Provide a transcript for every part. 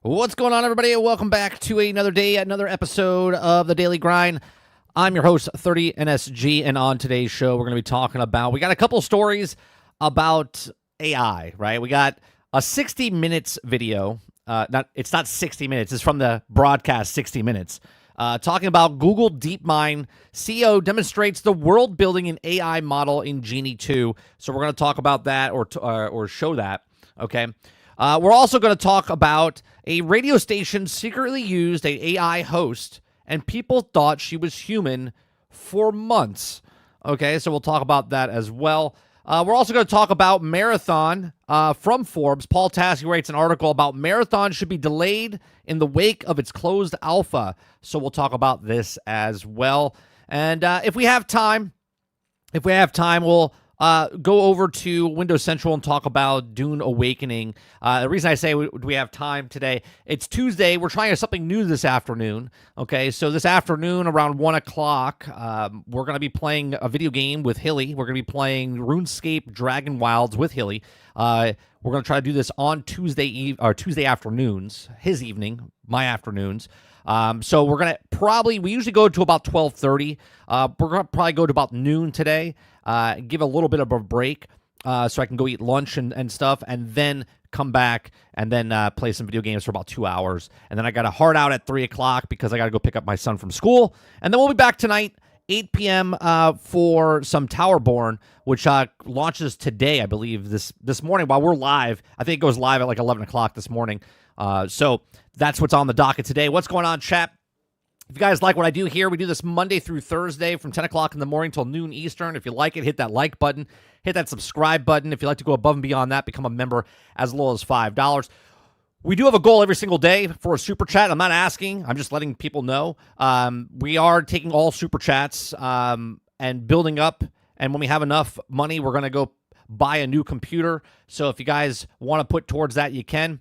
What's going on, everybody? Welcome back to another day, another episode of the Daily Grind. I'm your host, 30NSG, and on today's show, we're going to be talking about, we got a couple stories about AI, right? We got a 60 minutes video. It's not 60 minutes. It's from the broadcast 60 Minutes. Talking about Google DeepMind CEO demonstrates the world building an AI model in Genie 2. So we're going to talk about that or show that, okay? We're also going to talk about a radio station secretly used an AI host, and people thought she was human for months. Okay, so we'll talk about that as well. We're also going to talk about Marathon from Forbes. Paul Tassi writes an article about Marathon should be delayed in the wake of its closed alpha. So we'll talk about this as well. And if we have time, we'll go over to Windows Central and talk about Dune Awakening. The reason I say we have time today, it's Tuesday. We're trying something new this afternoon. Okay, so this afternoon around 1 o'clock, we're going to be playing a video game with Hilly. We're going to be playing RuneScape Dragon Wilds with Hilly. We're going to try to do this on Tuesday afternoons, his evening, my afternoons. So we're going to we usually go to about 12:30. We're going to probably go to about noon today. Give a little bit of a break so I can go eat lunch and stuff, and then come back and then play some video games for about 2 hours. And then I got a hard out at 3 o'clock because I got to go pick up my son from school. And then we'll be back tonight, 8 p.m. For some Towerborn, which launches today, I believe, this morning while we're live. I think it goes live at like 11 o'clock this morning. So that's what's on the docket today. What's going on, chat? If you guys like what I do here, we do this Monday through Thursday from 10 o'clock in the morning till noon Eastern. If you like it, hit that like button. Hit that subscribe button. If you'd like to go above and beyond that, become a member as low as $5. We do have a goal every single day for a Super Chat. I'm not asking. I'm just letting people know. We are taking all Super Chats and building up. And when we have enough money, we're going to go buy a new computer. So if you guys want to put towards that, you can.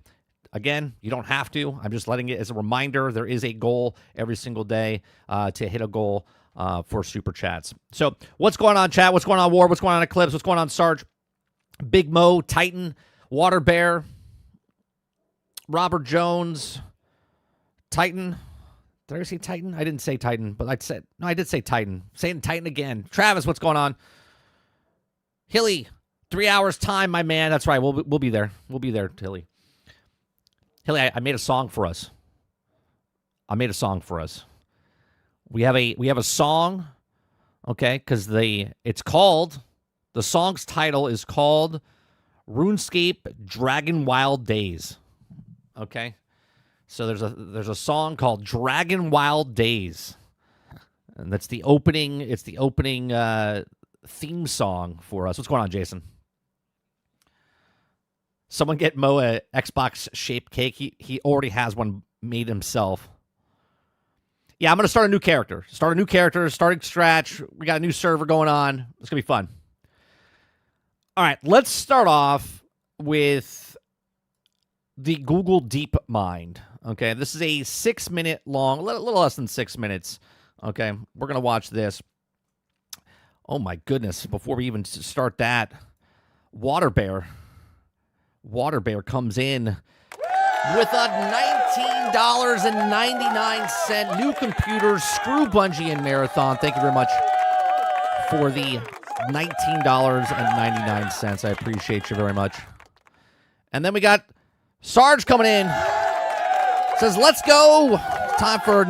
Again, you don't have to. I'm just letting it as a reminder. There is a goal every single day to hit a goal for Super Chats. So what's going on, chat? What's going on, War? What's going on, Eclipse? What's going on, Sarge? Big Mo, Titan, Water Bear, Robert Jones, Titan. Did I say Titan? I didn't say Titan, but I did say Titan. Saying Titan again. Travis, what's going on? Hilly, 3 hours time, my man. That's right. We'll be there. We'll be there, Hilly. Hilly, I made a song for us. We have a song, okay? Because the song's title is called RuneScape Dragon Wild Days. Okay, so there's a song called Dragon Wild Days, and that's the opening. It's the opening theme song for us. What's going on, Jason? Someone get Mo a Xbox-shaped cake. He already has one made himself. Yeah, I'm going to start a new character. Starting scratch. We got a new server going on. It's going to be fun. All right, let's start off with the Google DeepMind. Okay, this is a 6 minute long, a little less than 6 minutes. Okay, we're going to watch this. Oh my goodness, before we even start that, Water Bear comes in with a $19.99 new computer. Screw Bungie and Marathon. Thank you very much for the $19.99. I appreciate you very much. And then we got Sarge coming in. Says, let's go. Time for a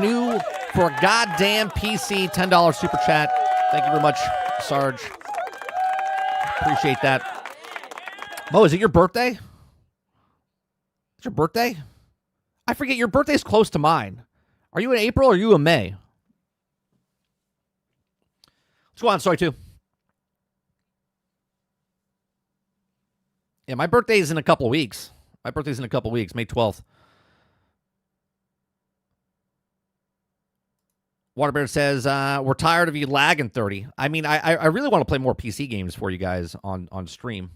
goddamn PC $10 super chat. Thank you very much, Sarge. Appreciate that. Mo, is it your birthday? It's your birthday? I forget, your birthday's close to mine. Are you in April or are you in May? Let's go on, sorry, too. Yeah, my birthday's in a couple weeks. May 12th. Waterbear says, we're tired of you lagging 30. I mean, I really want to play more PC games for you guys on stream.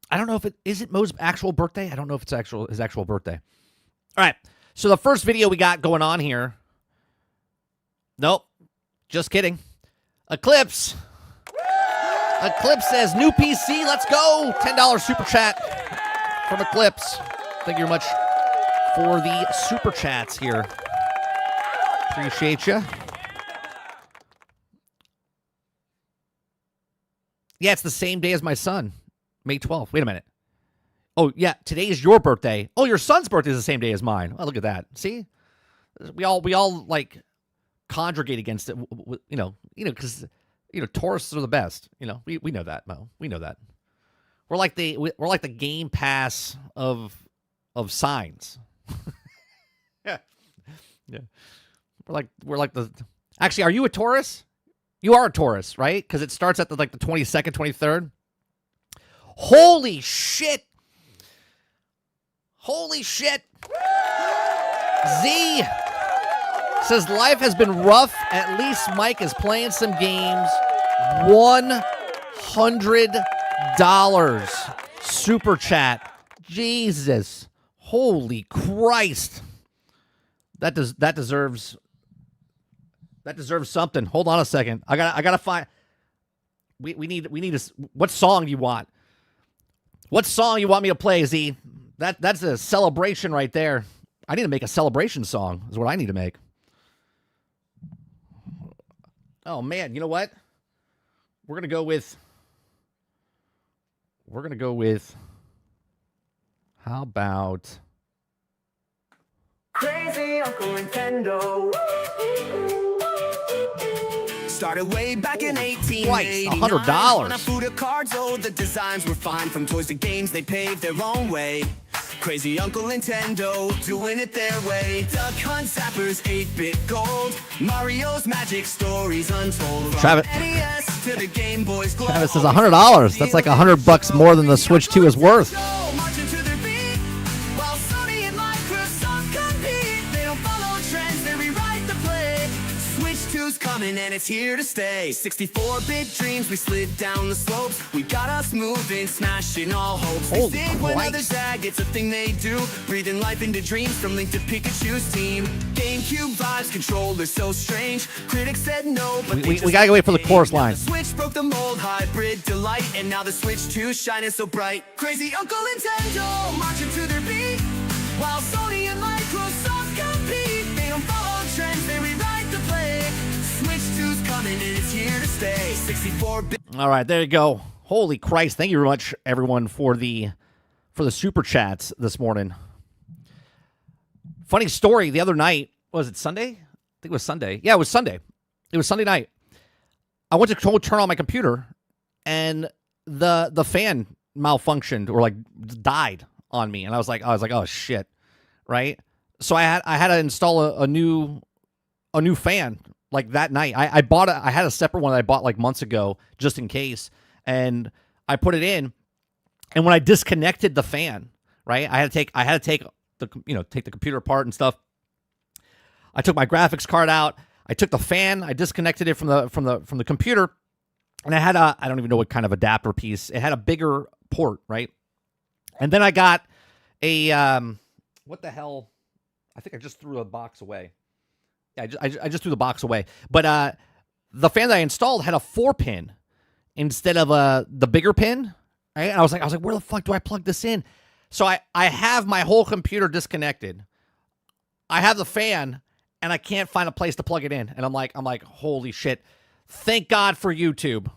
I don't know if is it Mo's actual birthday? I don't know if it's his actual birthday. All right. So the first video we got going on here. Nope. Just kidding. Eclipse. Eclipse says, new PC, let's go. $10 super chat from Eclipse. Thank you very much for the super chats here. Appreciate you. Yeah, it's the same day as my son. May 12th. Wait a minute. Oh, yeah, today is your birthday. Oh, your son's birthday is the same day as mine. Oh, look at that. See? We all like conjugate against it, because Tauruses are the best. We know that, Mo. We know that. We're like the Game Pass of signs. Yeah. We're like the. Actually, are you a Taurus? You are a Taurus, right? Because it starts at the 22nd, 23rd. Holy shit! Holy shit! Z says life has been rough. At least Mike is playing some games. $100 super chat. Jesus, holy Christ! That deserves something. Hold on a second. I gotta find. We need a. What song do you want? What song you want me to play, Z? That's a celebration right there. I need to make a celebration song. Is what I need to make. Oh man, you know what? We're gonna go with. How about? Crazy Uncle Nintendo. Started way back in 1889. $100. On a food of cards, the designs were fine. From toys to games, they paved their own way. Crazy Uncle Nintendo, doing it their way. Duck Hunt, Zappers, 8-bit gold. Mario's magic stories untold. Travis, NES to the Game Boys Glow. Travis says $100. That's like $100 more than the Switch 2 is worth. Coming and it's here to stay. 64-bit dreams, we slid down the slopes. We got us moving, smashing all hopes. They dig when others zag, it's a thing they do. Breathing life into dreams from Link to Pikachu's team. GameCube vibes, controllers so strange. Critics said no, but we gotta go wait for the chorus line. The Switch broke the mold, hybrid delight, and now the Switch 2 shining so bright. Crazy Uncle Nintendo, marching to their beat, while Sony and Microsoft compete. They don't follow trends, they rewrite the play. Switch 2's coming and it's here to stay. 64-bit. All right, there you go. Holy Christ! Thank you very much, everyone, for the super chats this morning. Funny story. The other night, was it Sunday? I think it was Sunday. Yeah, it was Sunday. It was Sunday night. I went to turn on my computer, and the fan malfunctioned or died on me, and I was like, oh shit, right? So I had to install a new fan. Like that night, I had a separate one that I bought months ago just in case, and I put it in, and when I disconnected the fan, right, I had to take the computer apart and stuff. I took my graphics card out, I took the fan, I disconnected it from the computer, and I don't even know what kind of adapter piece. It had a bigger port, right, and then I got a what the hell? I think I just threw a box away. Yeah, I just threw the box away. But the fan that I installed had a 4-pin instead of the bigger pin. Right? And I was like, where the fuck do I plug this in? So I have my whole computer disconnected. I have the fan, and I can't find a place to plug it in. And I'm like, holy shit! Thank God for YouTube.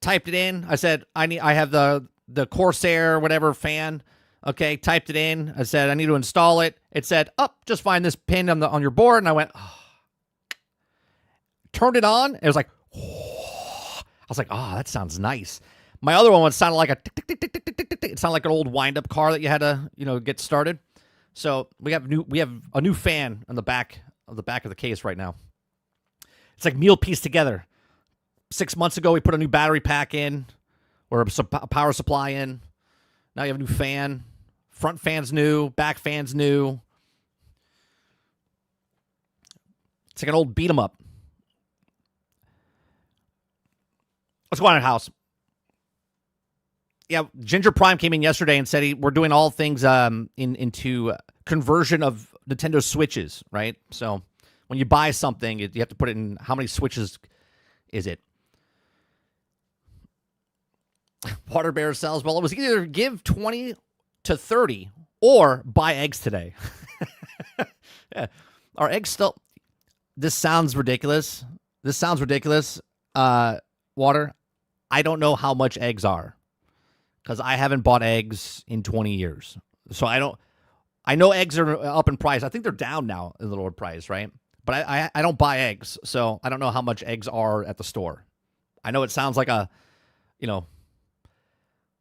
Typed it in. I said, I have the Corsair whatever fan. Okay, typed it in. I said, I need to install it. It said, just find this pin on your board. And I went, turned it on. It was like, I was like, that sounds nice. My other one sounded like a tick, tick, tick, tick, tick, tick, tick, tick. It sounded like an old wind-up car that you had to, get started. So we have a new fan on the back of the case right now. It's like meal pieced together. 6 months ago, we put a new battery pack in, or a power supply in. Now you have a new fan. Front fan's new. Back fan's new. It's like an old beat 'em up. What's going on, house? Yeah, Ginger Prime came in yesterday and said we're doing all things into conversion of Nintendo Switches, right? So when you buy something, you have to put it in how many Switches is it? Water Bear sells. Well, it was either give 20 to 30 or buy eggs today. Yeah. Are eggs still... This sounds ridiculous. Water. I don't know how much eggs are because I haven't bought eggs in 20 years. So I know eggs are up in price. I think they're down now in the lower price, right? But I don't buy eggs, so I don't know how much eggs are at the store. I know it sounds like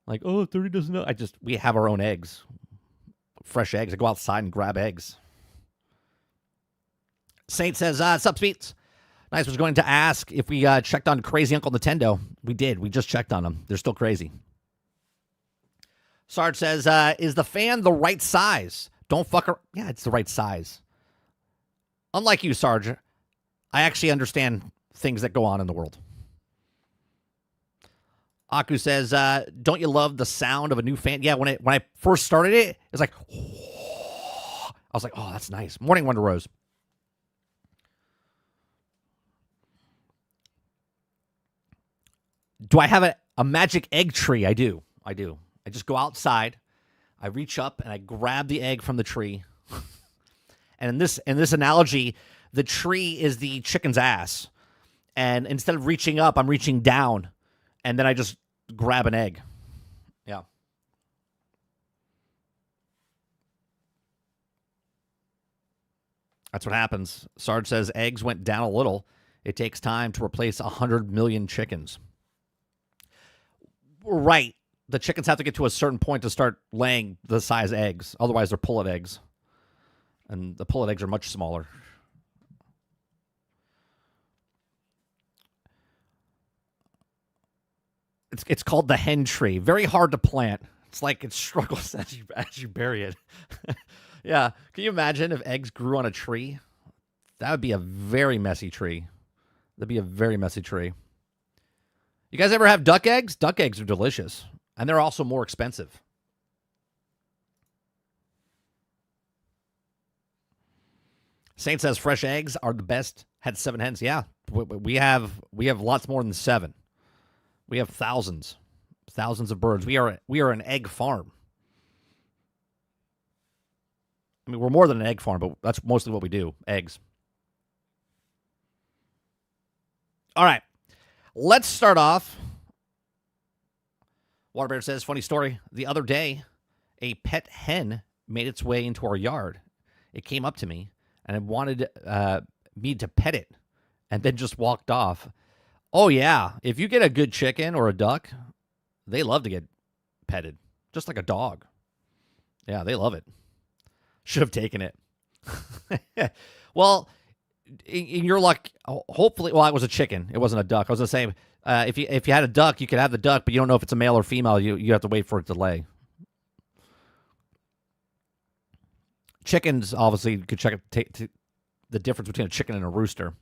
like, oh, 30 doesn't know. We have our own eggs, fresh eggs. I go outside and grab eggs. Saint says, sup, Speeds? Nice. Was going to ask if we checked on Crazy Uncle Nintendo. We did. We just checked on them. They're still crazy. Sarge says, is the fan the right size? Don't fuck her. Yeah, it's the right size. Unlike you, Sarge, I actually understand things that go on in the world. Aku says, don't you love the sound of a new fan? Yeah, when I first started it, it's like, I was like, oh, that's nice. Morning, Wonder Rose. Do I have a magic egg tree? I do. I just go outside, I reach up, and I grab the egg from the tree. And in this analogy, the tree is the chicken's ass. And instead of reaching up, I'm reaching down. And then I just grab an egg. Yeah. That's what happens. Sarge says eggs went down a little. It takes time to replace 100 million chickens. Right. The chickens have to get to a certain point to start laying the size eggs. Otherwise, they're pullet eggs. And the pullet eggs are much smaller. It's called the hen tree. Very hard to plant. It's like it struggles as you bury it. Yeah. Can you imagine if eggs grew on a tree? That would be a very messy tree. That'd be a very messy tree. You guys ever have duck eggs? Duck eggs are delicious. And they're also more expensive. Saint says fresh eggs are the best. Had 7 hens. Yeah. We have lots more than 7. We have thousands of birds. We are an egg farm. I mean, we're more than an egg farm, but that's mostly what we do, eggs. All right, let's start off. Waterbear says, funny story. The other day, a pet hen made its way into our yard. It came up to me, and it wanted me to pet it, and then just walked off. Oh, yeah. If you get a good chicken or a duck, they love to get petted, just like a dog. Yeah, they love it. Should have taken it. Well, in your luck, hopefully, well, it was a chicken. It wasn't a duck. I was going to say, if you had a duck, you could have the duck, but you don't know if it's a male or female. You have to wait for it to lay. Chickens, obviously, you could check the difference between a chicken and a rooster.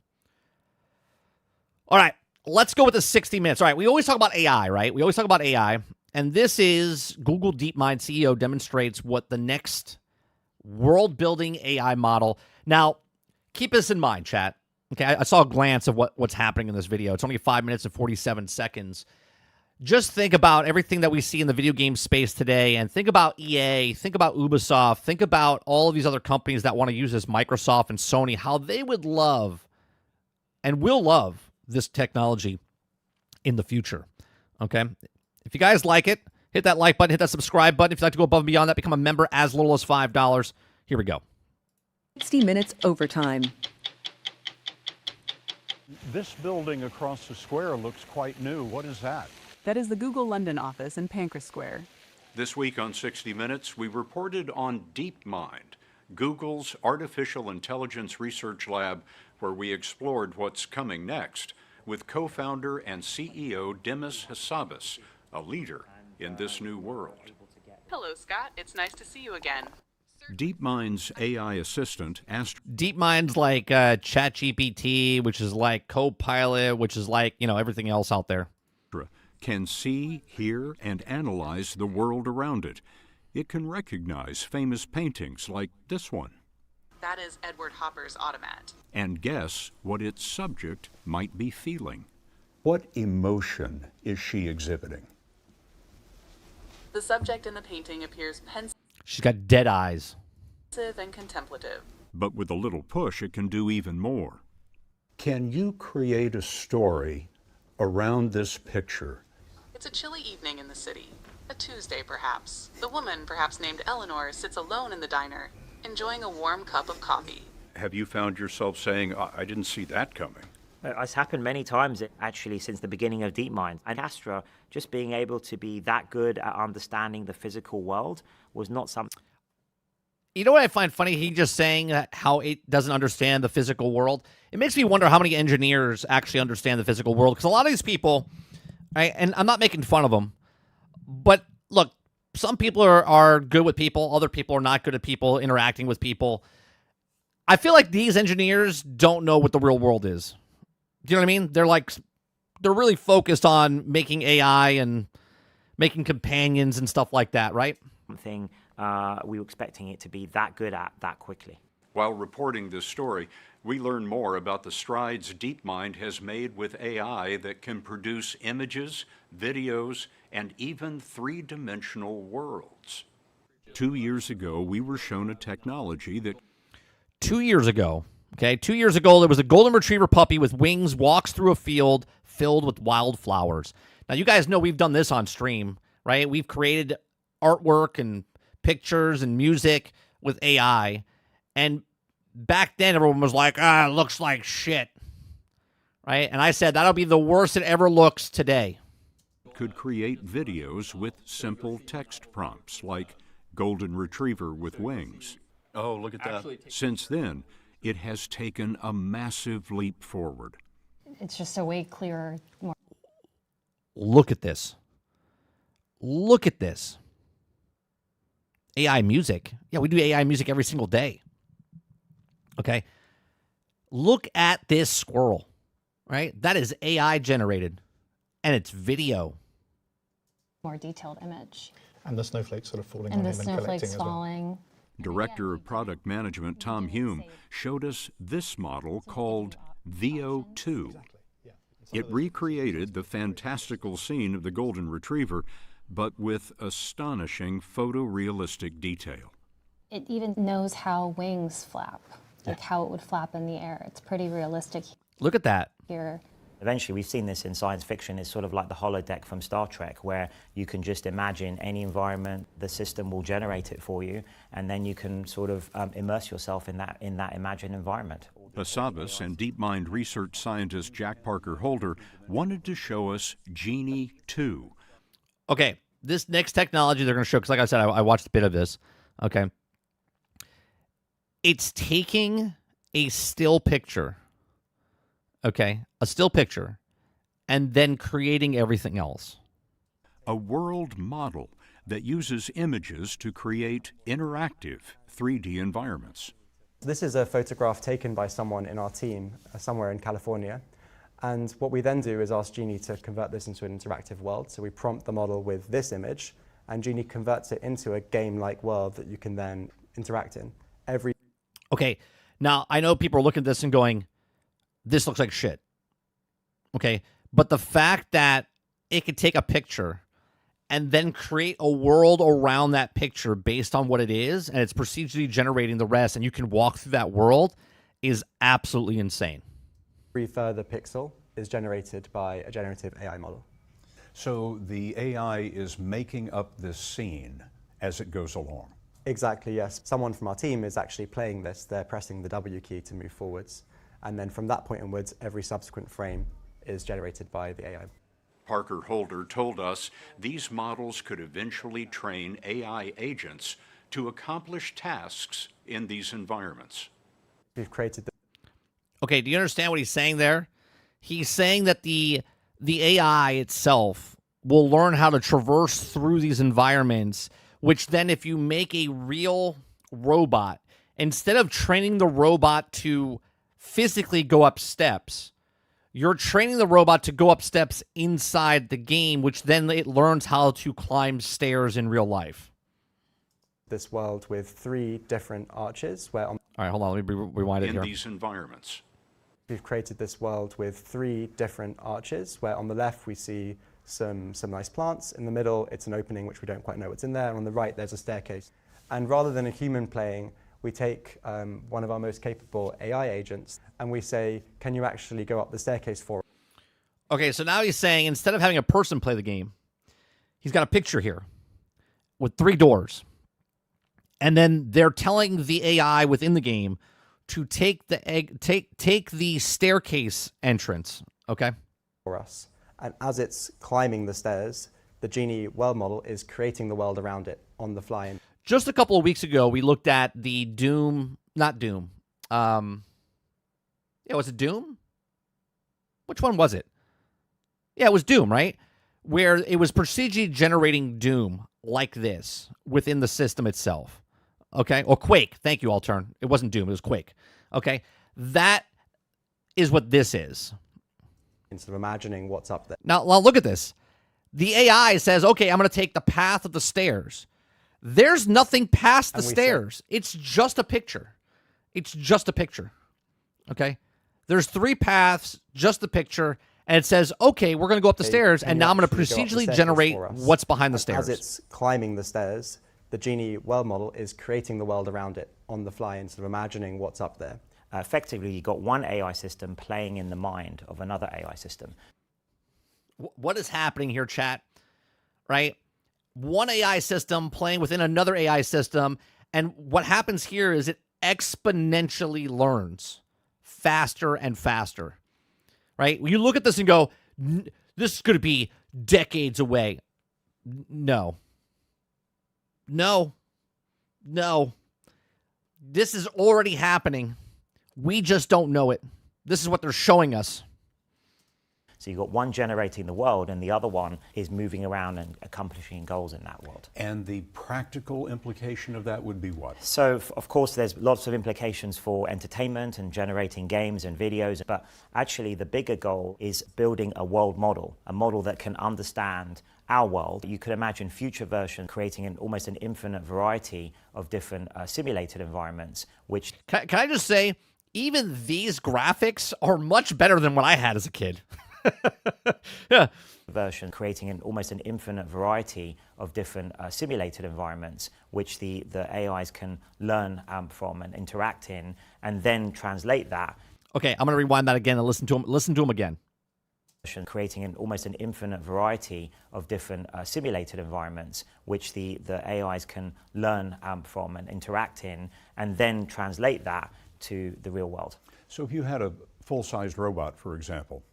All right. Let's go with the 60 minutes. All right, we always talk about AI, right? We always talk about AI, and this is Google DeepMind CEO demonstrates what the next world-building AI model. Now, keep this in mind, chat. Okay, I saw a glance of what's happening in this video. It's only 5 minutes and 47 seconds. Just think about everything that we see in the video game space today, and think about EA, think about Ubisoft, think about all of these other companies that want to use this, Microsoft and Sony, how they would love and will love this technology in the future. Okay? If you guys like it, hit that like button, hit that subscribe button. If you'd like to go above and beyond that, become a member as little as $5. Here we go. 60 minutes overtime. This building across the square looks quite new. What is that? That is the Google London office in Pancras Square. This week on 60 Minutes, we reported on DeepMind, Google's artificial intelligence research lab, where we explored what's coming next with co-founder and CEO Demis Hassabis, a leader in this new world. Hello, Scott. It's nice to see you again. DeepMind's AI assistant asked DeepMind's like ChatGPT, which is like Copilot, which is like, everything else out there. can see, hear, and analyze the world around it. It can recognize famous paintings like this one That is Edward Hopper's automat. and guess what its subject might be feeling. What emotion is she exhibiting? The subject in the painting appears pensive She's got dead eyes. and contemplative. But with a little push, it can do even more. Can you create a story around this picture? It's a chilly evening in the city. A Tuesday, perhaps. The woman, perhaps named Eleanor, sits alone in the diner, enjoying a warm cup of coffee. Have you found yourself saying, I didn't see that coming? It's happened many times, actually, since the beginning of DeepMind. And Astra, just being able to be that good at understanding the physical world was not something. You know what I find funny? He just saying how it doesn't understand the physical world. It makes me wonder how many engineers actually understand the physical world. Because a lot of these people, right, and I'm not making fun of them, but look, some people are good with people. Other people are not good at people, interacting with people. I feel like these engineers don't know what the real world is. Do you know what I mean? They're really focused on making AI and making companions and stuff like that, right? Something we were expecting it to be that good at that quickly. While reporting this story, we learn more about the strides DeepMind has made with AI that can produce images, videos, and even three-dimensional worlds. 2 years ago, we were shown a technology that 2 years ago, okay, 2 years ago, there was a golden retriever puppy with wings walks through a field filled with wildflowers. Now, you guys know we've done this on stream, right? We've created artwork and pictures and music with AI. And back then, everyone was like, it looks like shit, right? And I said, that'll be the worst it ever looks today. could create videos with simple text prompts like golden retriever with wings. Oh, look at that. Since then, it has taken a massive leap forward. It's just a way clearer, more. Look at this. Look at this. AI music. Yeah, we do AI music every single day. Okay. Look at this squirrel, right? That is AI generated, and it's video. More detailed image. And the snowflakes sort of falling And on the him and collecting snowflakes as well. falling. Director of Product Management Tom Hume showed us this model called VO2. It recreated the fantastical scene of the golden retriever, but with astonishing photorealistic detail. It even knows how wings flap, like how it would flap in the air. It's pretty realistic Look at that. here. Eventually, we've seen this in science fiction. It's sort of like the holodeck from Star Trek, where you can just imagine any environment, the system will generate it for you, and then you can sort of immerse yourself in that imagined environment. Hassabis and DeepMind research scientist Jack Parker Holder wanted to show us Genie 2. Okay, this next technology they're going to show, because like I said, I watched a bit of this. Okay. It's taking a still picture, okay, a still picture, and then creating everything else. A world model that uses images to create interactive 3D environments. This is a photograph taken by someone in our team somewhere in California. And what we then do is ask Genie to convert this into an interactive world. So we prompt the model with this image, and Genie converts it into a game-like world that you can then interact in. Okay, now I know people are looking at this and going, this looks like shit. Okay, but the fact that it could take a picture and then create a world around that picture based on what it is, and it's procedurally generating the rest, and you can walk through that world, is absolutely insane. Every further pixel is generated by a generative AI model. So the AI is making up this scene as it goes along. Exactly, yes. Someone from our team is actually playing this. They're pressing the W key to move forwards. And then from that point onwards, every subsequent frame is generated by the AI. Parker Holder told us these models could eventually train AI agents to accomplish tasks in these environments. We've created Okay, do you understand what he's saying there? He's saying that the AI itself will learn how to traverse through these environments which then if you make a real robot, instead of training the robot to physically go up steps, you're training the robot to go up steps inside the game, which then it learns how to climb stairs in real life. This world with 3 different arches where on... All right, hold on, let me rewind it here. In these environments. We've created this world with 3 different arches where on the left we see some nice plants. In the middle, it's an opening which we don't quite know what's in there. And on the right, there's a staircase. And rather than a human playing, we take one of our most capable AI agents and we say, can you actually go up the staircase for us? Okay, so now he's saying instead of having a person play the game, he's got a picture here with 3 doors. And then they're telling the AI within the game to take the staircase entrance, okay? For us. And as it's climbing the stairs, the Genie world model is creating the world around it on the fly. Just a couple of weeks ago, we looked at the Doom, not Doom. Yeah, was it Doom? Which one was it? Yeah, it was Doom, right? Where it was procedurally generating Doom like this within the system itself. Okay? Or Quake. Thank you, Altern. It wasn't Doom, it was Quake. Okay? That is what this is. Instead of imagining what's up there. Now, look at this. The AI says, okay, I'm going to take the path of the stairs. There's nothing past the stairs. It's just a picture. It's just a picture. Okay? There's 3 paths, just a picture, and it says, okay, we're going to go up the stairs, and now I'm going to procedurally generate what's behind the stairs. As it's climbing the stairs, the Genie world model is creating the world around it on the fly instead of imagining what's up there. Effectively, you've got one AI system playing in the mind of another AI system. What is happening here, chat? Right? One AI system playing within another AI system, and what happens here is it exponentially learns faster and faster. Right? You look at this and go, this is going to be decades away. No. No. No. This is already happening. We just don't know it. This is what they're showing us. So you've got one generating the world and the other one is moving around and accomplishing goals in that world. And the practical implication of that would be what? So, of course, there's lots of implications for entertainment and generating games and videos, but actually the bigger goal is building a world model, a model that can understand our world. You could imagine future versions creating almost an infinite variety of different simulated environments, which... Can I just say, even these graphics are much better than what I had as a kid. Yeah. Version creating almost an infinite variety of different simulated environments, which the AIs can learn from and interact in, and then translate that. Okay, I'm going to rewind that again and listen to him again. Creating almost an infinite variety of different simulated environments, which the AIs can learn from and interact in, and then translate that to the real world. So if you had a full-sized robot, for example,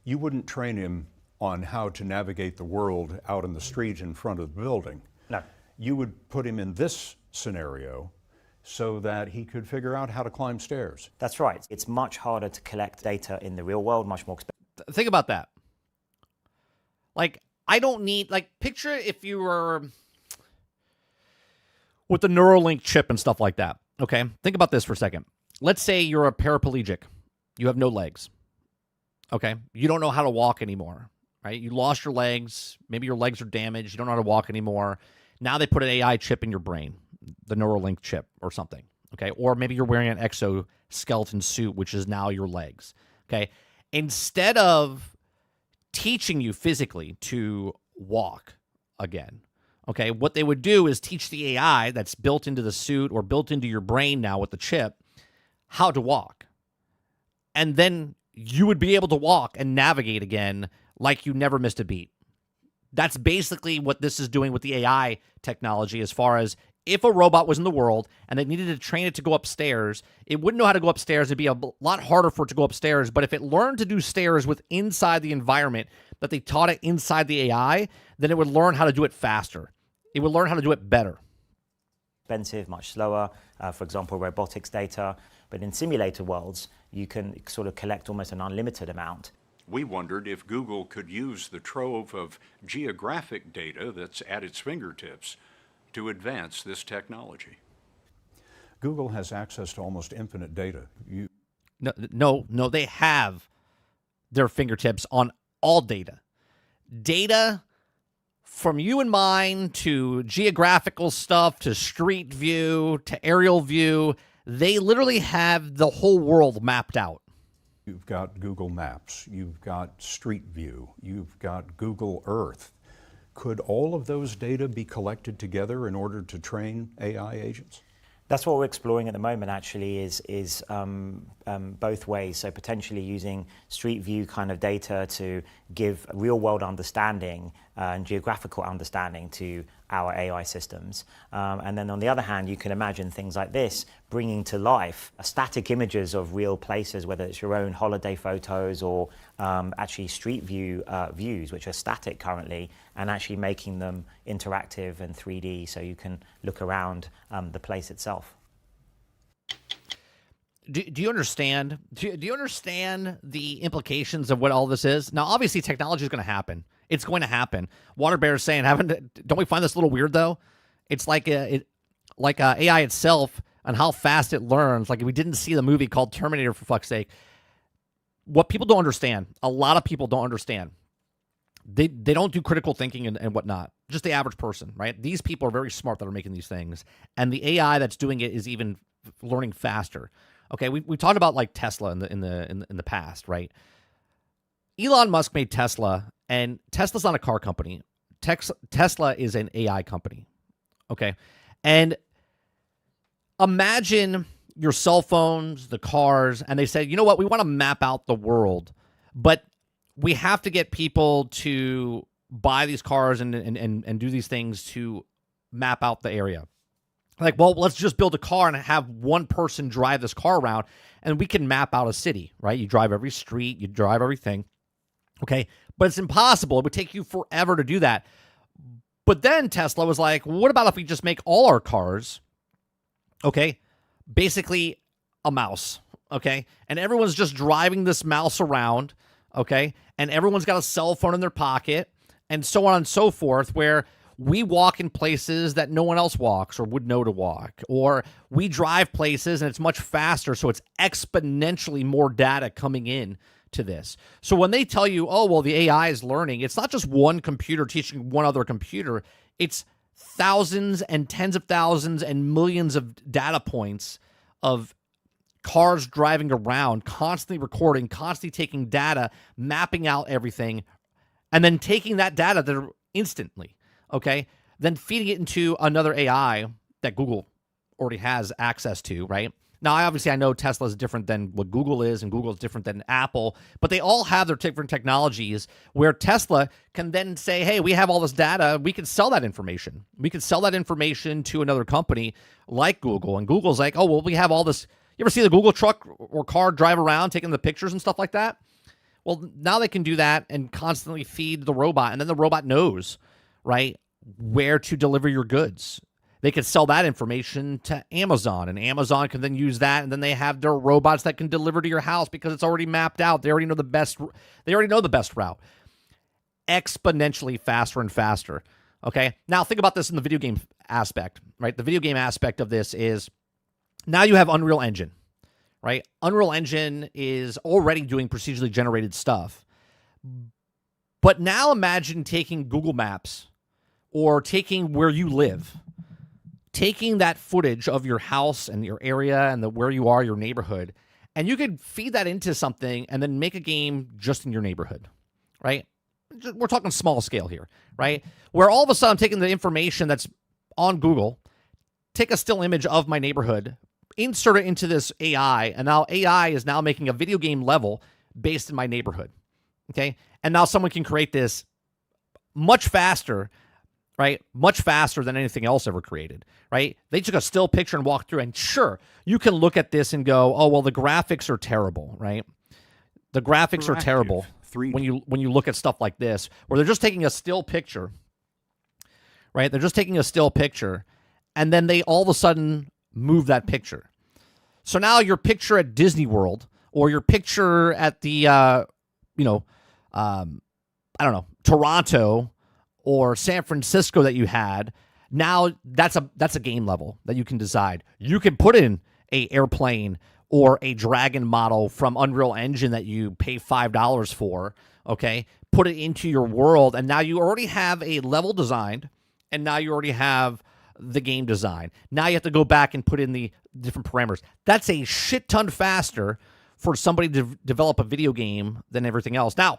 you wouldn't train him on how to navigate the world out in the street in front of the building. No. You would put him in this scenario so that he could figure out how to climb stairs. That's right. It's much harder to collect data in the real world, much more expensive. Think about that. Like, I don't need, like, picture if you were with the Neuralink chip and stuff like that. Okay? Think about this for a second. Let's say you're a paraplegic. You have no legs. Okay? You don't know how to walk anymore, right? You lost your legs. Maybe your legs are damaged. You don't know how to walk anymore. Now they put an AI chip in your brain, the Neuralink chip or something, okay? Or maybe you're wearing an exoskeleton suit, which is now your legs, okay? Instead of teaching you physically to walk again, okay, what they would do is teach the AI that's built into the suit or built into your brain now with the chip how to walk. And then you would be able to walk and navigate again like you never missed a beat. That's basically what this is doing with the AI technology, as far as if a robot was in the world and they needed to train it to go upstairs, it wouldn't know how to go upstairs. It'd be a lot harder for it to go upstairs. But if it learned to do stairs with inside the environment that they taught it inside the AI, then it would learn how to do it faster. It would learn how to do it better. Expensive, much slower, for example, robotics data. But in simulator worlds, you can sort of collect almost an unlimited amount. We wondered if Google could use the trove of geographic data that's at its fingertips to advance this technology. Google has access to almost infinite data. No, they have their fingertips on all data. Data from you and mine to geographical stuff to street view to aerial view. They literally have the whole world mapped out. You've got Google Maps, you've got Street View, you've got Google Earth. Could all of those data be collected together in order to train AI agents? That's what we're exploring at the moment, actually, is both ways. So potentially using Street View kind of data to give real-world understanding and geographical understanding to our AI systems. And then on the other hand, you can imagine things like this, bringing to life static images of real places, whether it's your own holiday photos or actually Street View views, which are static currently, and actually making them interactive and 3D so you can look around the place itself. Do you understand? Do you understand the implications of what all this is? Now, obviously, technology is going to happen. It's going to happen. Water Bear is saying, don't we find this a little weird though? It's like AI itself and how fast it learns. Like, we didn't see the movie called Terminator, for fuck's sake. What people don't understand, a lot of people don't understand. They don't do critical thinking and whatnot. Just the average person, right? These people are very smart that are making these things, and the AI that's doing it is even learning faster. Okay, we talked about like Tesla in the past, right? Elon Musk made Tesla, and Tesla's not a car company. Tesla is an AI company. Okay, and imagine your cell phones, the cars, and they said, you know what, we want to map out the world, but we have to get people to buy these cars and do these things to map out the area. Like, well, let's just build a car and have one person drive this car around, and we can map out a city, right? You drive every street, you drive everything, okay? But it's impossible. It would take you forever to do that. But then Tesla was like, what about if we just make all our cars, okay, basically a mouse, okay? And everyone's just driving this mouse around, okay? And everyone's got a cell phone in their pocket, and so on and so forth, where we walk in places that no one else walks or would know to walk, or we drive places and it's much faster, so it's exponentially more data coming in to this. So when they tell you, oh, well, the AI is learning, it's not just one computer teaching one other computer, it's thousands and tens of thousands and millions of data points of cars driving around, constantly recording, constantly taking data, mapping out everything, and then taking that data there instantly. Okay, then feeding it into another AI that Google already has access to, right? Now, I know Tesla is different than what Google is, and Google is different than Apple, but they all have their different technologies where Tesla can then say, hey, we have all this data, we can sell that information. We can sell that information to another company like Google, and Google's like, oh, well, we have all this. You ever see the Google truck or car drive around taking the pictures and stuff like that? Well, now they can do that and constantly feed the robot, and then the robot knows, right, where to deliver your goods. They could sell that information to Amazon, and Amazon can then use that, and then they have their robots that can deliver to your house because it's already mapped out. They already know the best route. Exponentially faster and faster. Okay? Now think about this in the video game aspect, right? The video game aspect of this is now you have Unreal Engine, right? Unreal Engine is already doing procedurally generated stuff. But now imagine taking Google Maps or taking where you live, taking that footage of your house and your area and where you are, your neighborhood, and you could feed that into something and then make a game just in your neighborhood, right? We're talking small scale here, right? Where all of a sudden I'm taking the information that's on Google, take a still image of my neighborhood, insert it into this AI, and now AI is now making a video game level based in my neighborhood, okay? And now someone can create this much faster, right? Much faster than anything else ever created, right? They took a still picture and walked through, and sure, you can look at this and go, oh, well, the graphics are terrible, right? The graphics are terrible when you look at stuff like this, where they're just taking a still picture, right? They're just taking a still picture, and then they all of a sudden move that picture. So now your picture at Disney World, or your picture at the, I don't know, Toronto or San Francisco that you had, Now that's a game level that you can decide. You can put in a airplane or a dragon model from Unreal Engine that you pay $5 for, okay? Put it into your world, and now you already have a level designed, and now you already have the game design. Now you have to go back and put in the different parameters. That's a shit ton faster for somebody to develop a video game than everything else. Now,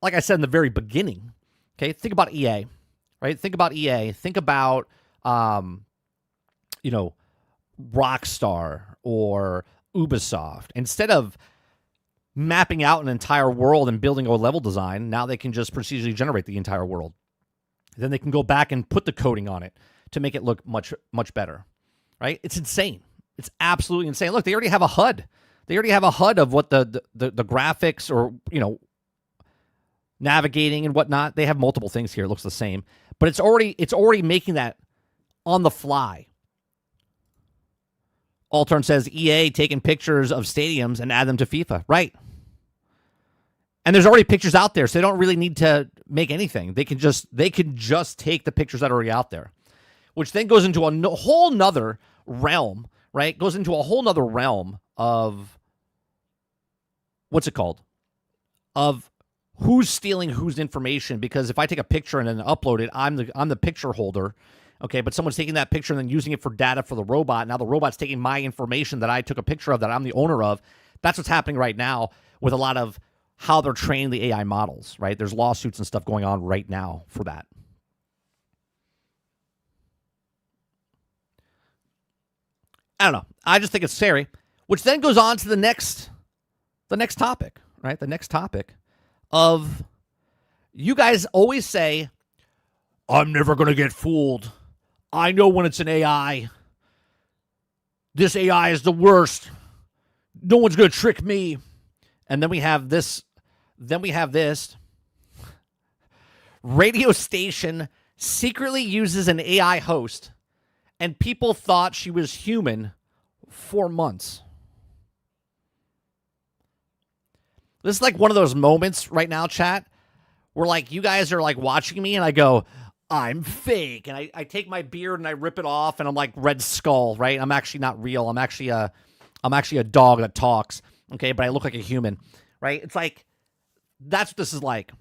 like I said in the very beginning, okay, think about EA, right? Think about EA. Think about, Rockstar or Ubisoft. Instead of mapping out an entire world and building a level design, now they can just procedurally generate the entire world. Then they can go back and put the coding on it to make it look much, much better, right? It's insane. It's absolutely insane. Look, they already have a HUD. They already have a HUD of what the graphics or, navigating and whatnot. They have multiple things here. It looks the same, but it's already making that on the fly. Altern says EA taking pictures of stadiums and add them to FIFA. Right. And there's already pictures out there, so they don't really need to make anything. They can just take the pictures that are already out there, which then goes into a whole nother realm, right? Goes into a whole nother realm of, what's it called? Of who's stealing whose information. Because if I take a picture and then upload it, I'm the picture holder. Okay, but someone's taking that picture and then using it for data for the robot. Now the robot's taking my information that I took a picture of that I'm the owner of. That's what's happening right now with a lot of how they're training the AI models, right? There's lawsuits and stuff going on right now for that. I don't know. I just think it's scary, which then goes on to the next topic, right? The next topic of, you guys always say, I'm never going to get fooled. I know when it's an AI. This AI is the worst. No one's going to trick me. And then we have this. Radio station secretly uses an AI host, and people thought she was human for months. This is like one of those moments right now, chat, where like you guys are like watching me and I go, I'm fake. And I take my beard and I rip it off and I'm like Red Skull, right? I'm actually not real. I'm actually a dog that talks, okay? But I look like a human, right? It's like, that's what this is like.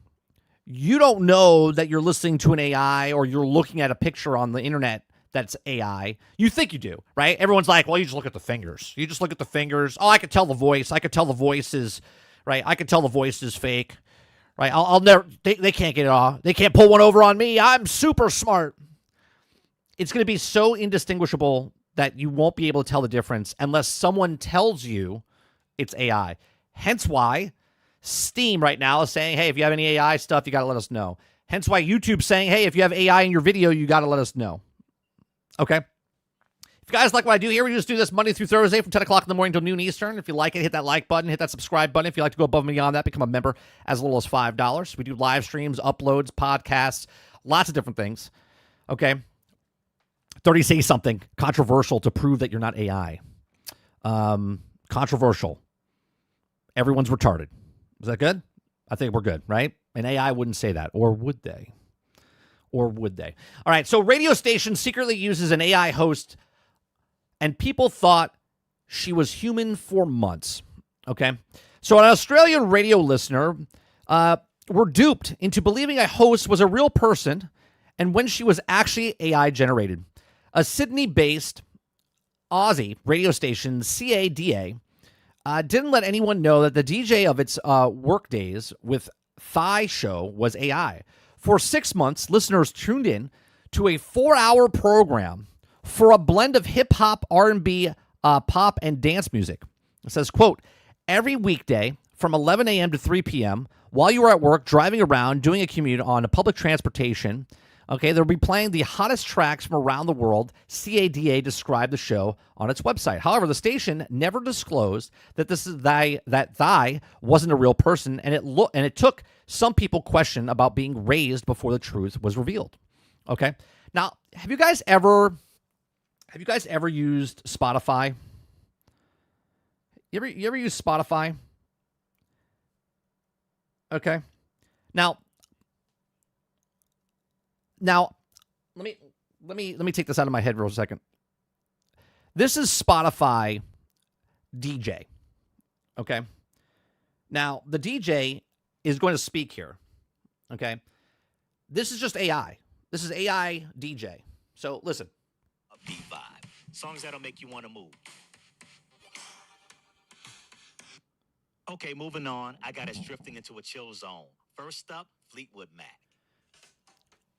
You don't know that you're listening to an AI or you're looking at a picture on the internet that's AI. You think you do, right? Everyone's like, well, you just look at the fingers. You just look at the fingers. Oh, I could tell the voice. I could tell the voice is, right? I could tell the voice is fake. Right, I'll never. They can't get it off. They can't pull one over on me. I'm super smart. It's going to be so indistinguishable that you won't be able to tell the difference unless someone tells you it's AI. Hence why Steam right now is saying, hey, if you have any AI stuff, you got to let us know. Hence why YouTube's saying, hey, if you have AI in your video, you got to let us know. Okay? If you guys like what I do here, we just do this Monday through Thursday from 10 o'clock in the morning till noon Eastern. If you like it, hit that like button, hit that subscribe button. If you like to go above and beyond that, become a member as little as $5. We do live streams, uploads, podcasts, lots of different things. Okay? 30 say something controversial to prove that you're not AI. Controversial. Everyone's retarded. Is that good? I think we're good, right? And AI wouldn't say that. Or would they? Or would they? All right, so radio station secretly uses an AI host, and people thought she was human for months. Okay? So an Australian radio listener were duped into believing a host was a real person, and when she was actually AI generated. A Sydney-based Aussie radio station, CADA, didn't let anyone know that the DJ of its work days with Thigh Show was AI. For 6 months, listeners tuned in to a 4-hour program for a blend of hip-hop, R&B, pop, and dance music. It says, quote, every weekday from 11 a.m. to 3 p.m., while you are at work, driving around, doing a commute on a public transportation, okay, they'll be playing the hottest tracks from around the world. CADA described the show on its website. However, the station never disclosed that Thigh wasn't a real person, and it took some people question about being raised before the truth was revealed. Okay, now have you guys ever used Spotify? You ever use Spotify? Okay, now let me let me take this out of my head real second. This is Spotify DJ. Okay. Now, the DJ is going to speak here. Okay. This is just AI. This is AI DJ. So listen. Upbeat vibe. Songs that'll make you want to move. Okay, moving on. I got us drifting into a chill zone. First up, Fleetwood Mac.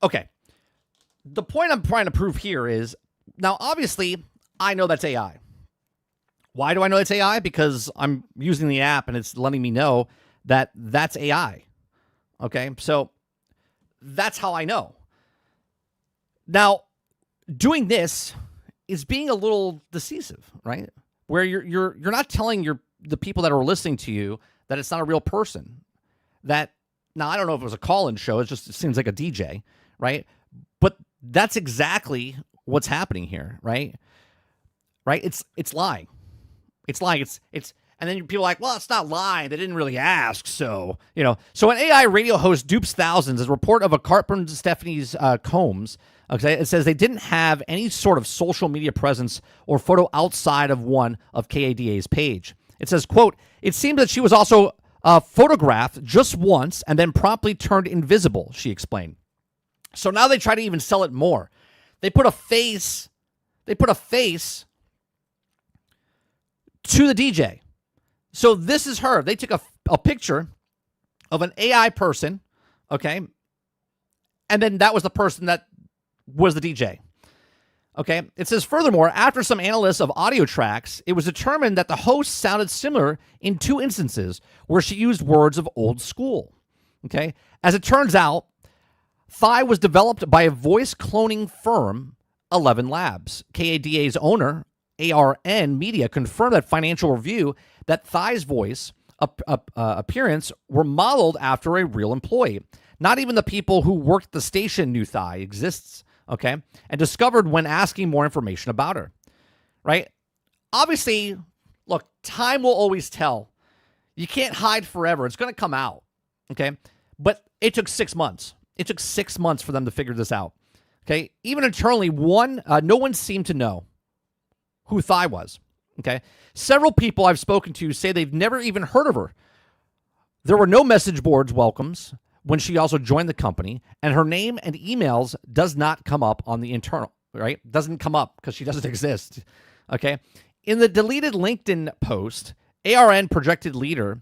Okay. The point I'm trying to prove here is, now obviously I know that's AI. Why do I know it's AI? Because I'm using the app and it's letting me know that that's AI. Okay, so that's how I know. Now, doing this is being a little deceive, right? Where you're not telling the people that are listening to you that it's not a real person. That, now I don't know if it was a call-in show. It seems like a DJ, right? But that's exactly what's happening here, right? Right? It's lying. It's lying. It's and then people are like, well, it's not lying. They didn't really ask. So, so an AI radio host dupes thousands. Is a report of a Cartburn Stephanie's Combs. Okay, it says they didn't have any sort of social media presence or photo outside of one of KADA's page. It says, quote, it seems that she was also photographed just once and then promptly turned invisible, she explained. So now they try to even sell it more. They put a face to the DJ. So this is her. They took a picture of an AI person, okay? And then that was the person that was the DJ. Okay? It says, furthermore, after some analysis of audio tracks, it was determined that the host sounded similar in 2 instances where she used words of old school. Okay? As it turns out, Thigh was developed by a voice cloning firm, 11 Labs. KADA's owner, ARN Media, confirmed that Financial Review that Thigh's voice appearance were modeled after a real employee. Not even the people who worked the station knew Thigh exists, okay? And discovered when asking more information about her, right? Obviously, look, time will always tell. You can't hide forever. It's going to come out, okay? But it took 6 months. It took 6 months for them to figure this out, okay? Even internally, no one seemed to know who Thigh was, okay? Several people I've spoken to say they've never even heard of her. There were no message boards welcomes when she also joined the company, and her name and emails does not come up on the internal, right? Doesn't come up because she doesn't exist, okay? In the deleted LinkedIn post, ARN projected leader,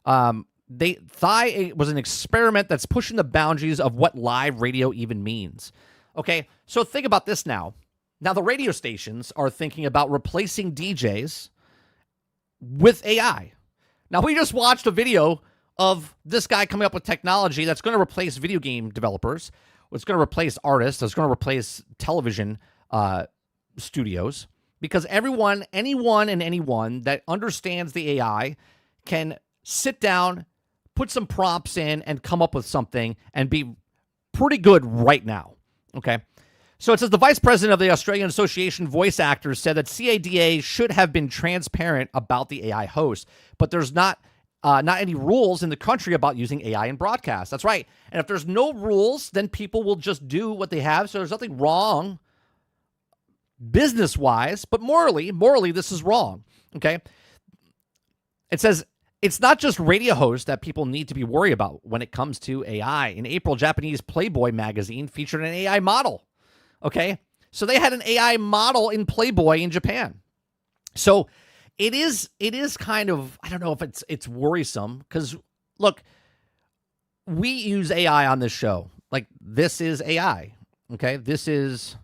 Thigh was an experiment that's pushing the boundaries of what live radio even means, okay? So think about this now. Now, the radio stations are thinking about replacing DJs with AI. Now, we just watched a video of this guy coming up with technology that's going to replace video game developers. It's going to replace artists. It's going to replace television studios, because anyone that understands the AI can sit down, put some prompts in, and come up with something and be pretty good right now, okay? So it says the vice president of the Australian Association Voice Actors said that CADA should have been transparent about the AI host, but there's not any rules in the country about using AI in broadcast. That's right. And if there's no rules, then people will just do what they have. So there's nothing wrong business-wise, but morally, this is wrong, okay? It says it's not just radio hosts that people need to be worried about when it comes to AI. In April, Japanese Playboy magazine featured an AI model. Okay, so they had an AI model in Playboy in Japan. So it is kind of, I don't know if it's worrisome, because look, we use AI on this show. Like, this is AI. Okay, this is,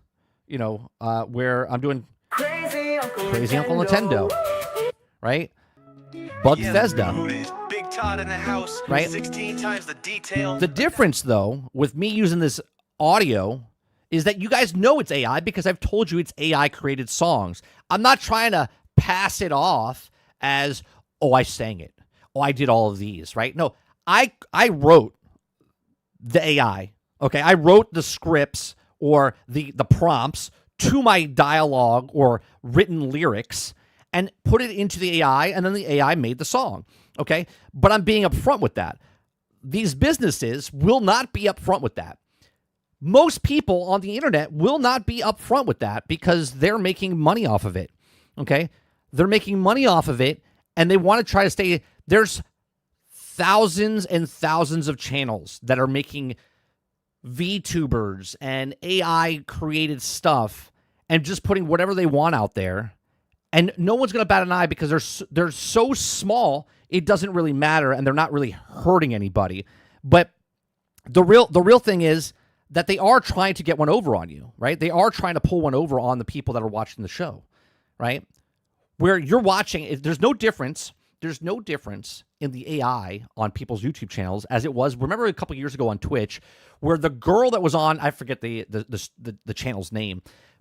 where I'm doing Crazy Uncle Nintendo, right? Bethesda. Big Todd in the house, right? 16 times the detail. The difference, though, with me using this audio is that you guys know it's AI because I've told you it's AI-created songs. I'm not trying to pass it off as, oh, I sang it. Oh, I did all of these, right? No, I wrote the AI, okay? I wrote the scripts or the prompts to my dialogue or written lyrics and put it into the AI, and then the AI made the song, okay? But I'm being upfront with that. These businesses will not be upfront with that. most people on the internet will not be upfront with that because they're making money off of it. Okay? They're making money off of it, and they want to try to stay. There's thousands and thousands of channels that are making VTubers and AI created stuff and just putting whatever they want out there. And no one's going to bat an eye because they're so small, it doesn't really matter, and they're not really hurting anybody. But the real thing is that they are trying to get one over on you, right? They are trying to pull one over on the people that are watching the show, right? Where you're watching, there's no difference. There's no difference in the AI on people's YouTube channels as it was. Remember a couple years ago on Twitch, where the girl that was on, I forget the channel's name,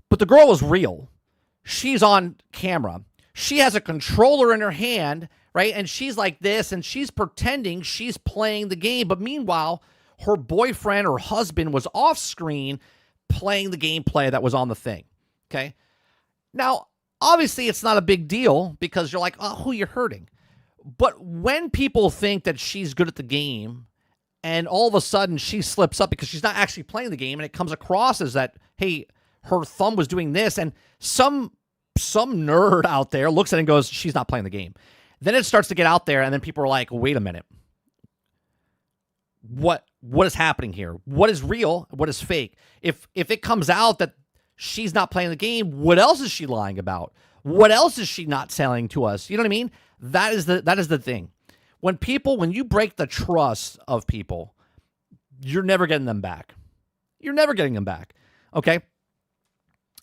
but the girl was real. She's on camera. She has a controller in her hand, right? And she's like this, and she's pretending she's playing the game. But meanwhile, her boyfriend or husband was off screen playing the gameplay that was on the thing. Okay. Now, obviously, it's not a big deal because you're like, oh, who you're hurting. But when people think that she's good at the game and all of a sudden she slips up because she's not actually playing the game and it comes across as that, hey, her thumb was doing this, and some nerd out there looks at it and goes, she's not playing the game. Then it starts to get out there, and then people are like, wait a minute. What is happening here? What is real? What is fake? If it comes out that she's not playing the game, what else is she lying about? What else is she not selling to us? You know what I mean? That is the thing. When you break the trust of people, you're never getting them back. You're never getting them back. Okay?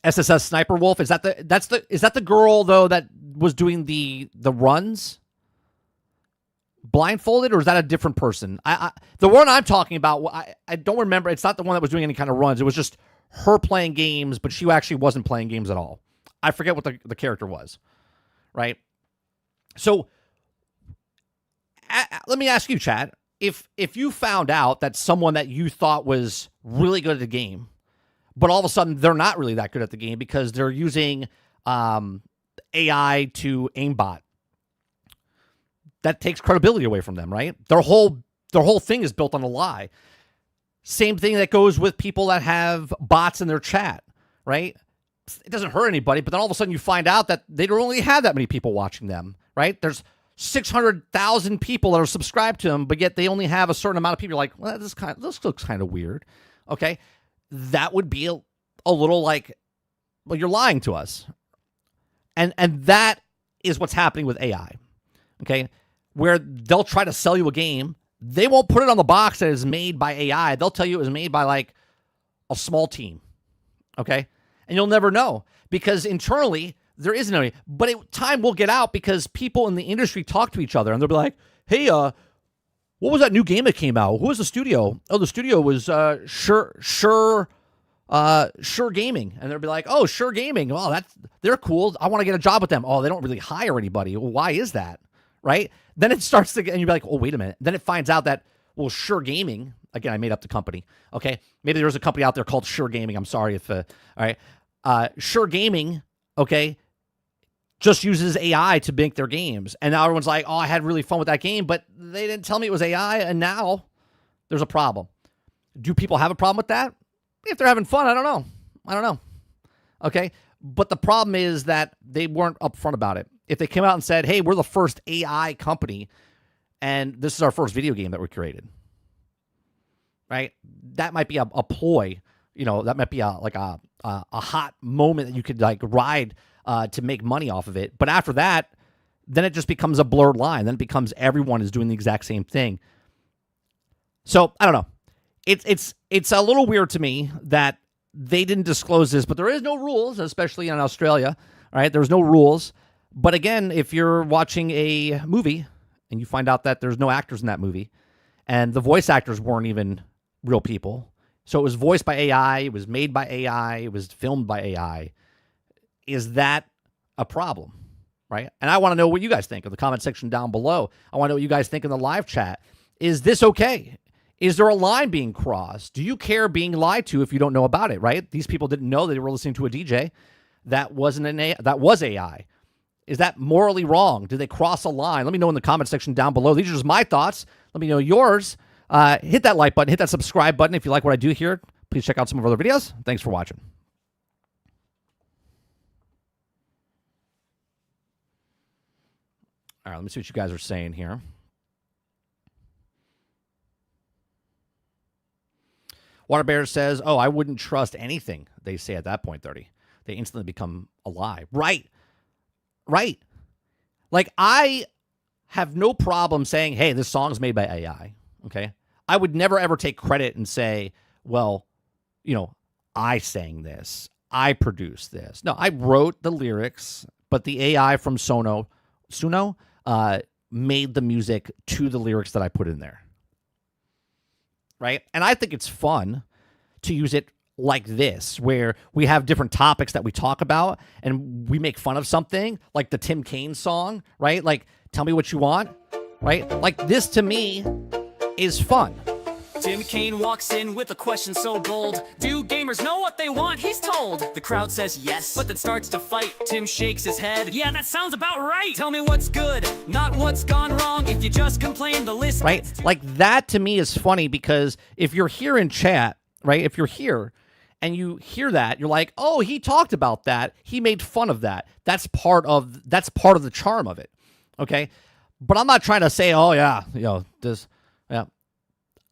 SSS Sniper Wolf, is that the girl though that was doing the runs blindfolded, or is that a different person? The one I'm talking about, I don't remember. It's not the one that was doing any kind of runs. It was just her playing games, but she actually wasn't playing games at all. I forget what the character was, right? So let me ask you, chat, if you found out that someone that you thought was really good at the game, but all of a sudden they're not really that good at the game because they're using AI to aimbot, that takes credibility away from them, right? Their whole thing is built on a lie. Same thing that goes with people that have bots in their chat, right? It doesn't hurt anybody, but then all of a sudden you find out that they don't really have that many people watching them, right? There's 600,000 people that are subscribed to them, but yet they only have a certain amount of people. You're like, well, this looks kind of weird. Okay, that would be a little like, well, you're lying to us, and that is what's happening with AI. Okay, where they'll try to sell you a game, they won't put it on the box that is made by AI. They'll tell you it was made by like a small team. Okay, and you'll never know because internally there isn't any. But time will get out because people in the industry talk to each other and they'll be like, hey, what was that new game that came out? Who was the studio? Oh, the studio was Sure Gaming. And they'll be like, oh, Sure Gaming. Oh, they're cool. I want to get a job with them. Oh, they don't really hire anybody. Well, why is that? Right? Then it starts to get, and you're like, oh, wait a minute. Then it finds out that, well, Sure Gaming, again, I made up the company. Okay. Maybe there's a company out there called Sure Gaming. I'm sorry if, all right. Sure Gaming, okay, just uses AI to make their games. And now everyone's like, oh, I had really fun with that game, but they didn't tell me it was AI. And now there's a problem. Do people have a problem with that? If they're having fun, I don't know. Okay. But the problem is that they weren't upfront about it. If they came out and said, hey, we're the first AI company and this is our first video game that we created, right? That might be a ploy. You know, that might be a hot moment that you could like ride to make money off of it. But after that, then it just becomes a blurred line. Then it becomes everyone is doing the exact same thing. So I don't know. It's a little weird to me that they didn't disclose this, but there is no rules, especially in Australia. All right, there's no rules. But again, if you're watching a movie and you find out that there's no actors in that movie and the voice actors weren't even real people, so it was voiced by AI, it was made by AI, it was filmed by AI, is that a problem, right? And I want to know what you guys think in the comment section down below. I want to know what you guys think in the live chat. Is this okay? Is there a line being crossed? Do you care being lied to if you don't know about it, right? These people didn't know they were listening to a DJ that wasn't that was AI. Is that morally wrong? Did they cross a line? Let me know in the comment section down below. These are just my thoughts. Let me know yours. Hit that like button. Hit that subscribe button if you like what I do here. Please check out some of our other videos. Thanks for watching. All right, let me see what you guys are saying here. Water Bear says, oh, I wouldn't trust anything they say at that point, 30. They instantly become a lie. Right. Right. Like, I have no problem saying, hey, this song's made by AI. Okay. I would never, ever take credit and say, well, you know, I sang this. I produced this. No, I wrote the lyrics, but the AI from Suno made the music to the lyrics that I put in there. Right? And I think it's fun to use it like this, where we have different topics that we talk about and we make fun of something, like the Tim Kaine song, right? Like, tell me what you want, right? Like, this to me is fun. Tim Kaine walks in with a question so bold. Do gamers know what they want? He's told. The crowd says yes, but then starts to fight. Tim shakes his head. Yeah, that sounds about right. Tell me what's good, not what's gone wrong. If you just complain, the list... Right? Like, that to me is funny, because if you're here in chat, right? If you're here and you hear that, you're like, oh, he talked about that. He made fun of that. That's part of the charm of it. Okay? But I'm not trying to say, oh, yeah, you know, this... Yeah.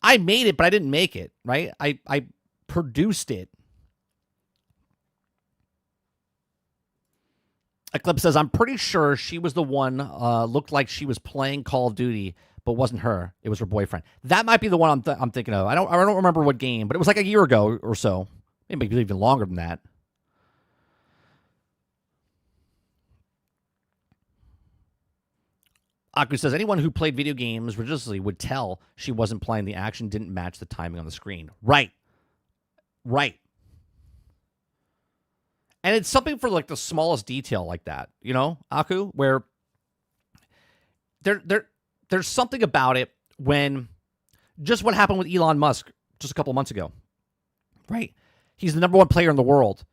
I made it, but I didn't make it, right? I produced it. Eclipse says, I'm pretty sure she was the one, looked like she was playing Call of Duty, but wasn't her. It was her boyfriend. That might be the one I'm thinking of. I don't remember what game, but it was like a year ago or so. Maybe even longer than that. Aku says, anyone who played video games religiously would tell she wasn't playing. The action didn't match the timing on the screen. Right. Right. And it's something for like the smallest detail like that, you know, Aku, where there's something about it when just what happened with Elon Musk just a couple months ago, right? He's the #1 player in the world.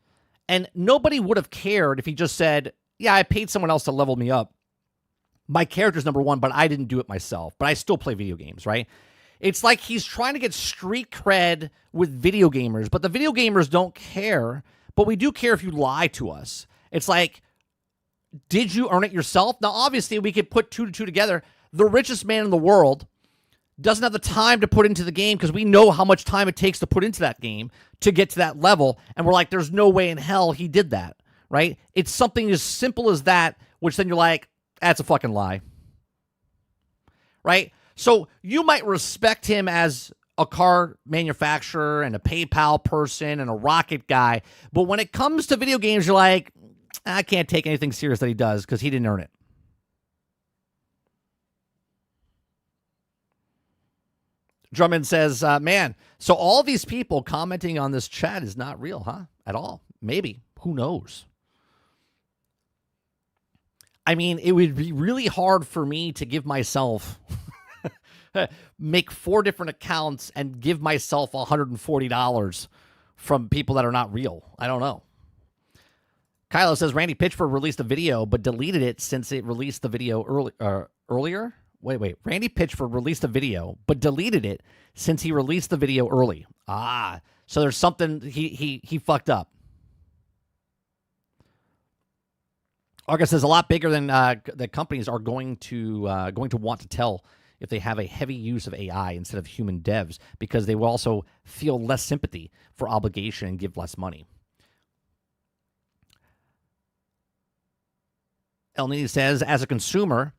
And nobody would have cared if he just said, yeah, I paid someone else to level me up. My character's #1, but I didn't do it myself. But I still play video games, right? It's like he's trying to get street cred with video gamers, but the video gamers don't care. But we do care if you lie to us. It's like, did you earn it yourself? Now, obviously, we could put 2 to 2 together. The richest man in the world doesn't have the time to put into the game because we know how much time it takes to put into that game to get to that level. And we're like, there's no way in hell he did that, right? It's something as simple as that, which then you're like, that's a fucking lie. Right? So you might respect him as a car manufacturer and a PayPal person and a rocket guy, but when it comes to video games, you're like, I can't take anything serious that he does because he didn't earn it. Drummond says, man, so all these people commenting on this chat is not real, huh? At all. Maybe. Who knows? I mean, it would be really hard for me to give myself, make 4 different accounts and give myself $140 from people that are not real. I don't know. Kylo says, Randy Pitchford released a video, but deleted it since it released the video earlier. Wait. Randy Pitchford released a video, but deleted it since he released the video early. So there's something, he fucked up. August says a lot bigger than the companies are going to want to tell if they have a heavy use of AI instead of human devs, because they will also feel less sympathy for obligation and give less money. El Nini says, as a consumer,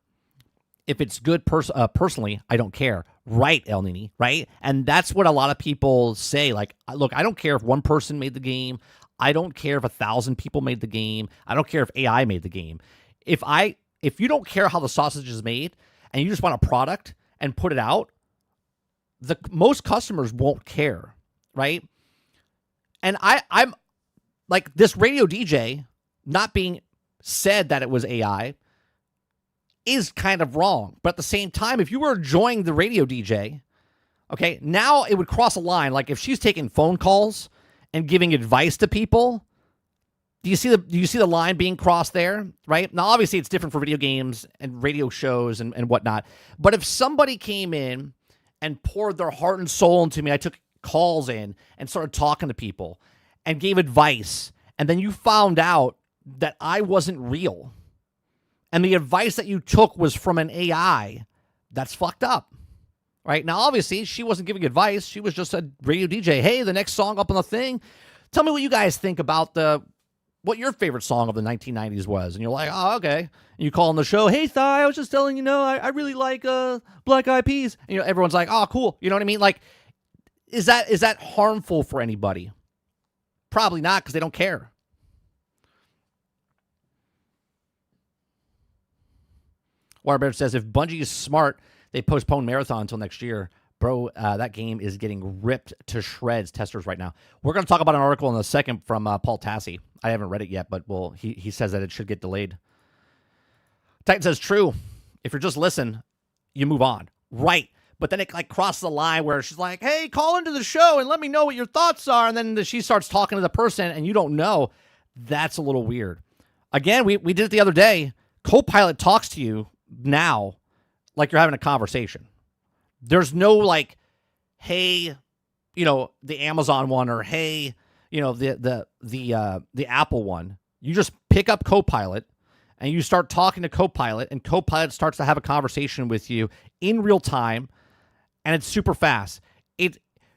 if it's good personally, I don't care. Right, El Nini, right? And that's what a lot of people say. Like, look, I don't care if one person made the game. I don't care if 1,000 people made the game. I don't care if AI made the game. If you don't care how the sausage is made and you just want a product and put it out, most customers won't care, right? And I'm like, this radio DJ not being said that it was AI is kind of wrong. But at the same time, if you were enjoying the radio DJ, okay, now it would cross a line. Like if she's taking phone calls and giving advice to people, do you see the line being crossed there, right? Now, obviously, it's different for video games and radio shows and whatnot. But if somebody came in and poured their heart and soul into me, I took calls in and started talking to people and gave advice, and then you found out that I wasn't real, and the advice that you took was from an AI, that's fucked up. Right? Now, obviously, she wasn't giving advice. She was just a radio DJ. Hey, the next song up on the thing. Tell me what you guys think about what your favorite song of the 1990s was. And you're like, oh, okay. And you call on the show, hey, Thigh, I was just telling you, I really like Black Eyed Peas. And, everyone's like, oh, cool. You know what I mean? Like, is that harmful for anybody? Probably not, because they don't care. Waterbear says, if Bungie is smart, they postpone Marathon until next year. Bro, that game is getting ripped to shreds, testers, right now. We're going to talk about an article in a second from Paul Tassi. I haven't read it yet, but he says that it should get delayed. Titan says, true. If you're just listen, you move on. Right. But then it crosses the line where she's like, hey, call into the show and let me know what your thoughts are. And then she starts talking to the person and you don't know. That's a little weird. Again, we did it the other day. Copilot talks to you now like you're having a conversation. There's no hey, the Amazon one, or hey, the Apple one. You just pick up Copilot and you start talking to Copilot, and Copilot starts to have a conversation with you in real time, and it's super fast.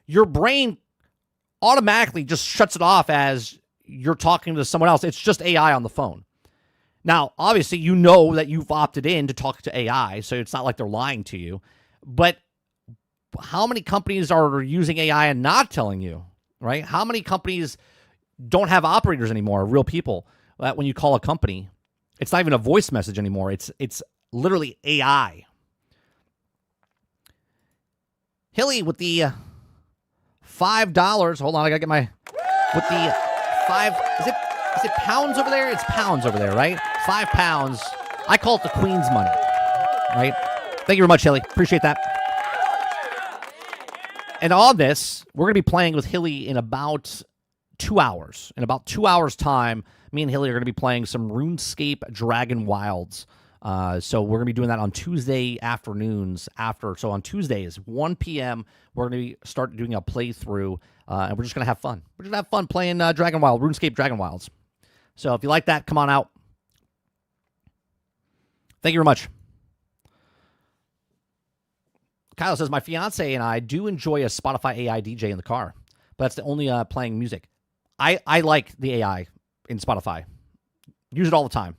Your brain automatically just shuts it off as you're talking to someone else. It's just AI on the phone. Now, obviously, that you've opted in to talk to AI, so it's not like they're lying to you. But how many companies are using AI and not telling you, right? How many companies don't have operators anymore, real people, that when you call a company, it's not even a voice message anymore. It's literally AI. Hilly with the $5. Hold on, I gotta get with the 5. Is it pounds over there? It's pounds over there, right? £5. I call it the Queen's money, right? Thank you very much, Hilly. Appreciate that. And on this, we're going to be playing with Hilly in about 2 hours. In about 2 hours' time, me and Hilly are going to be playing some RuneScape Dragon Wilds. So we're going to be doing that on Tuesday afternoons So on Tuesdays, 1 p.m., we're going to start doing a playthrough, and we're just going to have fun. We're just going to have fun playing RuneScape Dragon Wilds. So if you like that, come on out. Thank you very much. Kyle says, my fiance and I do enjoy a Spotify AI DJ in the car, but that's the only playing music. I like the AI in Spotify. Use it all the time.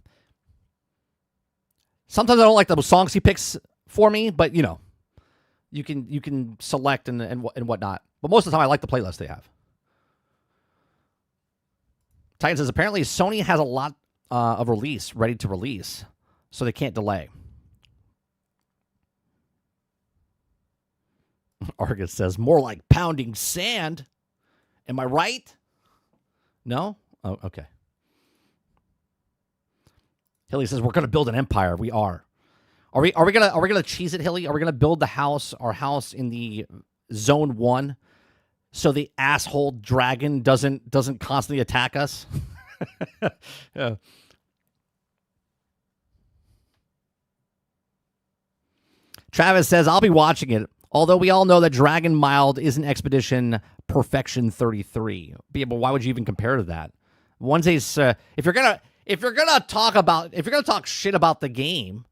Sometimes I don't like the songs he picks for me, but you can select and whatnot. But most of the time, I like the playlist they have. Titan says, apparently Sony has a lot of ready to release, so they can't delay. Argus says, more like pounding sand. Am I right? No? Oh, okay. Hilly says, we're going to build an empire. We are. Are we gonna cheese it, Hilly? Are we gonna build our house in the zone 1 so the asshole dragon doesn't constantly attack us? Yeah. Travis says, I'll be watching it. Although we all know that Dragon Mild isn't Expedition Perfection 33. But why would you even compare to that? If you're gonna talk shit about the game,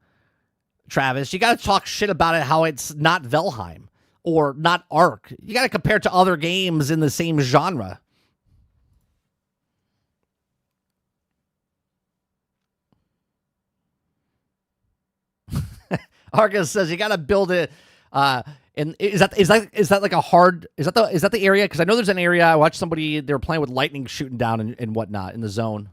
Travis, you got to talk shit about it how it's not Valheim or not Ark. You got to compare it to other games in the same genre. Argus says you got to build it. And is that like a hard? Is that the area? Because I know there's an area. I watched somebody, they were playing with lightning shooting down and whatnot in the zone.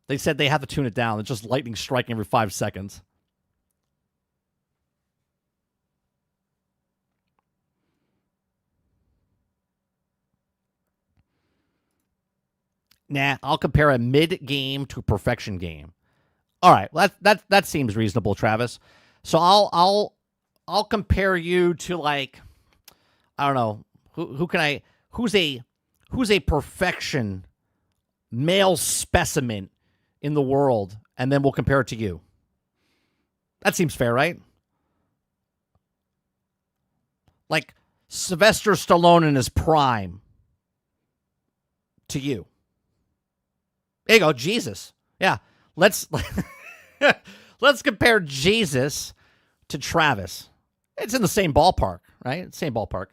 They said they have to tune it down. It's just lightning striking every 5 seconds. Nah, I'll compare a mid-game to a perfection game. All right, well, that seems reasonable, Travis. So I'll compare you to, like, I don't know, who's a perfection male specimen in the world, and then we'll compare it to you. That seems fair, right? Like Sylvester Stallone in his prime to you? There you go, Jesus. Yeah, let's compare Jesus to Travis. It's in the same ballpark, right? Same ballpark.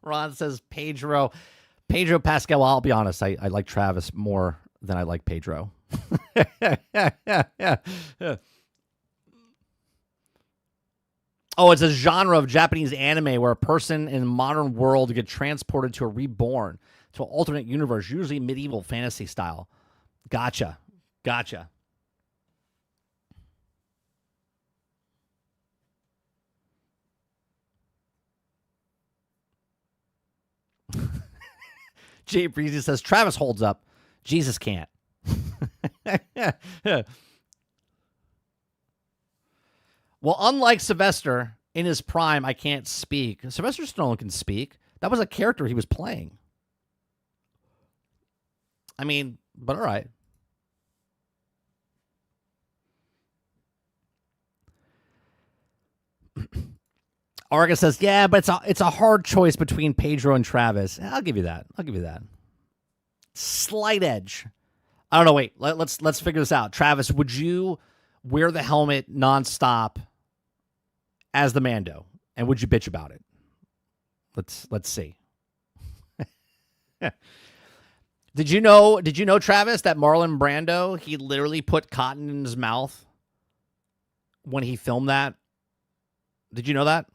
Ron says Pedro Pascal. Well, I'll be honest. I like Travis more than I like Pedro. Oh, it's a genre of Japanese anime where a person in the modern world get transported to a reborn, to an alternate universe, usually medieval fantasy style. Gotcha. Jay Breezy says Travis holds up. Jesus can't. Well, unlike Sylvester in his prime, I can't speak. Sylvester Stallone can speak. That was a character he was playing. I mean, but all right. Arga says, yeah, but it's a hard choice between Pedro and Travis. I'll give you that. Slight edge. I don't know. Wait, let's figure this out. Travis, would you wear the helmet nonstop as the Mando, and would you bitch about it? Let's see. Did you know, Travis, that Marlon Brando, he literally put cotton in his mouth when he filmed that? Did you know that?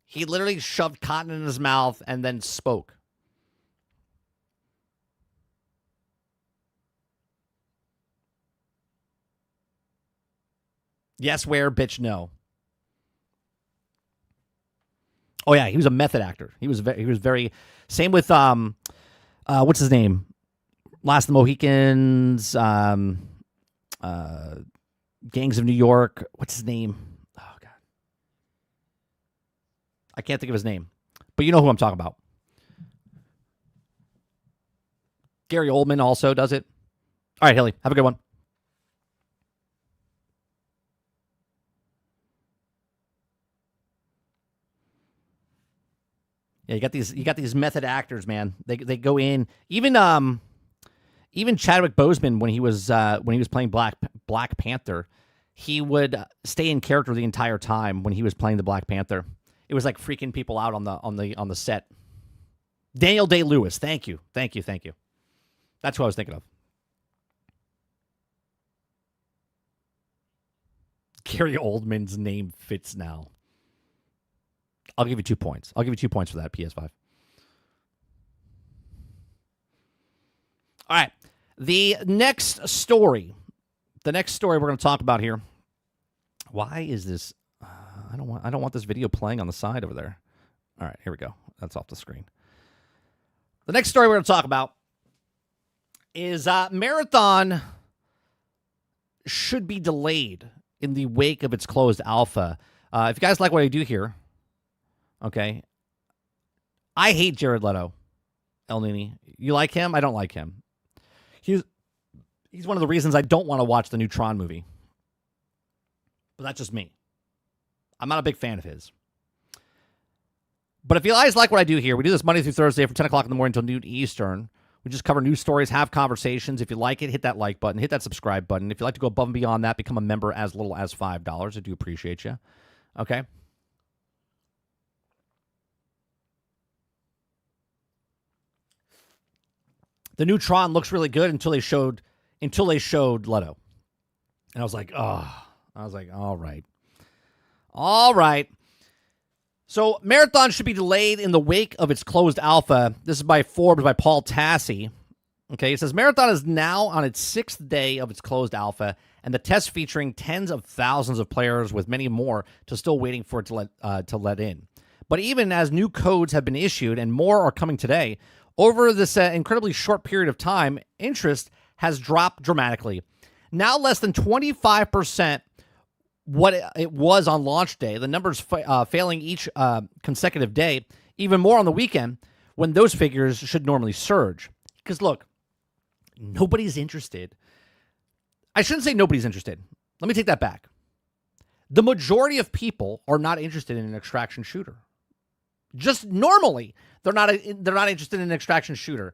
He literally shoved cotton in his mouth and then spoke. Yes, where, bitch, no. Oh yeah, he was a method actor. He was very same with what's his name? Last of the Mohicans, Gangs of New York. What's his name? Oh god. I can't think of his name. But you know who I'm talking about. Gary Oldman also does it. All right, Hilly, have a good one. Yeah, you got these method actors, man. They go in. Even Chadwick Boseman when he was playing Black Panther, he would stay in character the entire time when he was playing the Black Panther. It was like freaking people out on the set. Daniel Day-Lewis, thank you. That's who I was thinking of. Gary Oldman's name fits now. I'll give you 2 points. I'll give you 2 points for that, PS5. All right. The next story we're going to talk about here. Why is this? I don't want this video playing on the side over there. All right, here we go. That's off the screen. The next story we're going to talk about is Marathon should be delayed in the wake of its closed alpha. If you guys like what I do here, okay. I hate Jared Leto, El Nini. You like him? I don't like him. He's one of the reasons I don't want to watch the new Tron movie. But that's just me. I'm not a big fan of his. But if you guys like what I do here, we do this Monday through Thursday from 10 o'clock in the morning until noon Eastern. We just cover news stories, have conversations. If you like it, hit that like button, hit that subscribe button. If you'd like to go above and beyond that, become a member as little as $5. I do appreciate you. Okay? The new Tron looks really good until they showed Leto. And I was like, all right. All right. So Marathon should be delayed in the wake of its closed alpha. This is by Forbes by Paul Tassi. Okay, it says Marathon is now on its 6th day of its closed alpha, and the test featuring tens of thousands of players with many more to still waiting for it to let in. But even as new codes have been issued and more are coming today, over this incredibly short period of time, interest has dropped dramatically. Now less than 25% what it was on launch day. The numbers failing each consecutive day, even more on the weekend when those figures should normally surge. Because look, Nobody's interested. I shouldn't say nobody's interested. Let me take that back. The majority of people are not interested in an extraction shooter. Just normally, they're not interested in an extraction shooter,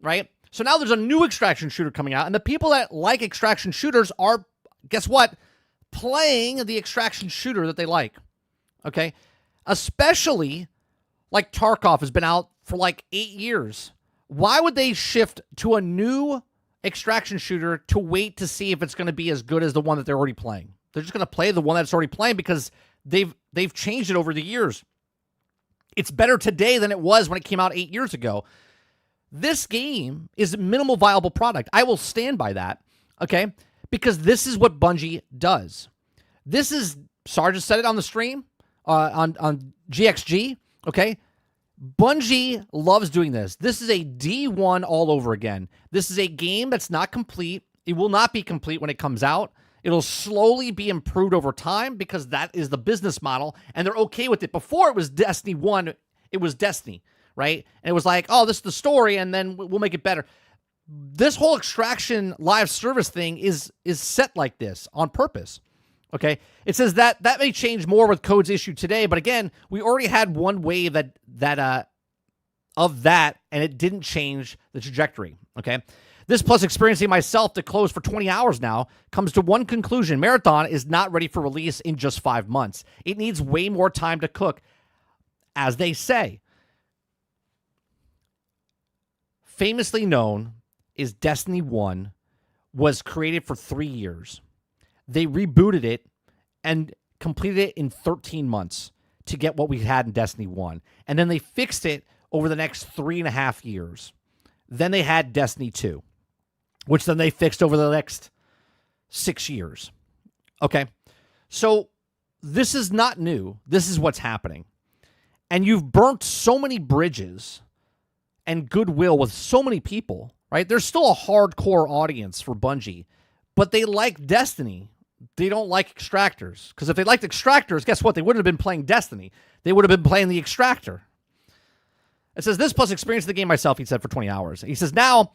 right? So now there's a new extraction shooter coming out, and the people that like extraction shooters are, guess what? Playing the extraction shooter that they like, okay? Especially like Tarkov has been out for like 8 years. Why would they shift to a new extraction shooter to wait to see if it's going to be as good as the one that they're already playing? They're just going to play the one that's already playing because they've changed it over the years. It's better today than it was when it came out 8 years ago. This game is a minimal viable product. I will stand by that, okay? Because this is what Bungie does. This is, Sarge said it on the stream, on GXG, okay? Bungie loves doing this. This is a D1 all over again. This is a game that's not complete. It will not be complete when it comes out. It'll slowly be improved over time because that is the business model, and they're okay with it. Before it was Destiny 1, it was Destiny, right? And it was like, oh, this is the story, and then we'll make it better. This whole extraction live service thing is set like this on purpose, okay? It says that may change more with codes issued today, but again, we already had one wave of that, and it didn't change the trajectory, okay? This, plus experiencing myself to close for 20 hours now, comes to one conclusion. Marathon is not ready for release in just 5 months. It needs way more time to cook, as they say. Famously known is Destiny 1 was created for 3 years. They rebooted it and completed it in 13 months to get what we had in Destiny 1. And then they fixed it over the next 3.5 years. Then they had Destiny 2, which then they fixed over the next 6 years. Okay? So this is not new. This is what's happening. And you've burnt so many bridges and goodwill with so many people, right? There's still a hardcore audience for Bungie, but they like Destiny. They don't like extractors. Because if they liked extractors, guess what? They wouldn't have been playing Destiny. They would have been playing the extractor. It says, this plus experience the game myself, he said, for 20 hours. He says, now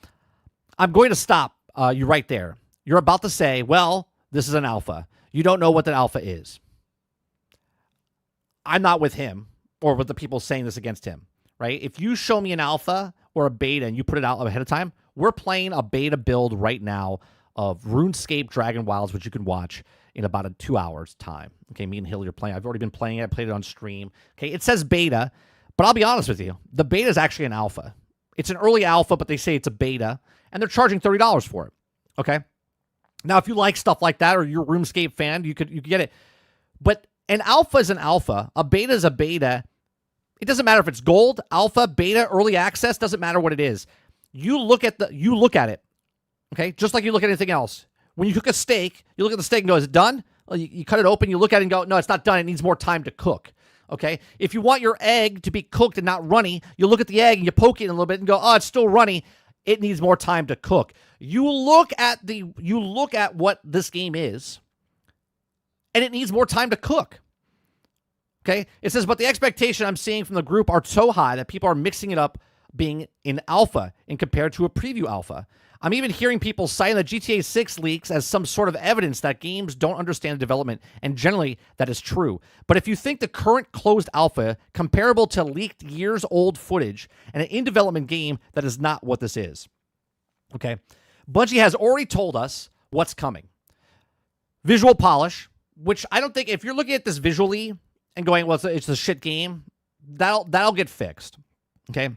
I'm going to stop you right there. You're about to say, well, this is an alpha. You don't know what the alpha is. I'm not with him or with the people saying this against him, right? If you show me an alpha or a beta and you put it out ahead of time, we're playing a beta build right now of RuneScape Dragon Wilds, which you can watch in about 2 hours time. Okay, me and Hill are playing. I've already been playing it. I played it on stream. Okay, it says beta, but I'll be honest with you. The beta is actually an alpha. It's an early alpha, but they say it's a beta, and they're charging $30 for it. Okay? Now, if you like stuff like that or you're a RuneScape fan, you could get it. But an alpha is an alpha. A beta is a beta. It doesn't matter if it's gold, alpha, beta, early access, doesn't matter what it is. You look at it. Okay? Just like you look at anything else. When you cook a steak, you look at the steak and go, is it done? Well, you cut it open, you look at it and go, no, it's not done. It needs more time to cook. Okay? If you want your egg to be cooked and not runny, you look at the egg and you poke it a little bit and go, oh, it's still runny. It needs more time to cook. You look at what this game is, and it needs more time to cook. Okay? It says, but the expectation I'm seeing from the group are so high that people are mixing it up being in alpha and compared to a preview alpha. I'm even hearing people citing the GTA 6 leaks as some sort of evidence that games don't understand development, and generally that is true. But if you think the current closed alpha comparable to leaked years-old footage and an in-development game, that is not what this is. Okay? Bungie has already told us what's coming. Visual polish, which I don't think, if you're looking at this visually and going, well, it's a shit game, that'll get fixed. Okay?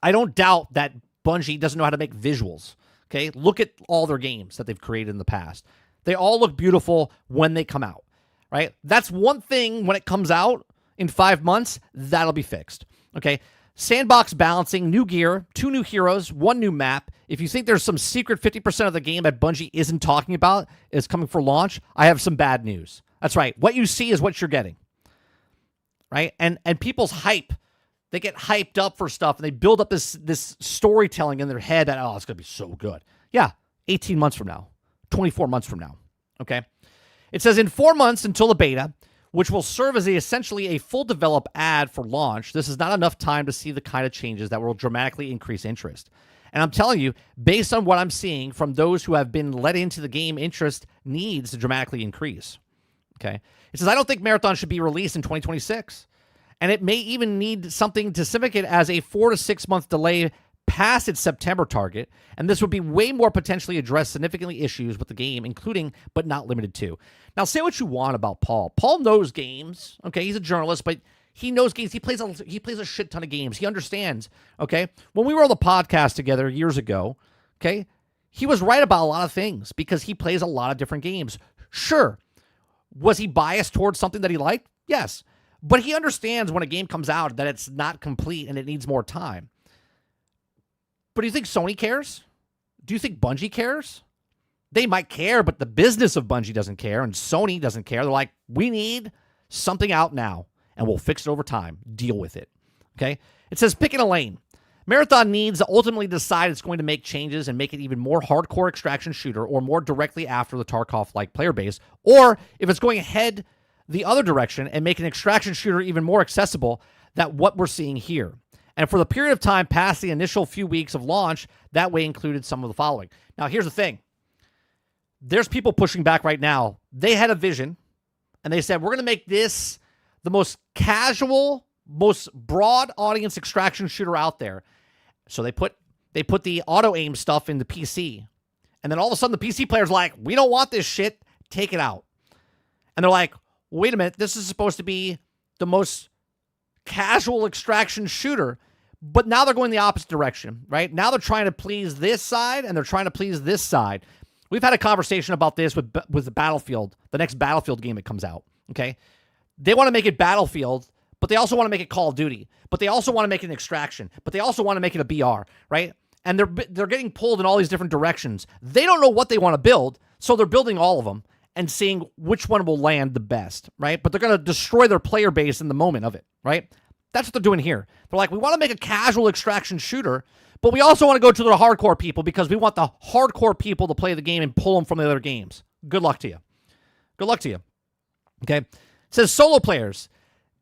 I don't doubt that Bungie doesn't know how to make visuals. Okay? Look at all their games that they've created in the past. They all look beautiful when they come out, right? That's one thing when it comes out in 5 months, that'll be fixed. Okay? Sandbox balancing, new gear, 2 new heroes, 1 new map. If you think there's some secret 50% of the game that Bungie isn't talking about is coming for launch, I have some bad news. That's right. What you see is what you're getting. Right? And people's hype, they get hyped up for stuff and they build up this storytelling in their head that, oh, it's going to be so good. Yeah, 18 months from now, 24 months from now. Okay? It says in 4 months until the beta, which will serve as essentially a full develop ad for launch, this is not enough time to see the kind of changes that will dramatically increase interest. And I'm telling you, based on what I'm seeing from those who have been let into the game, interest needs to dramatically increase. Okay. It says, I don't think Marathon should be released in 2026. And it may even need something to significant as a 4 to 6 month delay past its September target. And this would be way more potentially address significantly issues with the game, including but not limited to. Now, say what you want about Paul. Paul knows games. Okay. He's a journalist, but he knows games. He plays a shit ton of games. He understands. Okay. When we were on the podcast together years ago, okay, he was right about a lot of things because he plays a lot of different games. Sure. Was he biased towards something that he liked? Yes. But he understands when a game comes out that it's not complete and it needs more time. But do you think Sony cares? Do you think Bungie cares? They might care, but the business of Bungie doesn't care, and Sony doesn't care. They're like, we need something out now, and we'll fix it over time. Deal with it. Okay? It says, picking a lane. Marathon needs to ultimately decide it's going to make changes and make it even more hardcore extraction shooter or more directly after the Tarkov-like player base, or if it's going ahead the other direction and make an extraction shooter even more accessible than what we're seeing here. And for the period of time past the initial few weeks of launch, that way included some of the following. Now, here's the thing. There's people pushing back right now. They had a vision, and they said, we're going to make this the most casual, most broad audience extraction shooter out there. So they put the auto-aim stuff in the PC. And then all of a sudden, the PC player's like, we don't want this shit. Take it out. And they're like, wait a minute, this is supposed to be the most casual extraction shooter, but now they're going the opposite direction, right? Now they're trying to please this side, and they're trying to please this side. We've had a conversation about this with the Battlefield, the next Battlefield game that comes out, okay? They want to make it Battlefield, but they also want to make it Call of Duty, but they also want to make it an extraction, but they also want to make it a BR, right? And they're getting pulled in all these different directions. They don't know what they want to build, so they're building all of them and seeing which one will land the best, right? But they're going to destroy their player base in the moment of it, right? That's what they're doing here. They're like, we want to make a casual extraction shooter, but we also want to go to the hardcore people because we want the hardcore people to play the game and pull them from the other games. Good luck to you. Good luck to you. Okay? It says solo players.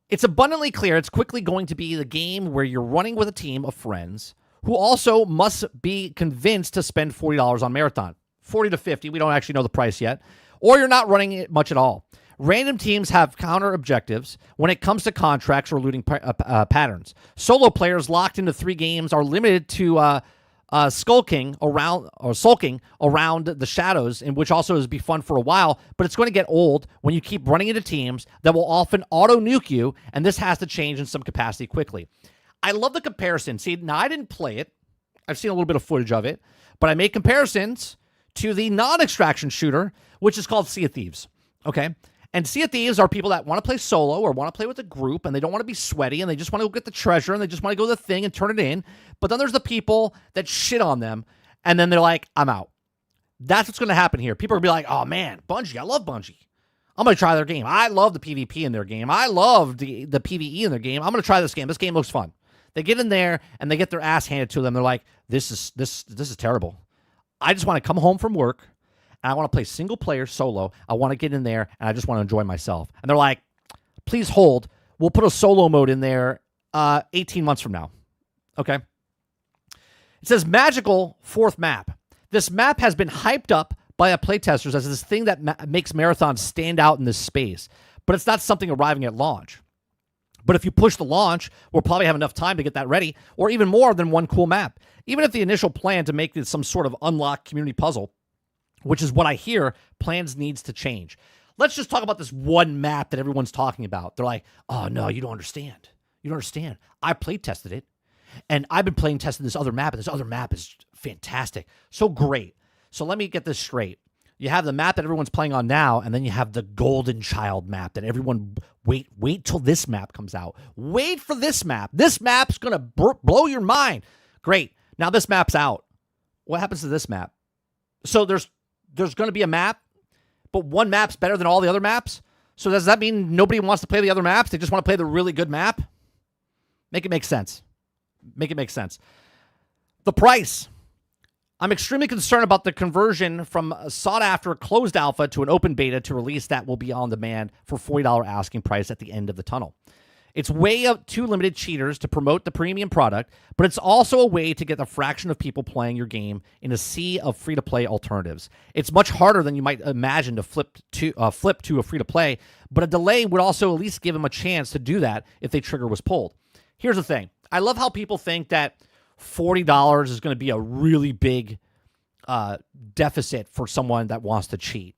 It's abundantly clear it's quickly going to be the game where you're running with a team of friends who also must be convinced to spend $40 on Marathon. 40 to 50. We don't actually know the price yet. Or you're not running it much at all. Random teams have counter objectives when it comes to contracts or looting patterns. Solo players locked into 3 games are limited to sulking around the shadows, in which also is be fun for a while, but it's going to get old when you keep running into teams that will often auto-nuke you, and this has to change in some capacity quickly. I love the comparison. See, now I didn't play it. I've seen a little bit of footage of it, but I made comparisons to the non-extraction shooter, which is called Sea of Thieves, okay? And Sea of Thieves are people that want to play solo or want to play with a group, and they don't want to be sweaty, and they just want to go get the treasure, and they just want to go to the thing and turn it in. But then there's the people that shit on them, and then they're like, I'm out. That's what's going to happen here. People are going to be like, oh, man, Bungie, I love Bungie. I'm going to try their game. I love the PvP in their game. I love the PvE in their game. I'm going to try this game. This game looks fun. They get in there, and they get their ass handed to them. They're like, this is terrible. I just want to come home from work, and I want to play single player solo. I want to get in there, and I just want to enjoy myself. And they're like, please hold. We'll put a solo mode in there 18 months from now. Okay? It says magical 4th map. This map has been hyped up by playtesters as this thing that makes Marathon stand out in this space. But it's not something arriving at launch. But if you push the launch, we'll probably have enough time to get that ready, or even more than one cool map. Even if the initial plan to make this some sort of unlocked community puzzle, which is what I hear, plans needs to change. Let's just talk about this one map that everyone's talking about. They're like, oh, no, you don't understand. You don't understand. I play tested it, and I've been playing testing this other map, and this other map is fantastic. So great. So let me get this straight. You have the map that everyone's playing on now, and then you have the Golden Child map that everyone, wait till this map comes out. Wait for this map. This map's going to blow your mind. Great. Now this map's out. What happens to this map? So there's going to be a map, but one map's better than all the other maps? So does that mean nobody wants to play the other maps? They just want to play the really good map? Make it make sense. Make it make sense. The price. I'm extremely concerned about the conversion from a sought-after closed alpha to an open beta to release that will be on demand for $40 asking price at the end of the tunnel. It's way up too limited cheaters to promote the premium product, but it's also a way to get a fraction of people playing your game in a sea of free-to-play alternatives. It's much harder than you might imagine to flip to a free-to-play, but a delay would also at least give them a chance to do that if the trigger was pulled. Here's the thing. I love how people think that $40 is going to be a really big deficit for someone that wants to cheat.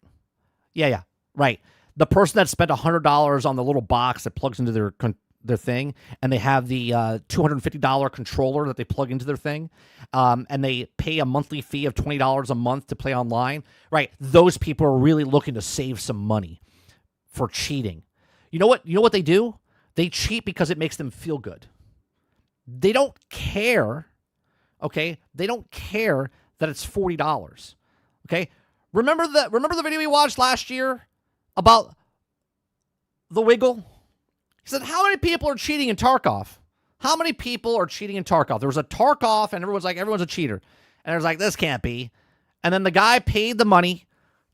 Yeah, right. The person that spent $100 on the little box that plugs into their thing, and they have the $250 controller that they plug into their thing, and they pay a monthly fee of $20 a month to play online, right? Those people are really looking to save some money for cheating. You know what they do? They cheat because it makes them feel good. They don't care, okay? They don't care that it's $40, okay? Remember the video we watched last year about the Wiggle? He said, how many people are cheating in Tarkov? How many people are cheating in Tarkov? There was a Tarkov, and everyone's a cheater. And it was like, this can't be. And then the guy paid the money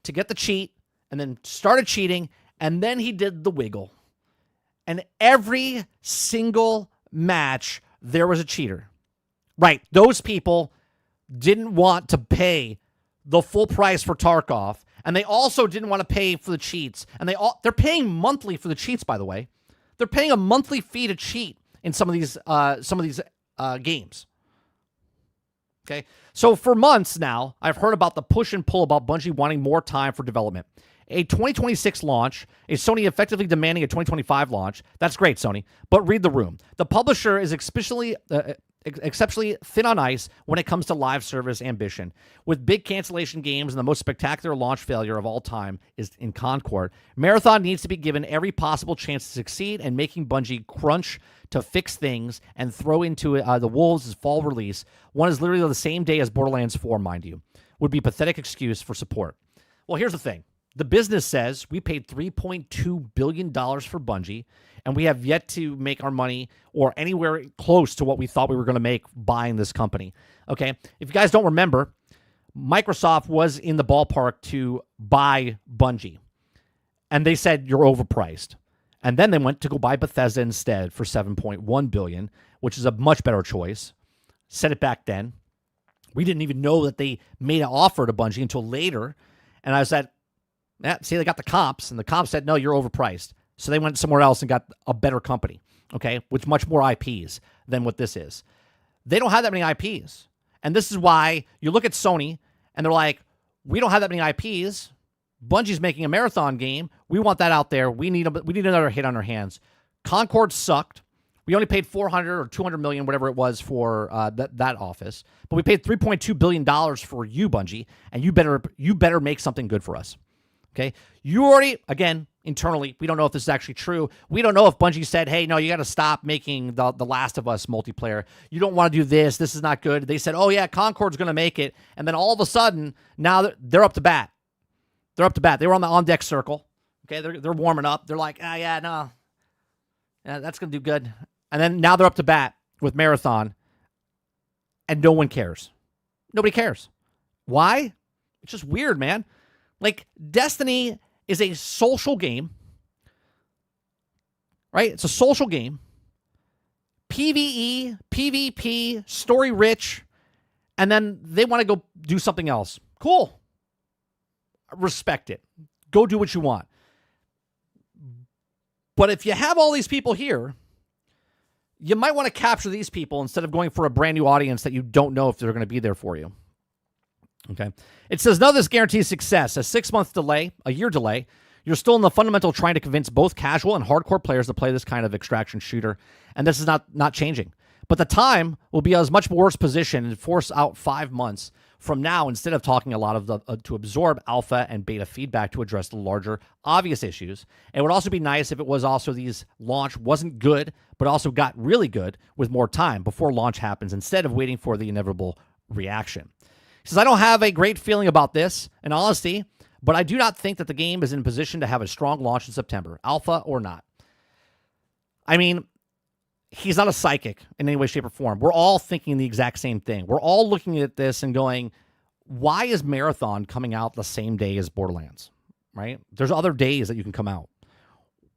to get the cheat, and then started cheating, and then he did the Wiggle. And every single match, there was a cheater. Right, those people didn't want to pay the full price for Tarkov, and they also didn't want to pay for the cheats. And they're paying monthly for the cheats, by the way. They're paying a monthly fee to cheat in some of these games. Okay, so for months now, I've heard about the push and pull about Bungie wanting more time for development. A 2026 launch, is Sony effectively demanding a 2025 launch. That's great, Sony, but read the room. The publisher is exceptionally thin on ice when it comes to live service ambition. With big cancellation games and the most spectacular launch failure of all time is in Concord, Marathon needs to be given every possible chance to succeed, and making Bungie crunch to fix things and throw into the Wolves' fall release, one is literally the same day as Borderlands 4, mind you, would be a pathetic excuse for support. Well, here's the thing. The business says we paid $3.2 billion for Bungie, and we have yet to make our money or anywhere close to what we thought we were going to make buying this company. Okay? If you guys don't remember, Microsoft was in the ballpark to buy Bungie, and they said, you're overpriced. And then they went to go buy Bethesda instead for $7.1 billion, which is a much better choice. Said it back then. We didn't even know that they made an offer to Bungie until later, and I said, yeah, see, they got the comps, and the comps said, no, you're overpriced. So they went somewhere else and got a better company, okay, with much more IPs than what this is. They don't have that many IPs. And this is why you look at Sony, and they're like, we don't have that many IPs. Bungie's making a Marathon game. We want that out there. We need another hit on our hands. Concord sucked. We only paid $400 or $200 million, whatever it was, for that office. But we paid $3.2 billion for you, Bungie, and you better make something good for us. Okay, you already, again, internally, we don't know if this is actually true. We don't know if Bungie said, hey, no, you got to stop making the Last of Us multiplayer. You don't want to do this. This is not good. They said, oh, yeah, Concord's going to make it. And then all of a sudden, now they're up to bat. They're up to bat. They were on the on-deck circle. Okay, they're warming up. They're like, yeah, no. Yeah, that's going to do good. And then now they're up to bat with Marathon, and no one cares. Nobody cares. Why? It's just weird, man. Like, Destiny is a social game, right? It's a social game. PvE, PvP, story-rich, and then they want to go do something else. Cool. Respect it. Go do what you want. But if you have all these people here, you might want to capture these people instead of going for a brand new audience that you don't know if they're going to be there for you. Okay. It says, none of this guarantees success. A 6-month delay, a year delay, you're still in the fundamental trying to convince both casual and hardcore players to play this kind of extraction shooter. And this is not changing. But the time will be as much worse position and force out 5 months from now instead of talking a lot of to absorb alpha and beta feedback to address the larger obvious issues. It would also be nice if it was also these launch wasn't good, but also got really good with more time before launch happens instead of waiting for the inevitable reaction. He says, I don't have a great feeling about this, in honesty, but I do not think that the game is in position to have a strong launch in September, alpha or not. I mean, he's not a psychic in any way, shape, or form. We're all thinking the exact same thing. We're all looking at this and going, why is Marathon coming out the same day as Borderlands, right? There's other days that you can come out.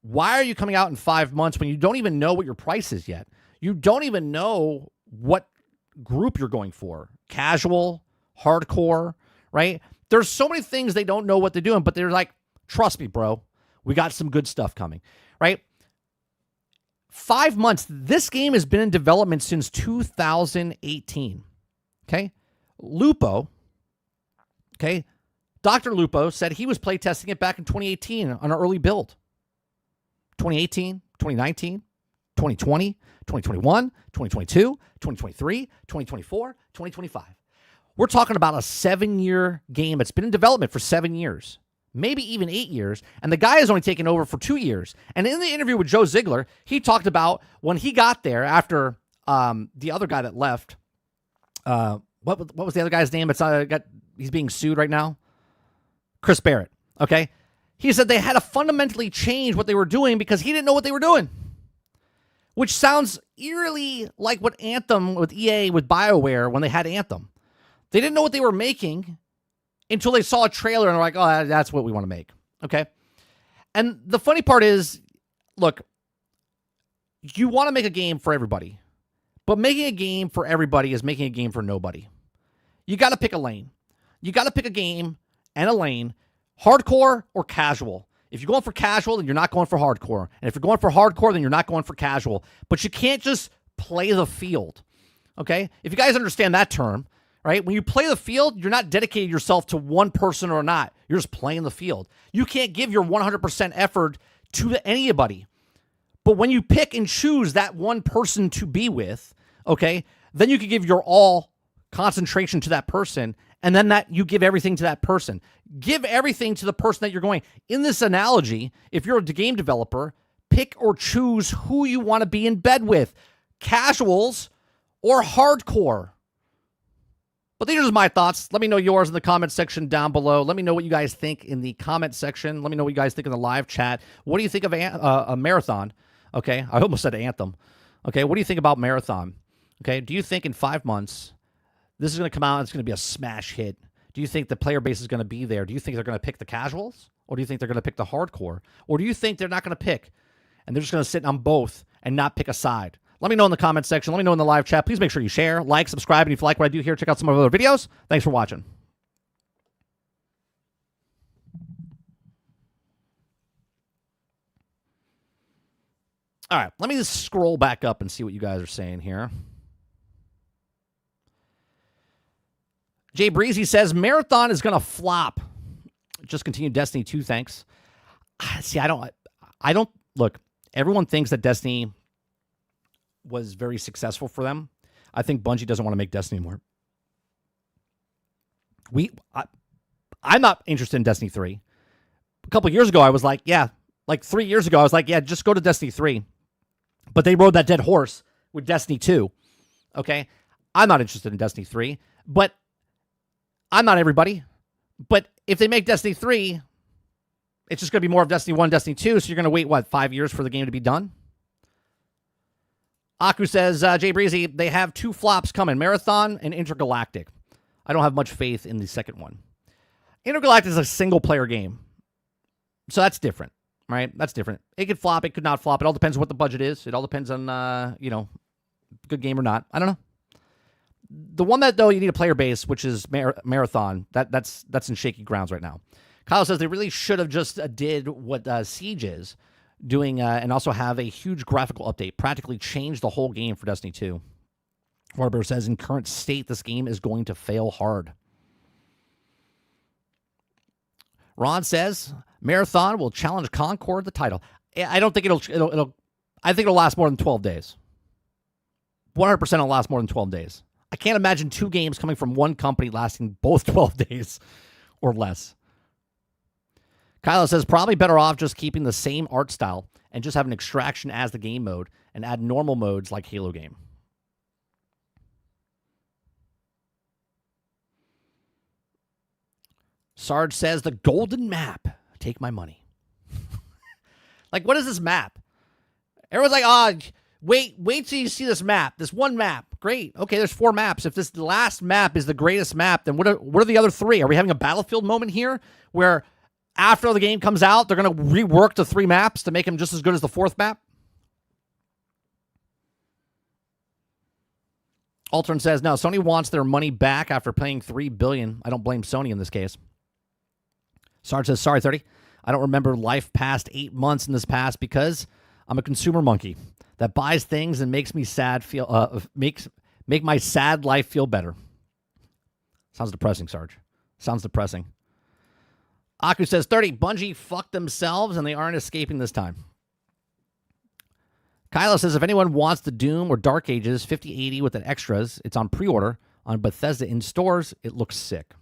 Why are you coming out in 5 months when you don't even know what your price is yet? You don't even know what group you're going for. Casual, hardcore, right? There's so many things they don't know what they're doing, but they're like, trust me, bro, we got some good stuff coming, right? 5 months. This game has been in development since 2018. Okay? Lupo, okay? Dr. Lupo said he was playtesting it back in 2018 on an early build. 2018, 2019, 2020, 2021, 2022, 2023, 2024, 2025. We're talking about a 7-year game. It's been in development for 7 years, maybe even 8 years. And the guy has only taken over for 2 years. And in the interview with Joe Ziegler, he talked about when he got there after the other guy that left. What was the other guy's name? He's being sued right now. Chris Barrett. Okay. He said they had to fundamentally change what they were doing because he didn't know what they were doing. Which sounds eerily like what Anthem with EA, with BioWare, when they had Anthem. They didn't know what they were making until they saw a trailer and they're like, oh, that's what we want to make. Okay. And the funny part is, look, you want to make a game for everybody, but making a game for everybody is making a game for nobody. You got to pick a lane. You got to pick a game and a lane, hardcore or casual. If you're going for casual, then you're not going for hardcore. And if you're going for hardcore, then you're not going for casual. But you can't just play the field. Okay? If you guys understand that term, right? When you play the field, you're not dedicating yourself to one person or not. You're just playing the field. You can't give your 100% effort to anybody. But when you pick and choose that one person to be with, okay, then you can give your all concentration to that person, and then that you give everything to that person. Give everything to the person that you're going. In this analogy, if you're a game developer, pick or choose who you want to be in bed with, casuals or hardcore. But these are just my thoughts. Let me know yours in the comment section down below. Let me know what you guys think in the comment section. Let me know what you guys think in the live chat. What do you think of a Marathon? Okay, I almost said Anthem. Okay, what do you think about Marathon? Okay, do you think in 5 months this is going to come out and it's going to be a smash hit? Do you think the player base is going to be there? Do you think they're going to pick the casuals? Or do you think they're going to pick the hardcore? Or do you think they're not going to pick and they're just going to sit on both and not pick a side? Let me know in the comment section. Let me know in the live chat. Please make sure you share, like, subscribe, and if you like what I do here, check out some of my other videos. Thanks for watching. All right, let me just scroll back up and see what you guys are saying here. Jay Breezy says, Marathon is going to flop. Just continue Destiny 2, thanks. See, I don't, look, everyone thinks that Destiny was very successful for them. I think Bungie doesn't want to make Destiny anymore. I'm not interested in Destiny 3. A couple of years ago, I was like, yeah, like 3 years ago, I was like, yeah, just go to Destiny 3. But they rode that dead horse with Destiny 2. Okay? I'm not interested in Destiny 3, but I'm not everybody. But if they make Destiny 3, it's just going to be more of Destiny 1, Destiny 2, so you're going to wait, 5 years for the game to be done? Aku says, Jay Breezy, they have 2 flops coming, Marathon and Intergalactic. I don't have much faith in the second one. Intergalactic is a single-player game, so that's different, right? That's different. It could flop, it could not flop. It all depends on what the budget is. It all depends on, good game or not. I don't know. The one that, though, you need a player base, which is Marathon, that's in shaky grounds right now. Kyle says they really should have just did what Siege is doing and also have a huge graphical update, practically change the whole game for Destiny 2. Warburg says, in current state, this game is going to fail hard. Ron says, Marathon will challenge Concord the title. I don't think I think it'll last more than 12 days. 100% it'll last more than 12 days. I can't imagine 2 games coming from one company lasting both 12 days or less. Kylo says, probably better off just keeping the same art style and just have an extraction as the game mode and add normal modes like Halo game. Sarge says, the golden map. Take my money. Like, what is this map? Everyone's like, wait till you see this map. This one map. Great. Okay, there's 4 maps. If this last map is the greatest map, then what are the other 3? Are we having a Battlefield moment here where after the game comes out, they're going to rework the 3 maps to make them just as good as the 4th map? Altern says, no, Sony wants their money back after paying $3 billion. I don't blame Sony in this case. Sarge says, sorry, 30. I don't remember life past 8 months in this past because I'm a consumer monkey that buys things and makes me sad make my sad life feel better. Sounds depressing, Sarge. Sounds depressing. Aku says, 30, Bungie fucked themselves and they aren't escaping this time. Kylo says, if anyone wants the Doom or Dark Ages 5080 with the extras, it's on pre-order on Bethesda in stores. It looks sick.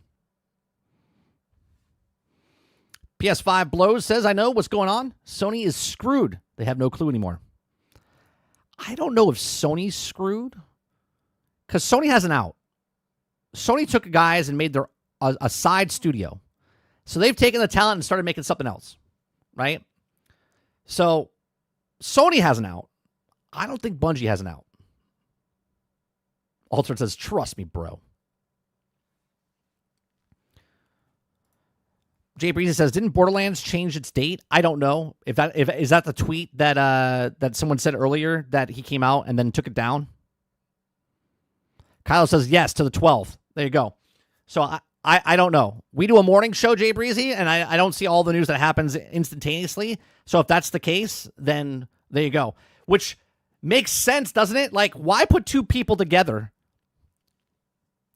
PS5 Blows says, I know what's going on. Sony is screwed. They have no clue anymore. I don't know if Sony's screwed because Sony has an out. Sony took guys and made their a side studio. So they've taken the talent and started making something else, right? So Sony has an out. I don't think Bungie has an out. Alter says, trust me, bro. Jay Breezy says, didn't Borderlands change its date? I don't know. If is that the tweet that that someone said earlier that he came out and then took it down? Kyle says, yes, to the 12th. There you go. So I don't know. We do a morning show, Jay Breezy, and I don't see all the news that happens instantaneously. So if that's the case, then there you go. Which makes sense, doesn't it? Like, why put 2 people together?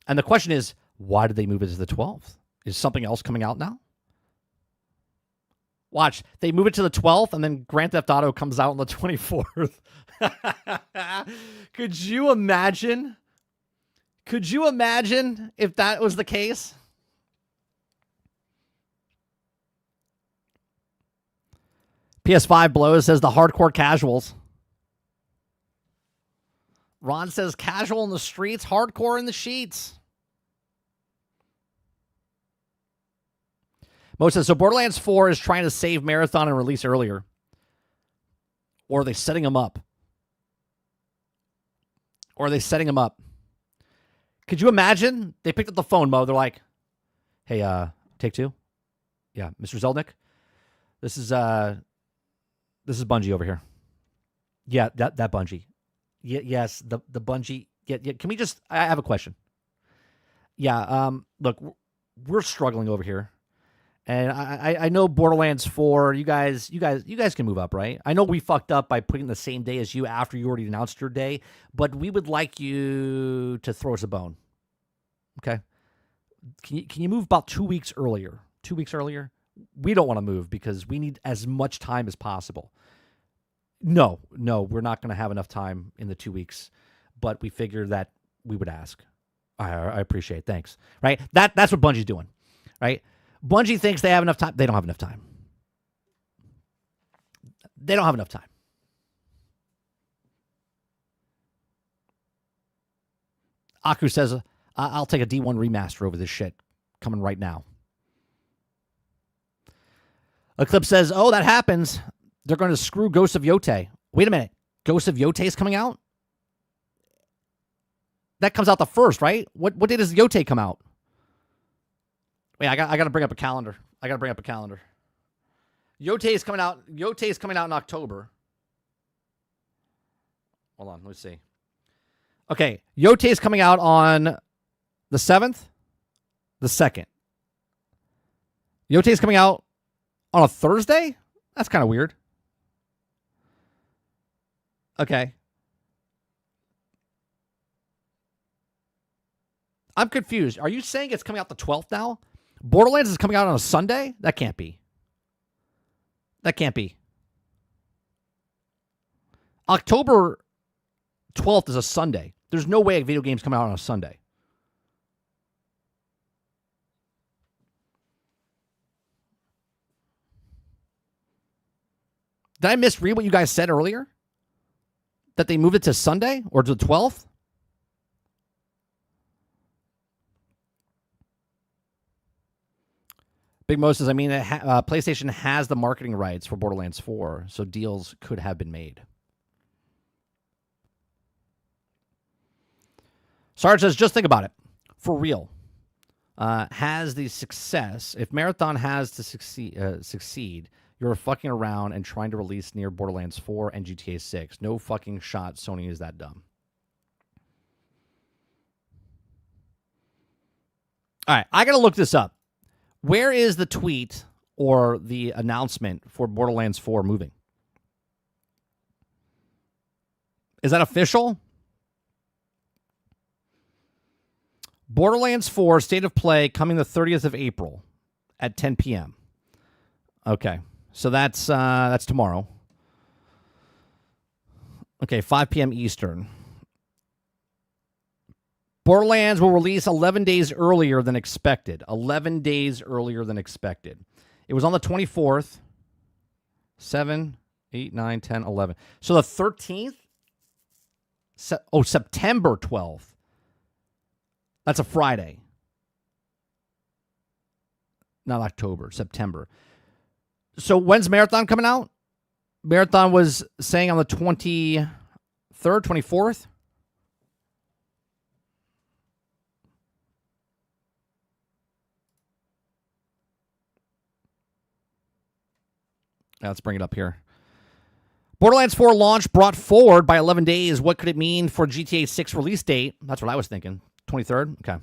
And the question is, why did they move it to the 12th? Is something else coming out now? Watch, they move it to the 12th, and then Grand Theft Auto comes out on the 24th. Could you imagine? Could you imagine if that was the case? PS5 Blows says the hardcore casuals. Ron says casual in the streets, hardcore in the sheets. Mo says, so Borderlands 4 is trying to save Marathon and release earlier. Or are they setting them up? Or are they setting them up? Could you imagine? They picked up the phone, Mo. They're like, hey, take 2? Yeah, Mr. Zelnick? This is Bungie over here. Yeah, that Bungie. Yes, the Bungie. Yeah, can we just, I have a question. Yeah, look, we're struggling over here. And I know Borderlands 4, you guys can move up, right? I know we fucked up by putting the same day as you after you already announced your day, but we would like you to throw us a bone. Okay? Can you move about 2 weeks earlier? 2 weeks earlier? We don't want to move because we need as much time as possible. No, we're not going to have enough time in the 2 weeks, but we figured that we would ask. I appreciate it. Thanks. Right? That's what Bungie's doing, right? Bungie thinks they have enough time. They don't have enough time. They don't have enough time. Aku says, I'll take a D1 remaster over this shit. Coming right now. Eclipse says, oh, that happens. They're going to screw Ghost of Yote. Wait a minute. Ghost of Yote is coming out? That comes out the 1st, right? What day does Yote come out? Wait, I got to bring up a calendar. Yote is coming out in October. Hold on, let's see. Okay, Yote is coming out on the 7th, the 2nd. Yote is coming out on a Thursday? That's kind of weird. Okay. I'm confused. Are you saying it's coming out the 12th now? Borderlands is coming out on a Sunday? That can't be. October 12th is a Sunday. There's no way a video game's coming out on a Sunday. Did I misread what you guys said earlier? That they moved it to Sunday or to the 12th? Big Mo says, I mean, PlayStation has the marketing rights for Borderlands 4, so deals could have been made. Sarge says, just think about it. For real. has the success, if Marathon has to succeed, you're fucking around and trying to release near Borderlands 4 and GTA 6. No fucking shot Sony is that dumb. All right, I got to look this up. Where is the tweet or the announcement for Borderlands 4 moving? Is that official? Borderlands 4 State of Play coming the 30th of April at 10 p.m. Okay, so that's tomorrow. Okay, 5 p.m. Eastern. Borderlands will release 11 days earlier than expected. 11 days earlier than expected. It was on the 24th. 7, 8, 9, 10, 11. So the 13th? September 12th. That's a Friday. Not October, September. So when's Marathon coming out? Marathon was saying on the 23rd, 24th? Let's bring it up here. Borderlands 4 launch brought forward by 11 days. What could it mean for GTA 6 release date? That's what I was thinking. 23rd? Okay.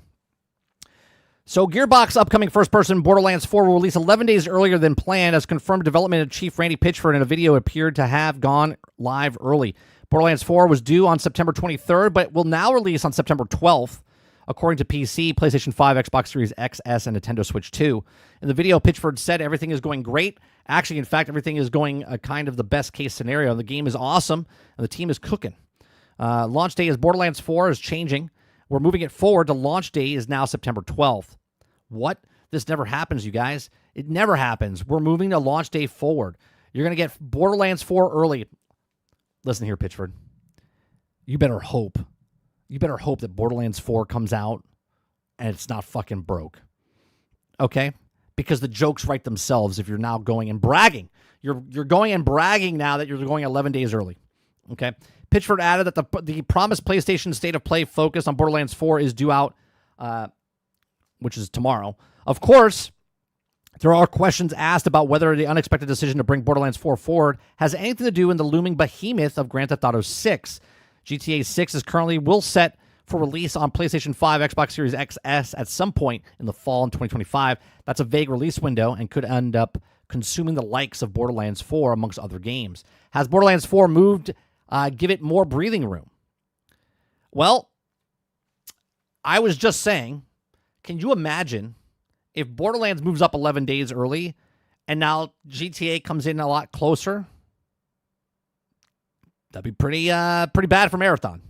So Gearbox upcoming first-person Borderlands 4 will release 11 days earlier than planned, as confirmed development chief Randy Pitchford in a video appeared to have gone live early. Borderlands 4 was due on September 23rd, but will now release on September 12th, according to PC, PlayStation 5, Xbox Series X, S, and Nintendo Switch 2. In the video, Pitchford said everything is going great. Actually, in fact, everything is going kind of the best-case scenario. The game is awesome, and the team is cooking. Launch day is Borderlands 4 is changing. We're moving it forward. The launch day is now September 12th. What? This never happens, you guys. It never happens. We're moving the launch day forward. You're going to get Borderlands 4 early. Listen here, Pitchford. You better hope. You better hope that Borderlands 4 comes out and it's not fucking broke. Okay? Because the jokes write themselves if you're now going and bragging. You're going and bragging now that you're going 11 days early. Okay? Pitchford added that the promised PlayStation State of Play focus on Borderlands 4 is due out, which is tomorrow. Of course, there are questions asked about whether the unexpected decision to bring Borderlands 4 forward has anything to do in the looming behemoth of Grand Theft Auto 6. GTA 6 is currently set for release on PlayStation 5, Xbox Series XS at some point in the fall in 2025. That's a vague release window and could end up consuming the likes of Borderlands 4 amongst other games. Has Borderlands 4 moved? Give it more breathing room. Well, I was just saying, can you imagine if Borderlands moves up 11 days early and now GTA comes in a lot closer? That'd be pretty bad for Marathon.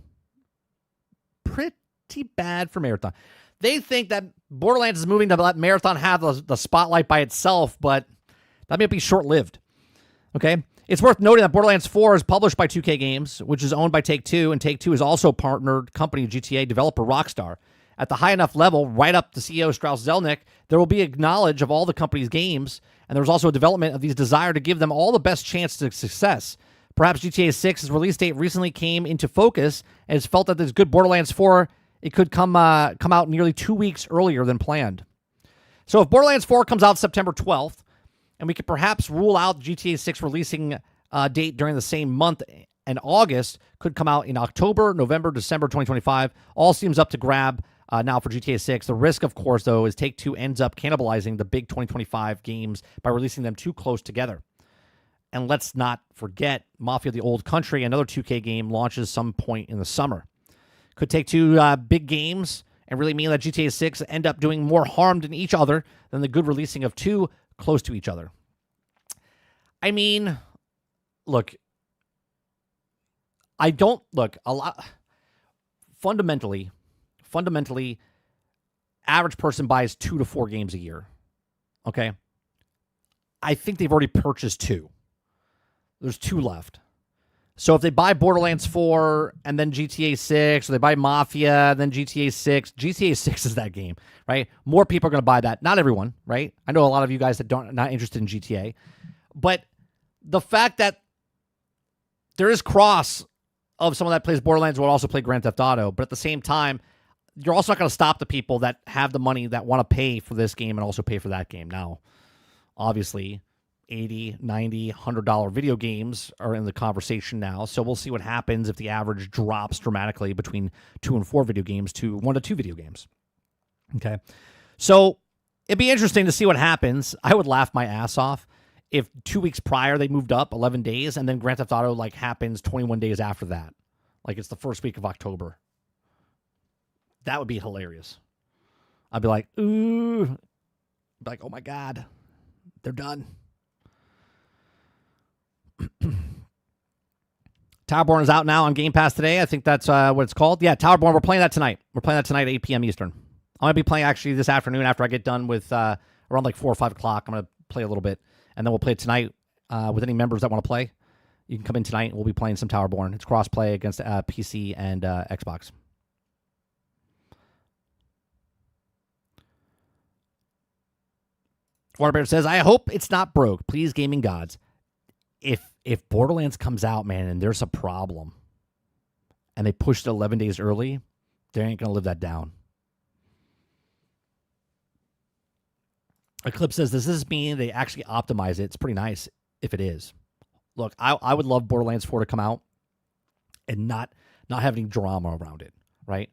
Pretty bad for Marathon. They think that Borderlands is moving to let Marathon have the spotlight by itself, but that may be short-lived. Okay? It's worth noting that Borderlands 4 is published by 2K Games, which is owned by Take-Two, and Take-Two is also partnered company GTA developer Rockstar. At the high enough level, right up to CEO Strauss Zelnick, there will be a knowledge of all the company's games, and there's also a development of these desire to give them all the best chance to success. Perhaps GTA 6's release date recently came into focus, and it's felt that this good Borderlands 4, it could come out nearly 2 weeks earlier than planned. So if Borderlands 4 comes out September 12th, and we could perhaps rule out GTA 6 releasing date during the same month, and August could come out in October, November, December 2025. All seems up to grab now for GTA 6. The risk, of course, though, is Take-Two ends up cannibalizing the big 2025 games by releasing them too close together. And let's not forget, Mafia: The Old Country, another 2K game, launches some point in the summer. Could Take-Two big games and really mean that GTA 6 end up doing more harm to each other than the good releasing of two close to each other? I mean, look, I don't look a lot. Fundamentally, average person buys 2 to 4 games a year. Okay, I think they've already purchased 2. There's 2 left. So if they buy Borderlands 4 and then GTA 6, or they buy Mafia and then GTA 6, GTA 6 is that game, right? More people are going to buy that. Not everyone, right? I know a lot of you guys that not interested in GTA. But the fact that there is cross of someone that plays Borderlands will also play Grand Theft Auto, but at the same time, you're also not going to stop the people that have the money that want to pay for this game and also pay for that game. Now, obviously, $80, $90, $100 video games are in the conversation now. So we'll see what happens if the average drops dramatically between 2 and 4 video games to 1 to 2 video games. Okay. So it'd be interesting to see what happens. I would laugh my ass off if 2 weeks prior they moved up 11 days and then Grand Theft Auto like happens 21 days after that. Like it's the first week of October. That would be hilarious. I'd be like, ooh. I'd be like, oh my God. They're done. Towerborn is out now on Game Pass today. I think that's what it's called. Yeah, Towerborn. We're playing that tonight. We're playing that tonight at 8 p.m. Eastern. I'm going to be playing actually this afternoon after I get done with around like 4 or 5 o'clock. I'm going to play a little bit. And then we'll play it tonight with any members that want to play. You can come in tonight. We'll be playing some Towerborn. It's cross-play against PC and Xbox. Waterbear says, I hope it's not broke. Please, gaming gods. If Borderlands comes out, man, and there's a problem, and they pushed it 11 days early, they ain't going to live that down. Eclipse says, does this mean they actually optimize it? It's pretty nice if it is. Look, I would love Borderlands 4 to come out and not have any drama around it, right?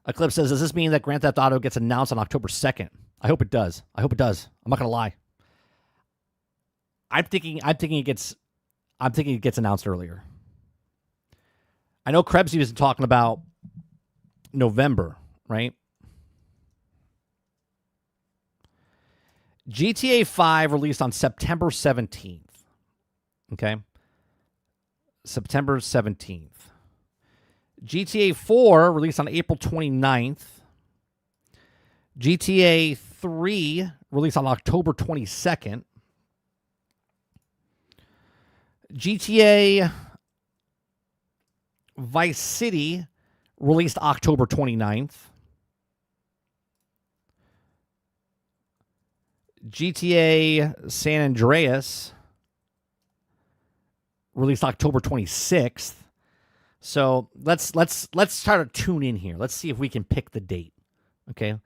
Eclipse says, does this mean that Grand Theft Auto gets announced on October 2nd? I hope it does. I hope it does. I'm not going to lie. I'm thinking it gets announced earlier. I know Krebsy was talking about November, right? GTA 5 released on September 17th. Okay? September 17th. GTA 4 released on April 29th. GTA 3 released on October 22nd. GTA Vice City released October 29th. GTA San Andreas released October 26th. So let's try to tune in here. Let's see if we can pick the date. Okay?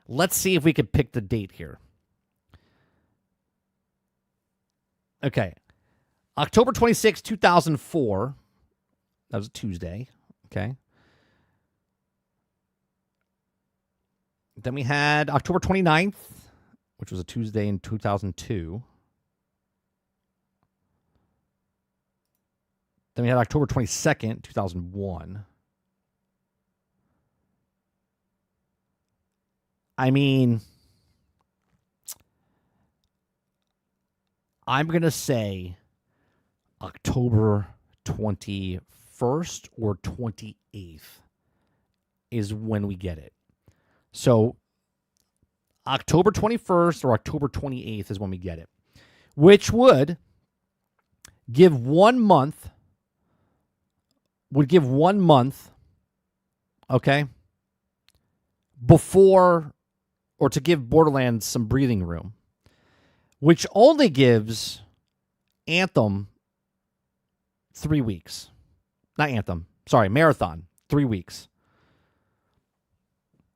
Let's see if we can pick the date here. Okay. October 26, 2004. That was a Tuesday. Okay. Then we had October 29th, which was a Tuesday in 2002. Then we had October 22nd, 2001. I mean, I'm going to say October 21st or 28th is when we get it. So October 21st or October 28th is when we get it, which would give 1 month, okay, before, or to give Borderlands some breathing room, which only gives Anthem 3 weeks. Not Anthem. Sorry, Marathon. 3 weeks.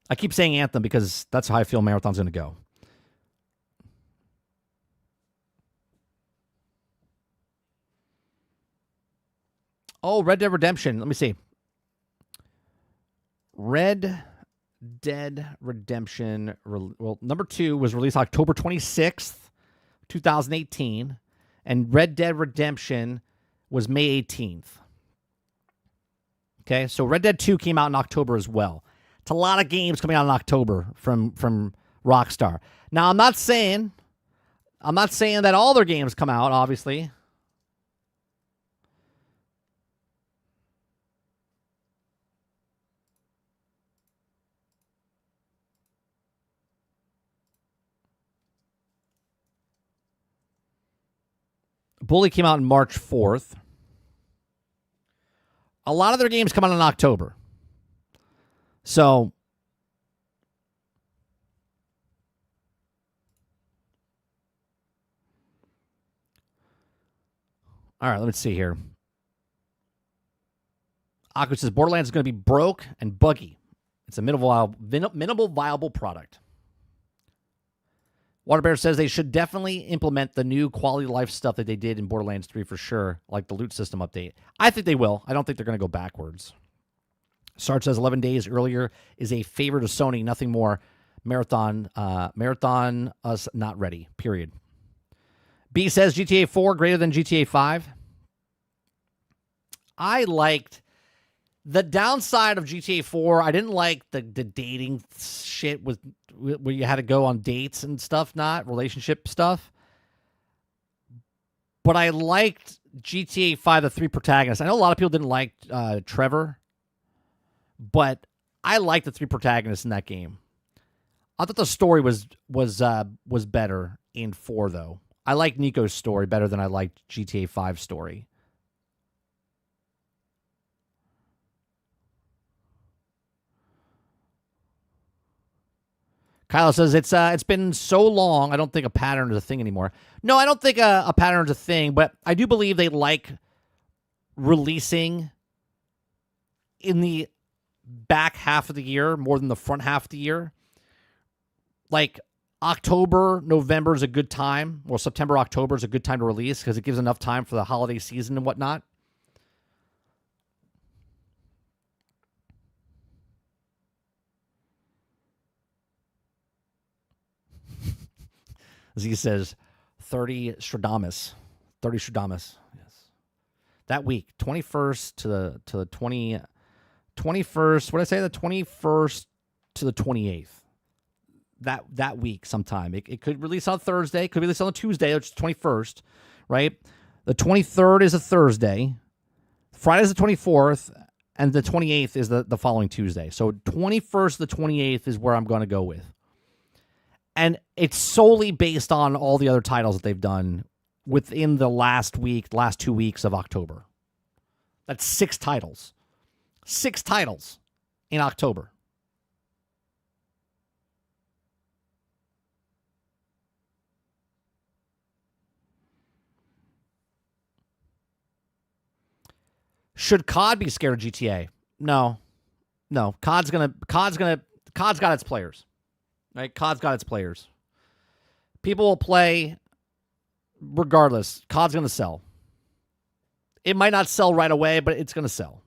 I keep saying Anthem because that's how I feel Marathon's going to go. Oh, Red Dead Redemption. Let me see. Red Dead Redemption. Well, number 2 was released October 26th, 2018. And Red Dead Redemption was May 18th. Okay, so Red Dead 2 came out in October as well. It's a lot of games coming out in October from Rockstar. Now, I'm not saying that all their games come out, obviously. Bully came out on March 4th. A lot of their games come out in October. So, all right, let me see here. Aku says Borderlands is going to be broke and buggy. It's a minimal viable product. Waterbear says they should definitely implement the new quality of life stuff that they did in Borderlands 3 for sure, like the loot system update. I think they will. I don't think they're going to go backwards. Sarge says 11 days earlier is a favor to Sony, nothing more. Marathon us not ready, period. B says GTA 4 greater than GTA 5. I liked the downside of GTA 4. I didn't like the dating shit with where you had to go on dates and stuff, not relationship stuff. But I liked GTA 5, the 3 protagonists. I know a lot of people didn't like Trevor, but I liked the 3 protagonists in that game. I thought the story was better in 4, though. I like Nico's story better than I liked GTA 5's story. Kyle says it's been so long, I don't think a pattern is a thing anymore. No, I don't think a pattern is a thing, but I do believe they like releasing in the back half of the year more than the front half of the year. Like October, November is a good time. Well, September, October is a good time to release because it gives enough time for the holiday season and whatnot. Z says 30 Stradamus. 30 Stradamus. Yes. That week, 21st to the 21st, what did I say? The 21st to the 28th. That week sometime. It could release on Thursday, could release on Tuesday, which is the 21st, right? The 23rd is a Thursday. Friday is the 24th, and the 28th is the following Tuesday. So 21st to the 28th is where I'm going to go with. And it's solely based on all the other titles that they've done within the last 2 weeks of October. That's 6 titles. 6 titles in October. Should COD be scared of GTA? No. COD's got its players. Right? COD's got its players. People will play regardless. COD's going to sell. It might not sell right away, but it's going to sell.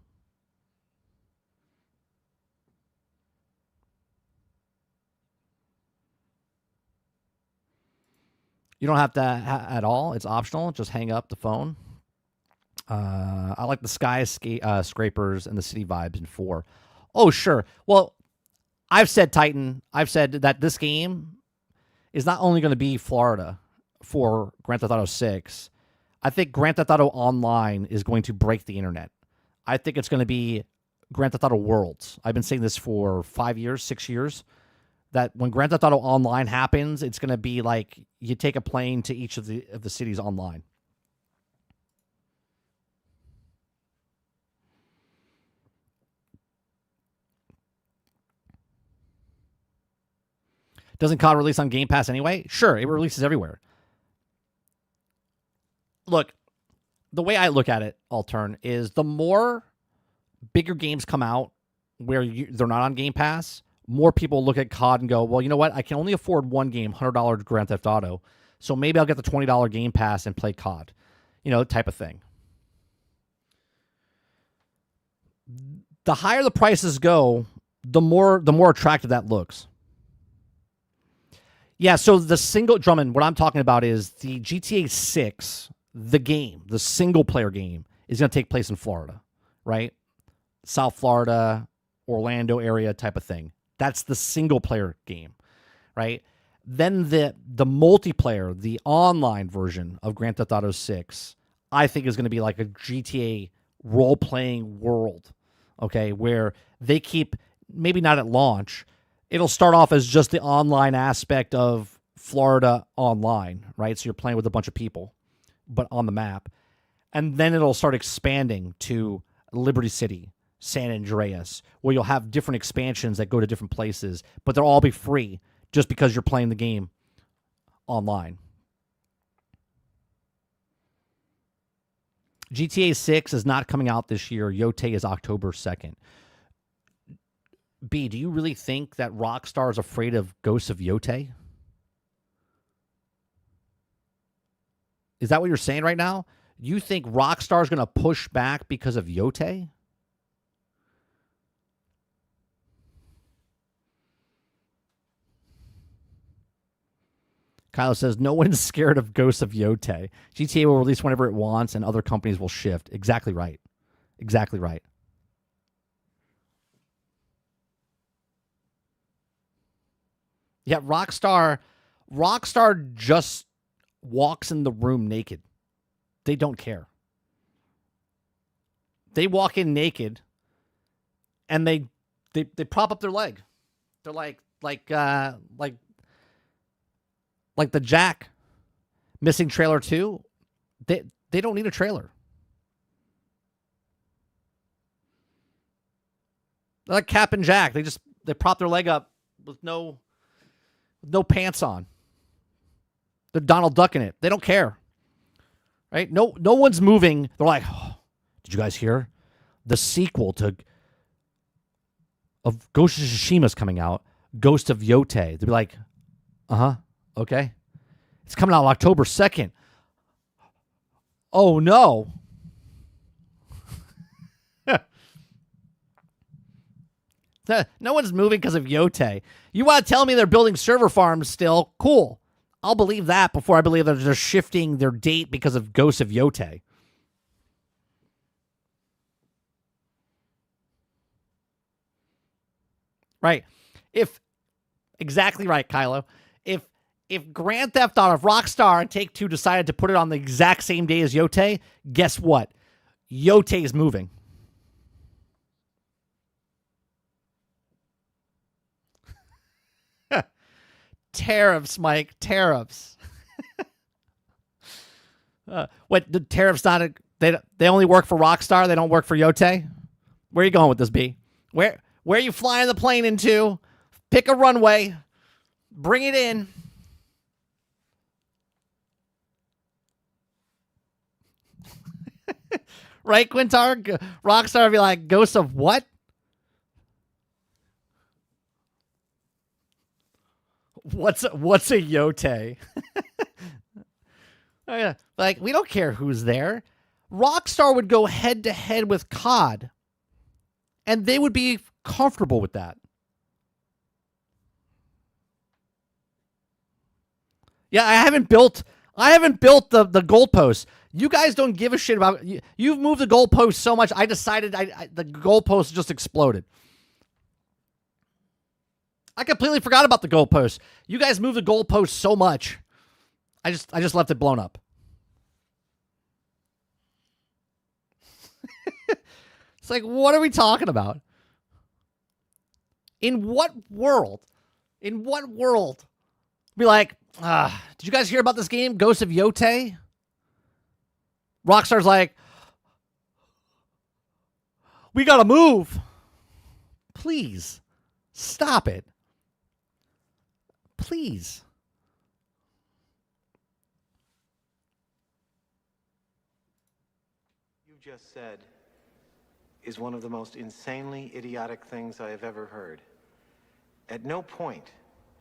You don't have to at all. It's optional. Just hang up the phone. I like the skyscrapers and the city vibes in 4. Oh, sure. Well, I've said that this game is not only going to be Florida for Grand Theft Auto 6. I think Grand Theft Auto Online is going to break the internet. I think it's going to be Grand Theft Auto Worlds. I've been saying this for 5 years, 6 years, that when Grand Theft Auto Online happens, it's going to be like you take a plane to each of the cities online. Doesn't COD release on Game Pass anyway? Sure, it releases everywhere. Look, the way I look at it, Altern, is the more bigger games come out where they're not on Game Pass, more people look at COD and go, well, you know what? I can only afford one game, $100 Grand Theft Auto, so maybe I'll get the $20 Game Pass and play COD. You know, type of thing. The higher the prices go, the more attractive that looks. Yeah, so the single, Drummond, what I'm talking about is the GTA 6, the game, the single-player game, is going to take place in Florida, right? South Florida, Orlando area type of thing. That's the single-player game, right? Then the multiplayer, the online version of Grand Theft Auto 6, I think is going to be like a GTA role-playing world, okay, where they keep, maybe not at launch, it'll start off as just the online aspect of Florida online, right? So you're playing with a bunch of people, but on the map. And then it'll start expanding to Liberty City, San Andreas, where you'll have different expansions that go to different places, but they'll all be free just because you're playing the game online. GTA 6 is not coming out this year. Yote is October 2nd. B, do you really think that Rockstar is afraid of Ghosts of Yote? Is that what you're saying right now? You think Rockstar is going to push back because of Yote? Kyle says, no one's scared of Ghosts of Yote. GTA will release whenever it wants, and other companies will shift. Exactly right. Exactly right. Yeah, Rockstar just walks in the room naked. They don't care. They walk in naked, and they prop up their leg. They're like the Jack missing trailer 2. They don't need a trailer. They're like Cap and Jack. They prop their leg up with no pants on. They're Donald Duck in it. They don't care. Right? No one's moving. They're like, oh, did you guys hear? The sequel of Ghost of Tsushima's coming out. Ghost of Yote. They'd be like, okay. It's coming out October 2nd. Oh, no. No one's moving because of Yote. You want to tell me they're building server farms still? Cool. I'll believe that before I believe that they're shifting their date because of Ghosts of Yote. Right. Exactly right, Kylo. If Grand Theft Auto, if Rockstar and Take-Two decided to put it on the exact same day as Yote, guess what? Yote is moving. Tariffs, Mike. Tariffs. What? The tariffs not? They only work for Rockstar. They don't work for Yote. Where are you going with this, B? Where are you flying the plane into? Pick a runway. Bring it in. Right, Quintar? Rockstar would be like, Ghost of what? What's a Yote? Oh, yeah. Like, we don't care who's there. Rockstar would go head to head with COD, and they would be comfortable with that. Yeah, I haven't built the goalposts. You guys don't give a shit about. You've moved the goalpost so much. I decided the goalpost just exploded. I completely forgot about the goalpost. You guys moved the goalpost so much. I just left it blown up. It's like, what are we talking about? In what world? In what world? Be like, did you guys hear about this game, Ghost of Yote? Rockstar's like, we gotta move. Please, stop it. Please. You just said is one of the most insanely idiotic things I have ever heard. At no point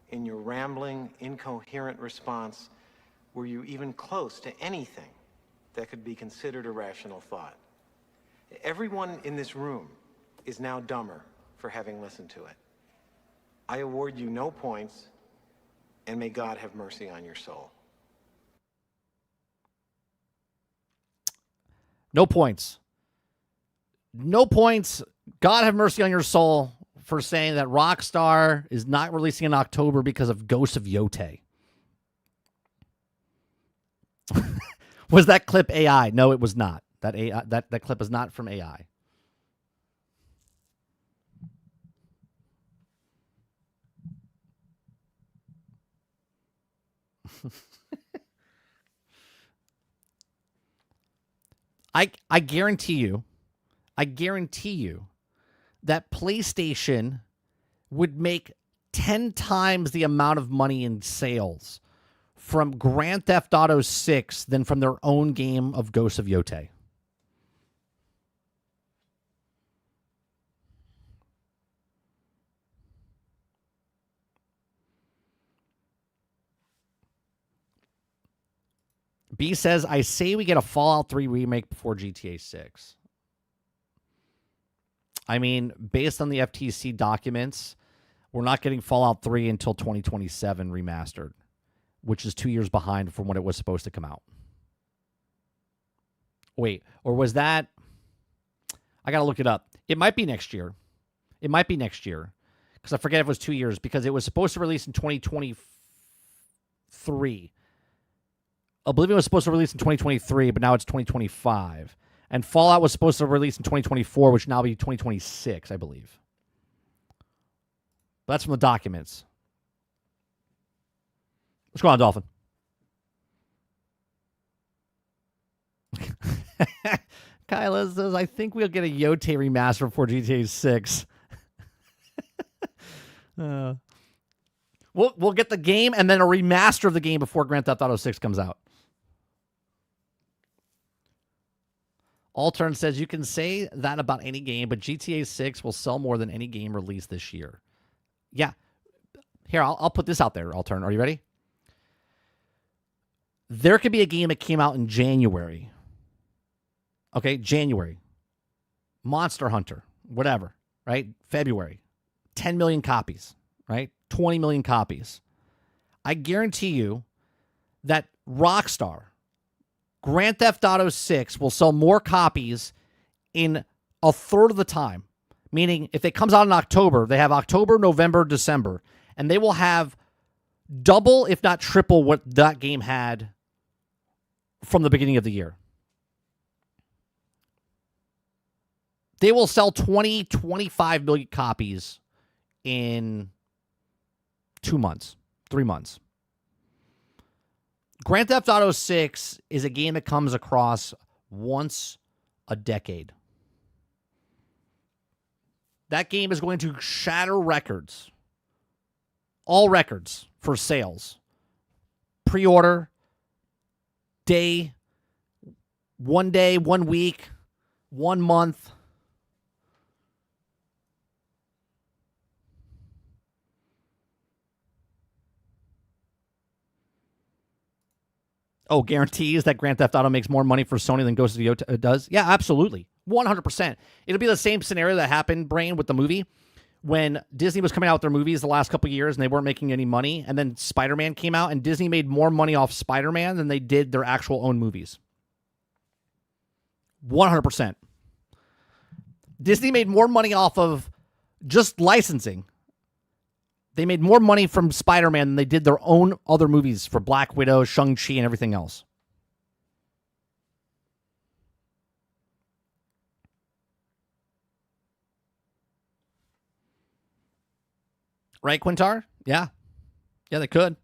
in your rambling, incoherent response were you even close to anything that could be considered a rational thought. Everyone in this room is now dumber for having listened to it. I award you no points, and may God have mercy on your soul. No points. No points. God have mercy on your soul for saying that Rockstar is not releasing in October because of Ghosts of Yote. Was that clip AI? No, it was not. That AI, that clip is not from AI. I guarantee you that PlayStation would make 10 times the amount of money in sales from Grand Theft Auto 6 than from their own game of Ghosts of Yote. B says, I say we get a Fallout 3 remake before GTA 6. I mean, based on the FTC documents, we're not getting Fallout 3 until 2027 remastered, which is 2 years behind from when it was supposed to come out. Wait, or was that... I got to look it up. It might be next year. It might be next year. Because I forget if it was 2 years, because it was supposed to release in 2023. Oblivion was supposed to release in 2023, but now it's 2025. And Fallout was supposed to release in 2024, which now be 2026, I believe. But that's from the documents. What's going on, Dolphin? Kyla says, I think we'll get a Yote remaster for GTA 6. We'll get the game and then a remaster of the game before Grand Theft Auto 6 comes out. Altern says, you can say that about any game, but GTA 6 will sell more than any game released this year. Yeah. Here, I'll put this out there, Altern. Are you ready? There could be a game that came out in January. Okay, January. Monster Hunter, whatever, right? February. 10 million copies, right? 20 million copies. I guarantee you that Rockstar, Grand Theft Auto 6 will sell more copies in a third of the time. Meaning, if it comes out in October, they have October, November, December, and they will have double, if not triple, what that game had from the beginning of the year. They will sell 20, 25 million copies in 2 months, 3 months. Grand Theft Auto 6 is a game that comes across once a decade. That game is going to shatter records. All records for sales. Pre-order, day, 1 day, 1 week, 1 month. Oh, guarantees that Grand Theft Auto makes more money for Sony than Ghost of Tsushima does? Yeah, absolutely. 100%. It'll be the same scenario that happened, Brain, with the movie. When Disney was coming out with their movies the last couple of years and they weren't making any money, and then Spider-Man came out, and Disney made more money off Spider-Man than they did their actual own movies. 100%. Disney made more money off of just licensing. They made more money from Spider-Man than they did their own other movies for Black Widow, Shang-Chi, and everything else. Right, Quintar? Yeah. Yeah, they could.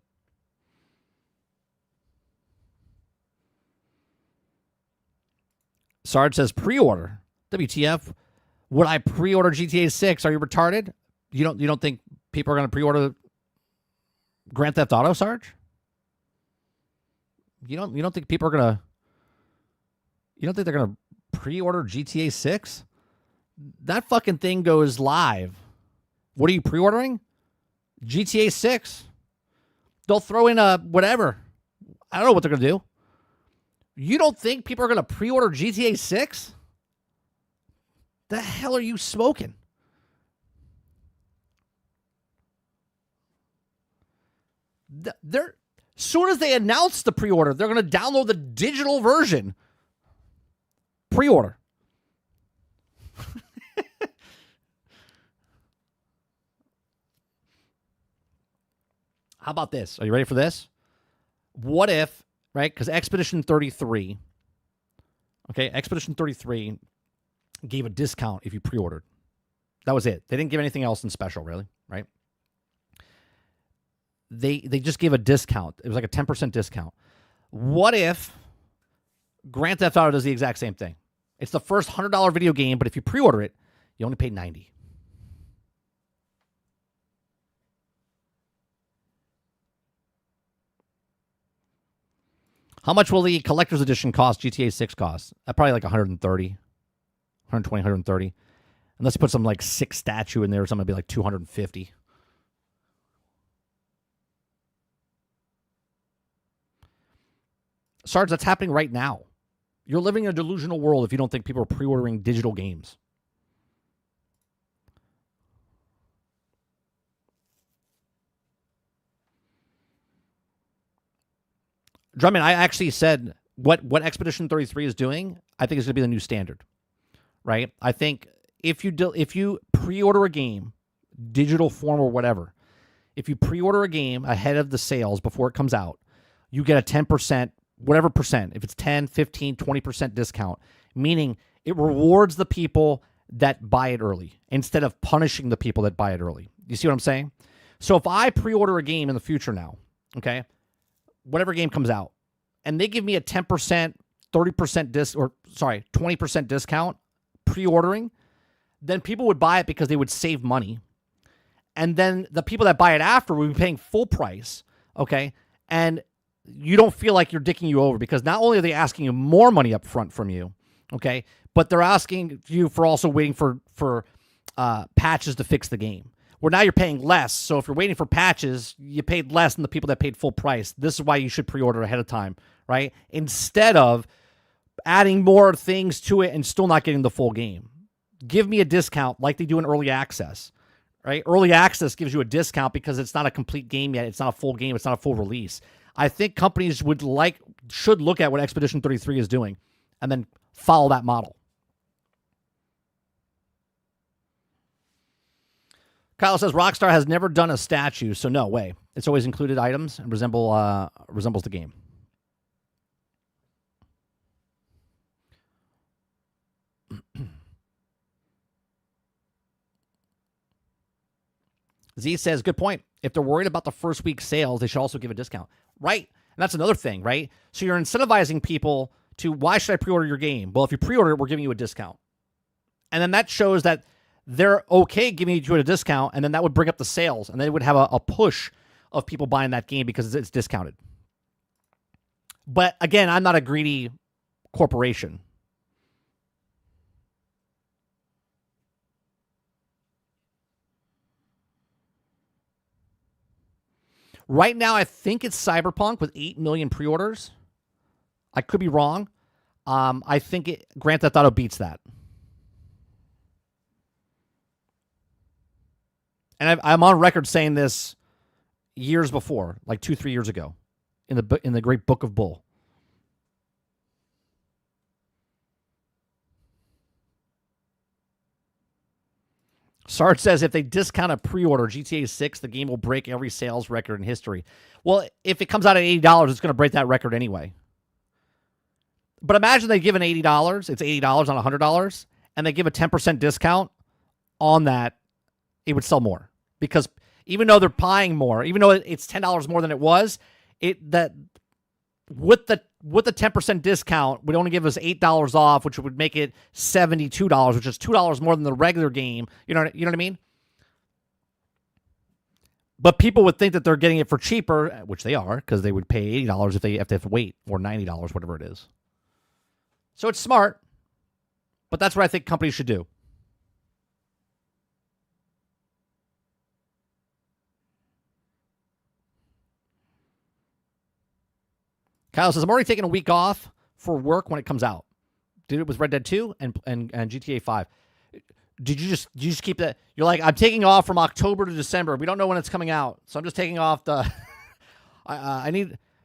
Sarge says pre-order. WTF? Would I pre-order GTA 6? Are you retarded? You don't think people are going to pre-order Grand Theft Auto, Sarge? You don't think people are going to... You don't think they're going to pre-order GTA 6? That fucking thing goes live. What are you pre-ordering? GTA 6. They'll throw in a whatever. I don't know what they're going to do. You don't think people are going to pre-order GTA 6? The hell are you smoking? They're, soon as they announce the pre-order, they're going to download the digital version. Pre-order. How about this? Are you ready for this? What if, right? Because Expedition 33, okay, Expedition 33 gave a discount if you pre-ordered. That was it. They didn't give anything else in special, really, right? They just gave a discount. It was like a 10% discount. What if Grand Theft Auto does the exact same thing? It's the first $100 video game, but if you pre-order it, you only pay $90. How much will the collector's edition cost? GTA 6 cost? Probably like 130, 120, 130. Unless you put some like 6 statue in there or something, it'd be like 250. Sarge, that's happening right now. You're living in a delusional world if you don't think people are pre-ordering digital games. Drummond, I actually said what Expedition 33 is doing, I think is going to be the new standard, right? I think if you pre-order a game, digital form or whatever, if you pre-order a game ahead of the sales before it comes out, you get a 10%, whatever percent, if it's 10, 15, 20% discount, meaning it rewards the people that buy it early instead of punishing the people that buy it early. You see what I'm saying? So if I pre-order a game in the future now, okay, whatever game comes out, and they give me a 10%, 30% 20% discount pre-ordering, then people would buy it because they would save money. And then the people that buy it after will be paying full price, okay? And you don't feel like you're dicking you over because not only are they asking you more money up front from you, okay, but they're asking you for also waiting for patches to fix the game. Where now you're paying less. So if you're waiting for patches, you paid less than the people that paid full price. This is why you should pre-order ahead of time, right? Instead of adding more things to it and still not getting the full game. Give me a discount like they do in early access, right? Early access gives you a discount because it's not a complete game yet. It's not a full game. It's not a full release. I think companies should look at what Expedition 33 is doing and then follow that model. Kyle says Rockstar has never done a statue, so no way. It's always included items and resembles the game. Z says, good point. If they're worried about the first week sales, they should also give a discount. Right. And that's another thing, right? So you're incentivizing people to, why should I pre-order your game? Well, if you pre-order it, we're giving you a discount. And then that shows that they're okay giving you a discount, and then that would bring up the sales, and they would have a push of people buying that game because it's discounted. But again, I'm not a greedy corporation. Right now, I think it's Cyberpunk with 8 million pre-orders. I could be wrong. I think Grand Theft Auto beats that. And I'm on record saying this years before, like 2-3 years ago, in the great Book of Bull. Sarge says if they discount a pre-order GTA 6, the game will break every sales record in history. Well, if it comes out at $80, it's going to break that record anyway. But imagine they give an $80, it's $80 on $100, and they give a 10% discount on that, it would sell more. Because even though they're buying more, even though it's $10 more than it was, with the 10% discount would only give us $8 off, which would make it $72, which is $2 more than the regular game. You know what I mean? But people would think that they're getting it for cheaper, which they are, because they would pay $80 if they have to wait, or $90, whatever it is. So it's smart, but that's what I think companies should do. Kyle says, I'm already taking a week off for work when it comes out. Did it with Red Dead 2 and GTA 5. Did you just keep that? You're like, I'm taking off from October to December. We don't know when it's coming out. So I'm just taking off the...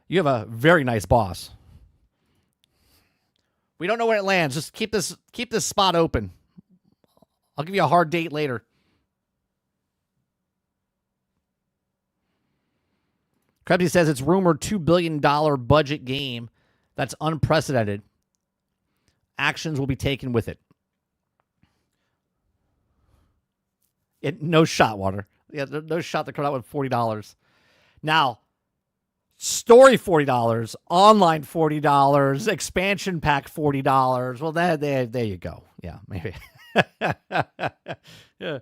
You have a very nice boss. We don't know when it lands. Just keep this spot open. I'll give you a hard date later. Krebsy says it's rumored $2 billion budget game that's unprecedented. Actions will be taken with it. No shot, Water. Yeah, no shot to come out with $40. Now, story $40, online $40, expansion pack $40. Well, there you go. Yeah, maybe. Yeah.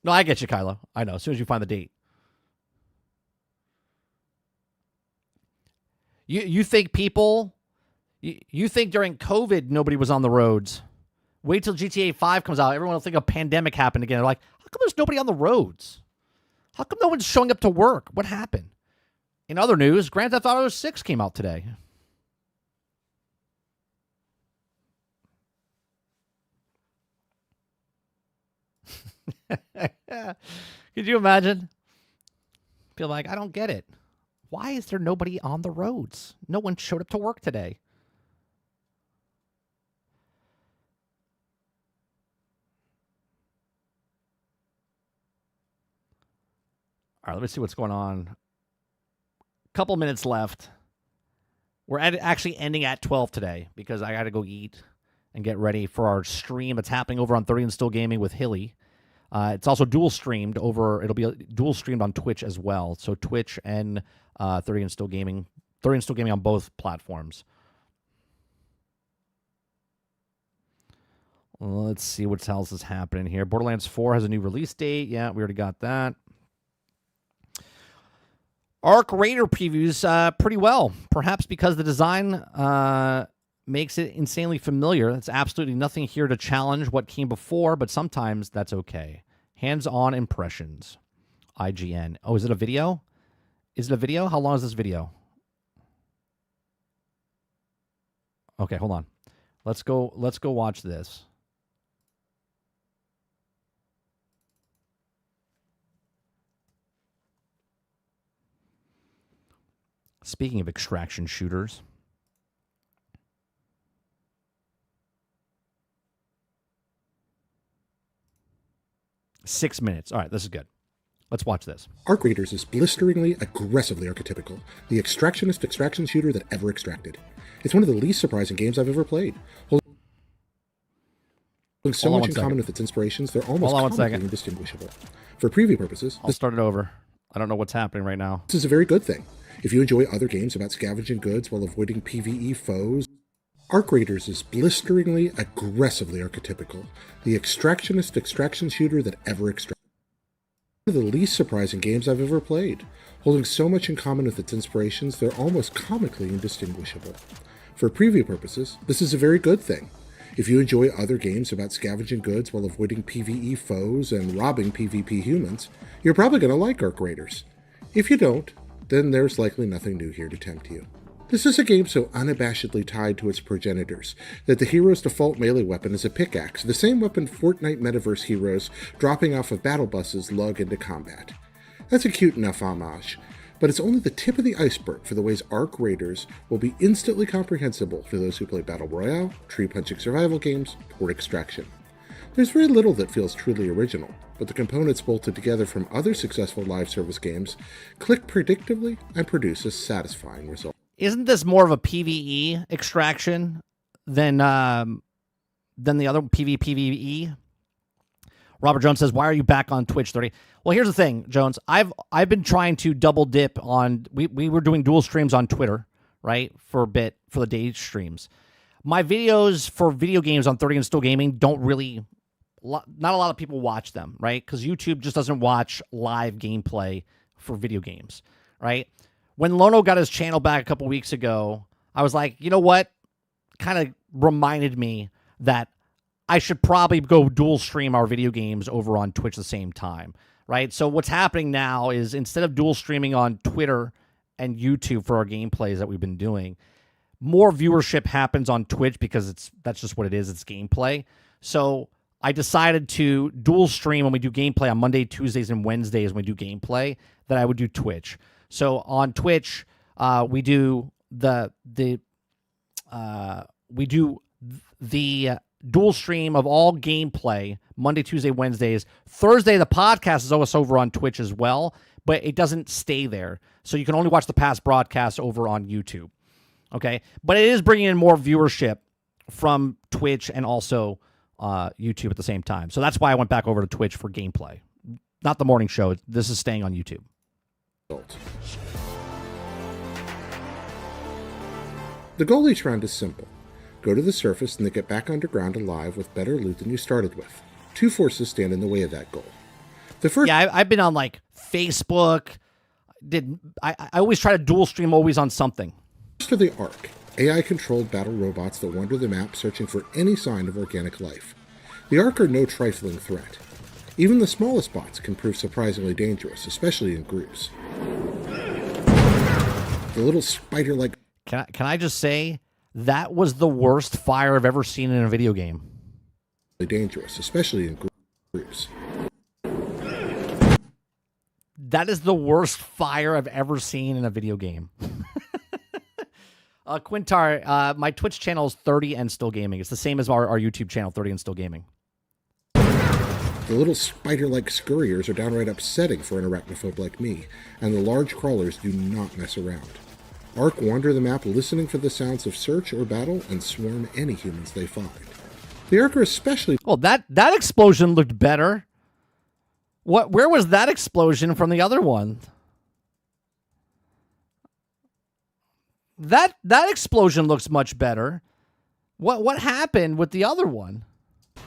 No, I get you, Kylo. I know. As soon as you find the date. You think people... You think during COVID nobody was on the roads. Wait till GTA 5 comes out. Everyone will think a pandemic happened again. They're like, come there's nobody on the roads? How come no one's showing up to work? What happened? In other news, Grand Theft Auto 6 came out today. Could you imagine? Feel like, I don't get it. Why is there nobody on the roads? No one showed up to work today. All right, let me see what's going on. Couple minutes left. We're actually ending at 12 today because I got to go eat and get ready for our stream that's happening over on 30 and Still Gaming with Hilly. It's also dual streamed over. It'll be dual streamed on Twitch as well. So Twitch and 30 and Still Gaming. 30 and Still Gaming on both platforms. Let's see what else is happening here. Borderlands 4 has a new release date. Yeah, we already got that. Arc Raider previews pretty well, perhaps because the design makes it insanely familiar. That's absolutely nothing here to challenge what came before, but sometimes that's okay. Hands-on impressions. IGN. Oh, is it a video? Is it a video? How long is this video? Okay, hold on. Let's go watch this. Speaking of extraction shooters. Six minutes. All right, this is good. Let's watch this. Arc Raiders is blisteringly, aggressively archetypical. The extractionist extraction shooter that ever extracted. It's one of the least surprising games I've ever played. Holding so much in common with its inspirations, they're almost comically indistinguishable. For preview purposes, I'll start it over. I don't know what's happening right now. This is a very good thing. If you enjoy other games about scavenging goods while avoiding PvE foes, Arc Raiders is blisteringly, aggressively archetypical. The extractionist extraction shooter that ever extracted. One of the least surprising games I've ever played. Holding so much in common with its inspirations, they're almost comically indistinguishable. For preview purposes, this is a very good thing. If you enjoy other games about scavenging goods while avoiding PvE foes and robbing PvP humans, you're probably going to like Arc Raiders. If you don't, then there's likely nothing new here to tempt you. This is a game so unabashedly tied to its progenitors that the hero's default melee weapon is a pickaxe, the same weapon Fortnite metaverse heroes dropping off of battle buses lug into combat. That's a cute enough homage, but it's only the tip of the iceberg for the ways Arc Raiders will be instantly comprehensible to those who play Battle Royale, tree-punching survival games, or Extraction. There's very little that feels truly original, but the components bolted together from other successful live service games click predictably and produce a satisfying result. Isn't this more of a PvE extraction than the other PvE? Robert Jones says, "Why are you back on Twitch 30?" Well, here's the thing, Jones. I've been trying to double dip on. We were doing dual streams on Twitter, right, for a bit for the day streams. My videos for video games on 30 and Still Gaming don't really. Not a lot of people watch them, right? Because YouTube just doesn't watch live gameplay for video games, right? When Lono got his channel back a couple weeks ago, I was like, you know what? Kind of reminded me that I should probably go dual stream our video games over on Twitch at the same time, right? So what's happening now is instead of dual streaming on Twitter and YouTube for our gameplays that we've been doing, more viewership happens on Twitch because that's just what it is. It's gameplay. So I decided to dual stream when we do gameplay on Monday, Tuesdays, and Wednesdays when we do gameplay, that I would do Twitch. So on Twitch, we do the dual stream of all gameplay Monday, Tuesday, Wednesdays. Thursday, the podcast is always over on Twitch as well, but it doesn't stay there. So you can only watch the past broadcasts over on YouTube. Okay, but it is bringing in more viewership from Twitch and also YouTube at the same time. So that's why I went back over to Twitch for gameplay. Not the morning show. This is staying on YouTube. The goal each round is simple. Go to the surface and then get back underground alive with better loot than you started with. Two forces stand in the way of that goal. The first, I've been on like Facebook. I always try to dual stream always on something. First are the Ark, AI-controlled battle robots that wander the map searching for any sign of organic life. The Ark are no trifling threat. Even the smallest bots can prove surprisingly dangerous, especially in groups. The little spider-like... Can I just say, that was the worst fire I've ever seen in a video game. Dangerous, especially in groups. That is the worst fire I've ever seen in a video game. Quintar, my Twitch channel is 30 and Still Gaming. It's the same as our YouTube channel, 30 and Still Gaming. The little spider-like scurriers are downright upsetting for an arachnophobe like me, and the large crawlers do not mess around. Ark wander the map listening for the sounds of search or battle and swarm any humans they find. The Ark are especially... Well, that explosion looked better. Where was that explosion from the other one? That explosion looks much better. What happened with the other one?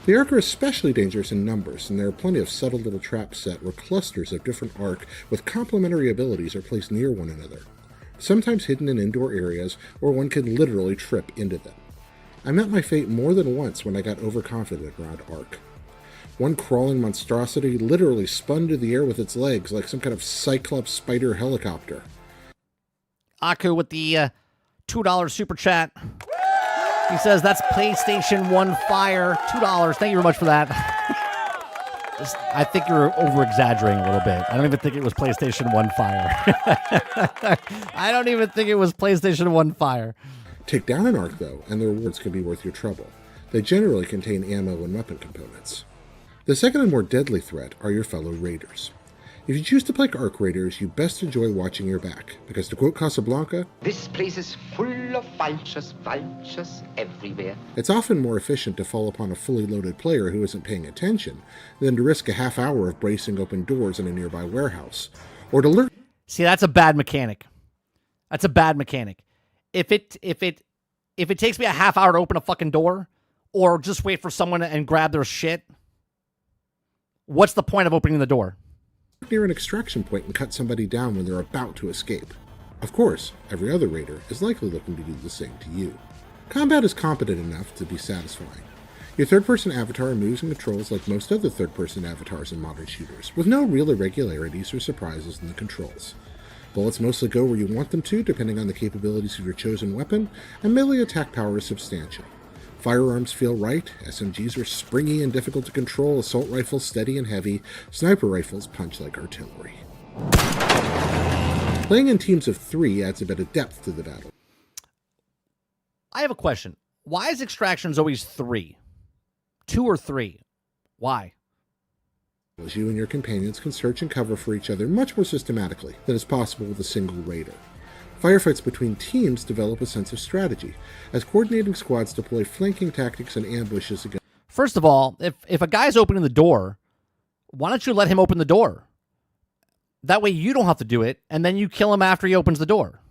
The Ark are especially dangerous in numbers, and there are plenty of subtle little traps set where clusters of different Ark with complementary abilities are placed near one another, sometimes hidden in indoor areas where one can literally trip into them. I met my fate more than once when I got overconfident around Ark. One crawling monstrosity literally spun into the air with its legs like some kind of cyclops spider helicopter. Aku with the $2 super chat. He says, that's PlayStation 1 fire. $2. Thank you very much for that. I think you're over-exaggerating a little bit. I don't even think it was PlayStation 1 fire. I don't even think it was PlayStation 1 fire. Take down an Ark, though, and the rewards can be worth your trouble. They generally contain ammo and weapon components. The second and more deadly threat are your fellow raiders. If you choose to play Ark Raiders, you best enjoy watching your back, because to quote Casablanca, "This place is full of vultures everywhere." It's often more efficient to fall upon a fully loaded player who isn't paying attention than to risk a half hour of bracing open doors in a nearby warehouse, or to lurk... See, that's a bad mechanic. That's a bad mechanic. If it takes me a half hour to open a fucking door, or just wait for someone and grab their shit, what's the point of opening the door? Near an extraction point and cut somebody down when they're about to escape. Of course, every other raider is likely looking to do the same to you. Combat is competent enough to be satisfying. Your third-person avatar moves and controls like most other third-person avatars in modern shooters, with no real irregularities or surprises in the controls. Bullets mostly go where you want them to, depending on the capabilities of your chosen weapon, and melee attack power is substantial. Firearms feel right, SMGs are springy and difficult to control, assault rifles steady and heavy, sniper rifles punch like artillery. Playing in teams of 3 adds a bit of depth to the battle. I have a question. Why is extractions always 3? 2 or 3? Why? As you and your companions can search and cover for each other much more systematically than is possible with a single raider. Firefights between teams develop a sense of strategy, as coordinating squads deploy flanking tactics and ambushes against... First of all, if a guy's opening the door, why don't you let him open the door? That way you don't have to do it, and then you kill him after he opens the door.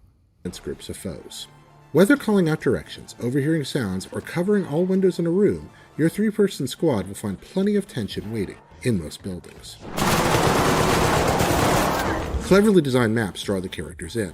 ...against groups of foes. Whether calling out directions, overhearing sounds, or covering all windows in a room, your 3-person squad will find plenty of tension waiting in most buildings. Cleverly designed maps draw the characters in.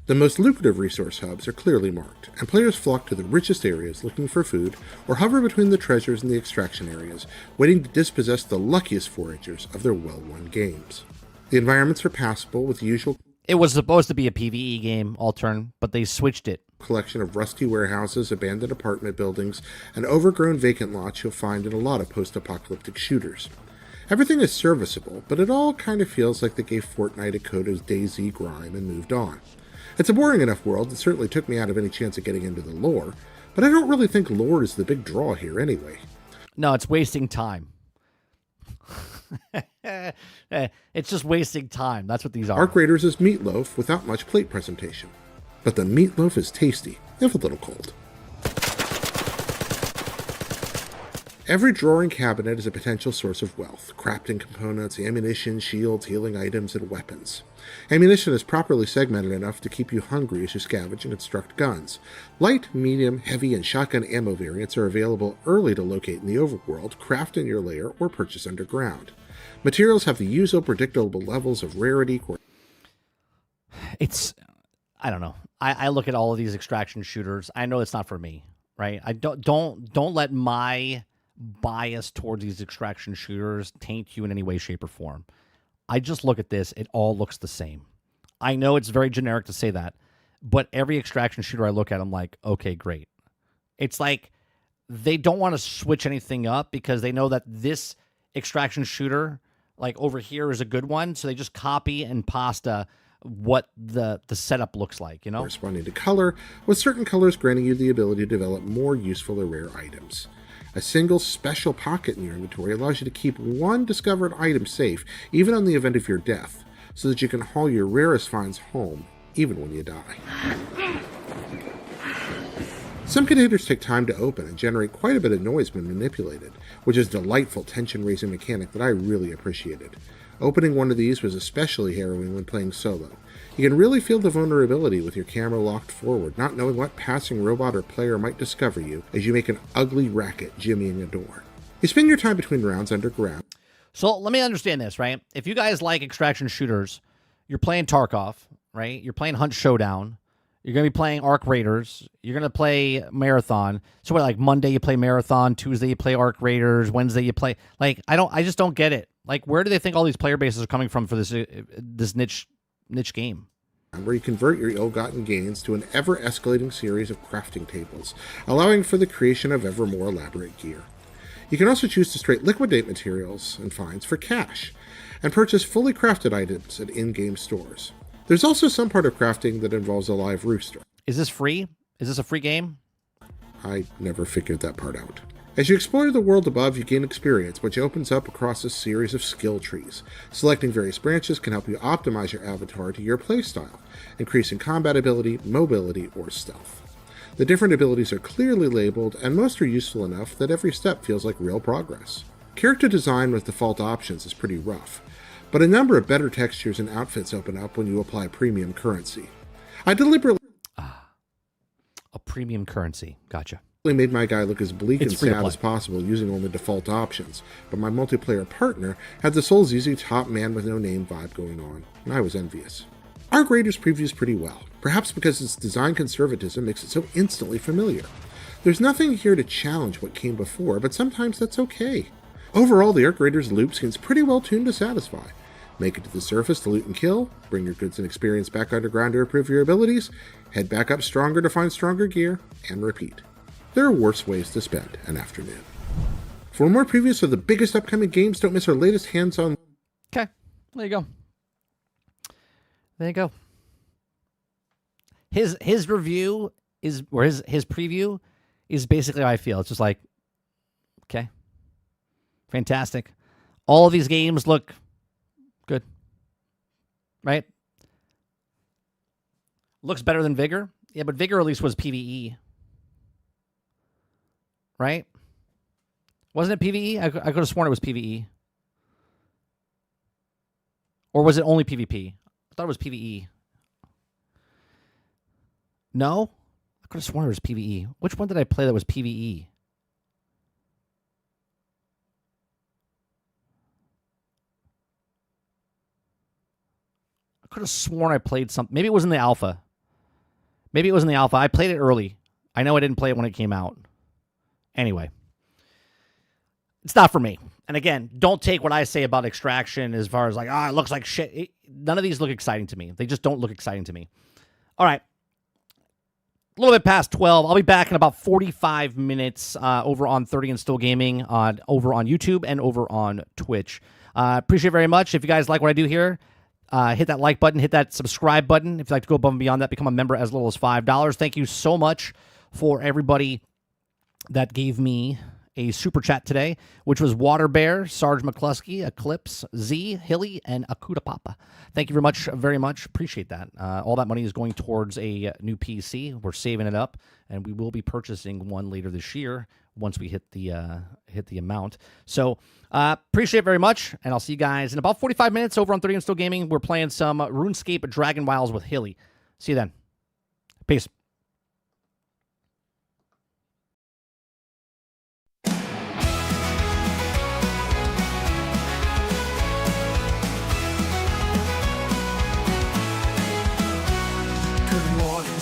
The most lucrative resource hubs are clearly marked, and players flock to the richest areas looking for food, or hover between the treasures and the extraction areas, waiting to dispossess the luckiest foragers of their well-won games. The environments are passable with the usual... It was supposed to be a PvE game, Altern, but they switched it. ...collection of rusty warehouses, abandoned apartment buildings, and overgrown vacant lots you'll find in a lot of post-apocalyptic shooters. Everything is serviceable, but it all kind of feels like they gave Fortnite a coat of DayZ grime and moved on. It's a boring enough world that certainly took me out of any chance of getting into the lore, but I don't really think lore is the big draw here anyway. No, it's wasting time. It's just wasting time. That's what these are. Ark Raiders is meatloaf without much plate presentation. But the meatloaf is tasty, if a little cold. Every drawer and cabinet is a potential source of wealth, crafting components, ammunition, shields, healing items, and weapons. Ammunition is properly segmented enough to keep you hungry as you scavenge and construct guns. Light, medium, heavy, and shotgun ammo variants are available early to locate in the overworld, craft in your lair, or purchase underground. Materials have the usual predictable levels of rarity. It's, I don't know. I look at all of these extraction shooters. I know it's not for me, right? I don't let my bias towards these extraction shooters taint you in any way, shape, or form. I just look at this. It all looks the same. I know it's very generic to say that, but every extraction shooter I look at, I'm like, okay, great. It's like they don't want to switch anything up because they know that this extraction shooter, like over here, is a good one. So they just copy and pasta what the setup looks like, you know? Corresponding to color, with certain colors granting you the ability to develop more useful or rare items. A single special pocket in your inventory allows you to keep one discovered item safe, even on the event of your death, so that you can haul your rarest finds home, even when you die. Some containers take time to open and generate quite a bit of noise when manipulated, which is a delightful tension-raising mechanic that I really appreciated. Opening one of these was especially harrowing when playing solo. You can really feel the vulnerability with your camera locked forward, not knowing what passing robot or player might discover you as you make an ugly racket jimmying a door. You spend your time between rounds underground. So let me understand this, right? If you guys like extraction shooters, you're playing Tarkov, right? You're playing Hunt Showdown. You're going to be playing Arc Raiders. You're going to play Marathon. So what, like Monday you play Marathon, Tuesday you play Arc Raiders, Wednesday you play... Like, I just don't get it. Like, where do they think all these player bases are coming from for this niche game? Where you convert your ill-gotten gains to an ever-escalating series of crafting tables, allowing for the creation of ever more elaborate gear. You can also choose to straight liquidate materials and finds for cash, and purchase fully crafted items at in-game stores. There's also some part of crafting that involves a live rooster. Is this free? Is this a free game? I never figured that part out. As you explore the world above, you gain experience, which opens up across a series of skill trees. Selecting various branches can help you optimize your avatar to your playstyle, increasing combat ability, mobility, or stealth. The different abilities are clearly labeled, and most are useful enough that every step feels like real progress. Character design with default options is pretty rough, but a number of better textures and outfits open up when you apply premium currency. I deliberately... A premium currency. Gotcha. Made my guy look as bleak It's and free to sad play. as possible using only default options, but my multiplayer partner had the Souls Easy top man with no name vibe going on, and I was envious. Arc Raiders previews pretty well, perhaps because its design conservatism makes it so instantly familiar. There's nothing here to challenge what came before, but sometimes that's okay. Overall, the Arc Raiders loop seems pretty well tuned to satisfy. Make it to the surface to loot and kill, bring your goods and experience back underground to improve your abilities, head back up stronger to find stronger gear, and repeat. There are worse ways to spend an afternoon. For more previews of the biggest upcoming games, don't miss our latest hands-on... Okay, there you go. There you go. His review is, or his preview is basically how I feel. It's just like, okay, fantastic. All of these games look good, right? Looks better than Vigor. Yeah, but Vigor at least was PvE. Right? Wasn't it PvE? I could have sworn it was PvE. Or was it only PvP? I thought it was PvE. No? I could have sworn it was PvE. Which one did I play that was PvE? I could have sworn I played something. Maybe it was in the alpha. Maybe it was in the alpha. I played it early. I know I didn't play it when it came out. Anyway, it's not for me. And again, don't take what I say about Extraction as far as like, it looks like shit. None of these look exciting to me. They just don't look exciting to me. All right. A little bit past 12. I'll be back in about 45 minutes over on 30 and Still Gaming over on YouTube and over on Twitch. Appreciate it very much. If you guys like what I do here, hit that like button, hit that subscribe button. If you'd like to go above and beyond that, become a member as little as $5. Thank you so much for everybody that gave me a super chat today, which was Water Bear, Sarge McCluskey, Eclipse, Z, Hilly, and Akuta Papa. Thank you very much. Appreciate that. All that money is going towards a new PC. We're saving it up, and we will be purchasing one later this year once we hit the amount. So appreciate it very much, and I'll see you guys in about 45 minutes over on 30 and Still Gaming. We're playing some RuneScape Dragon Wilds with Hilly. See you then. Peace.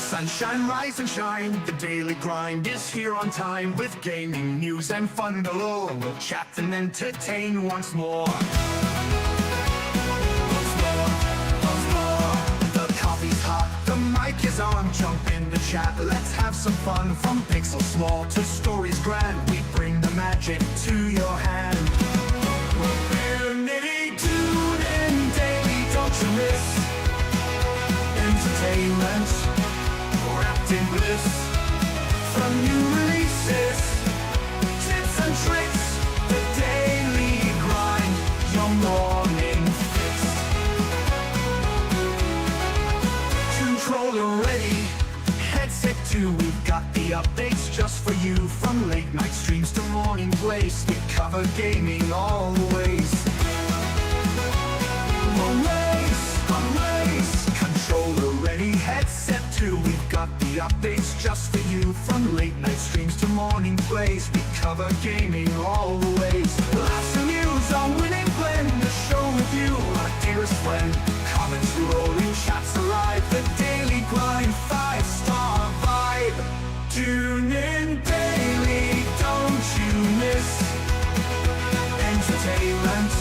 Sunshine, rise and shine. The daily grind is here on time with gaming news and fun galore. We'll chat and entertain once more. The coffee's hot, the mic is on. Jump in the chat, let's have some fun. From pixels small to stories grand, we bring the magic to your hand. We're nitty tuned in daily, don't you miss? Entertainment wrapped in bliss. From new releases, tips and tricks, the daily grind, your morning fix. Controller ready, headset too, we've got the updates just for you. From late night streams to morning plays, we cover gaming always. Controller ready, headset too, we've got the updates just for you. From late night streams to morning plays, we cover gaming always. Laughs and news, our winning blend, the show with you, our dearest friend. Comments rolling, chats alive, the daily grind, 5-star vibe. Tune in daily, don't you miss? Entertainment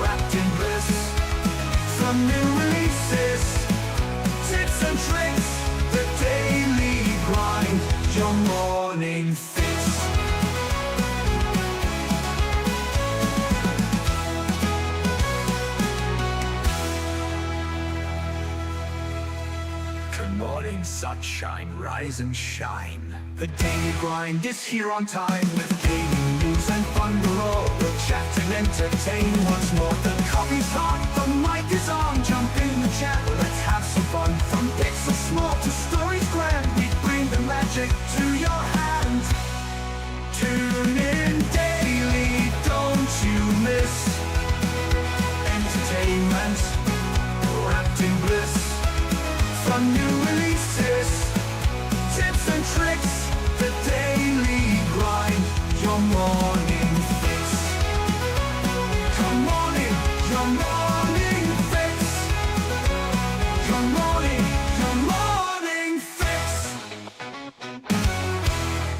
wrapped in bliss. From new releases, tips and tricks, the daily grind, your morning fix. Good morning, sunshine, rise and shine. The daily grind is here on time with gaming news and fun galore. We'll chat and entertain once more. The coffee's hot, the mic is on. Jump in the chat, let's have some fun. From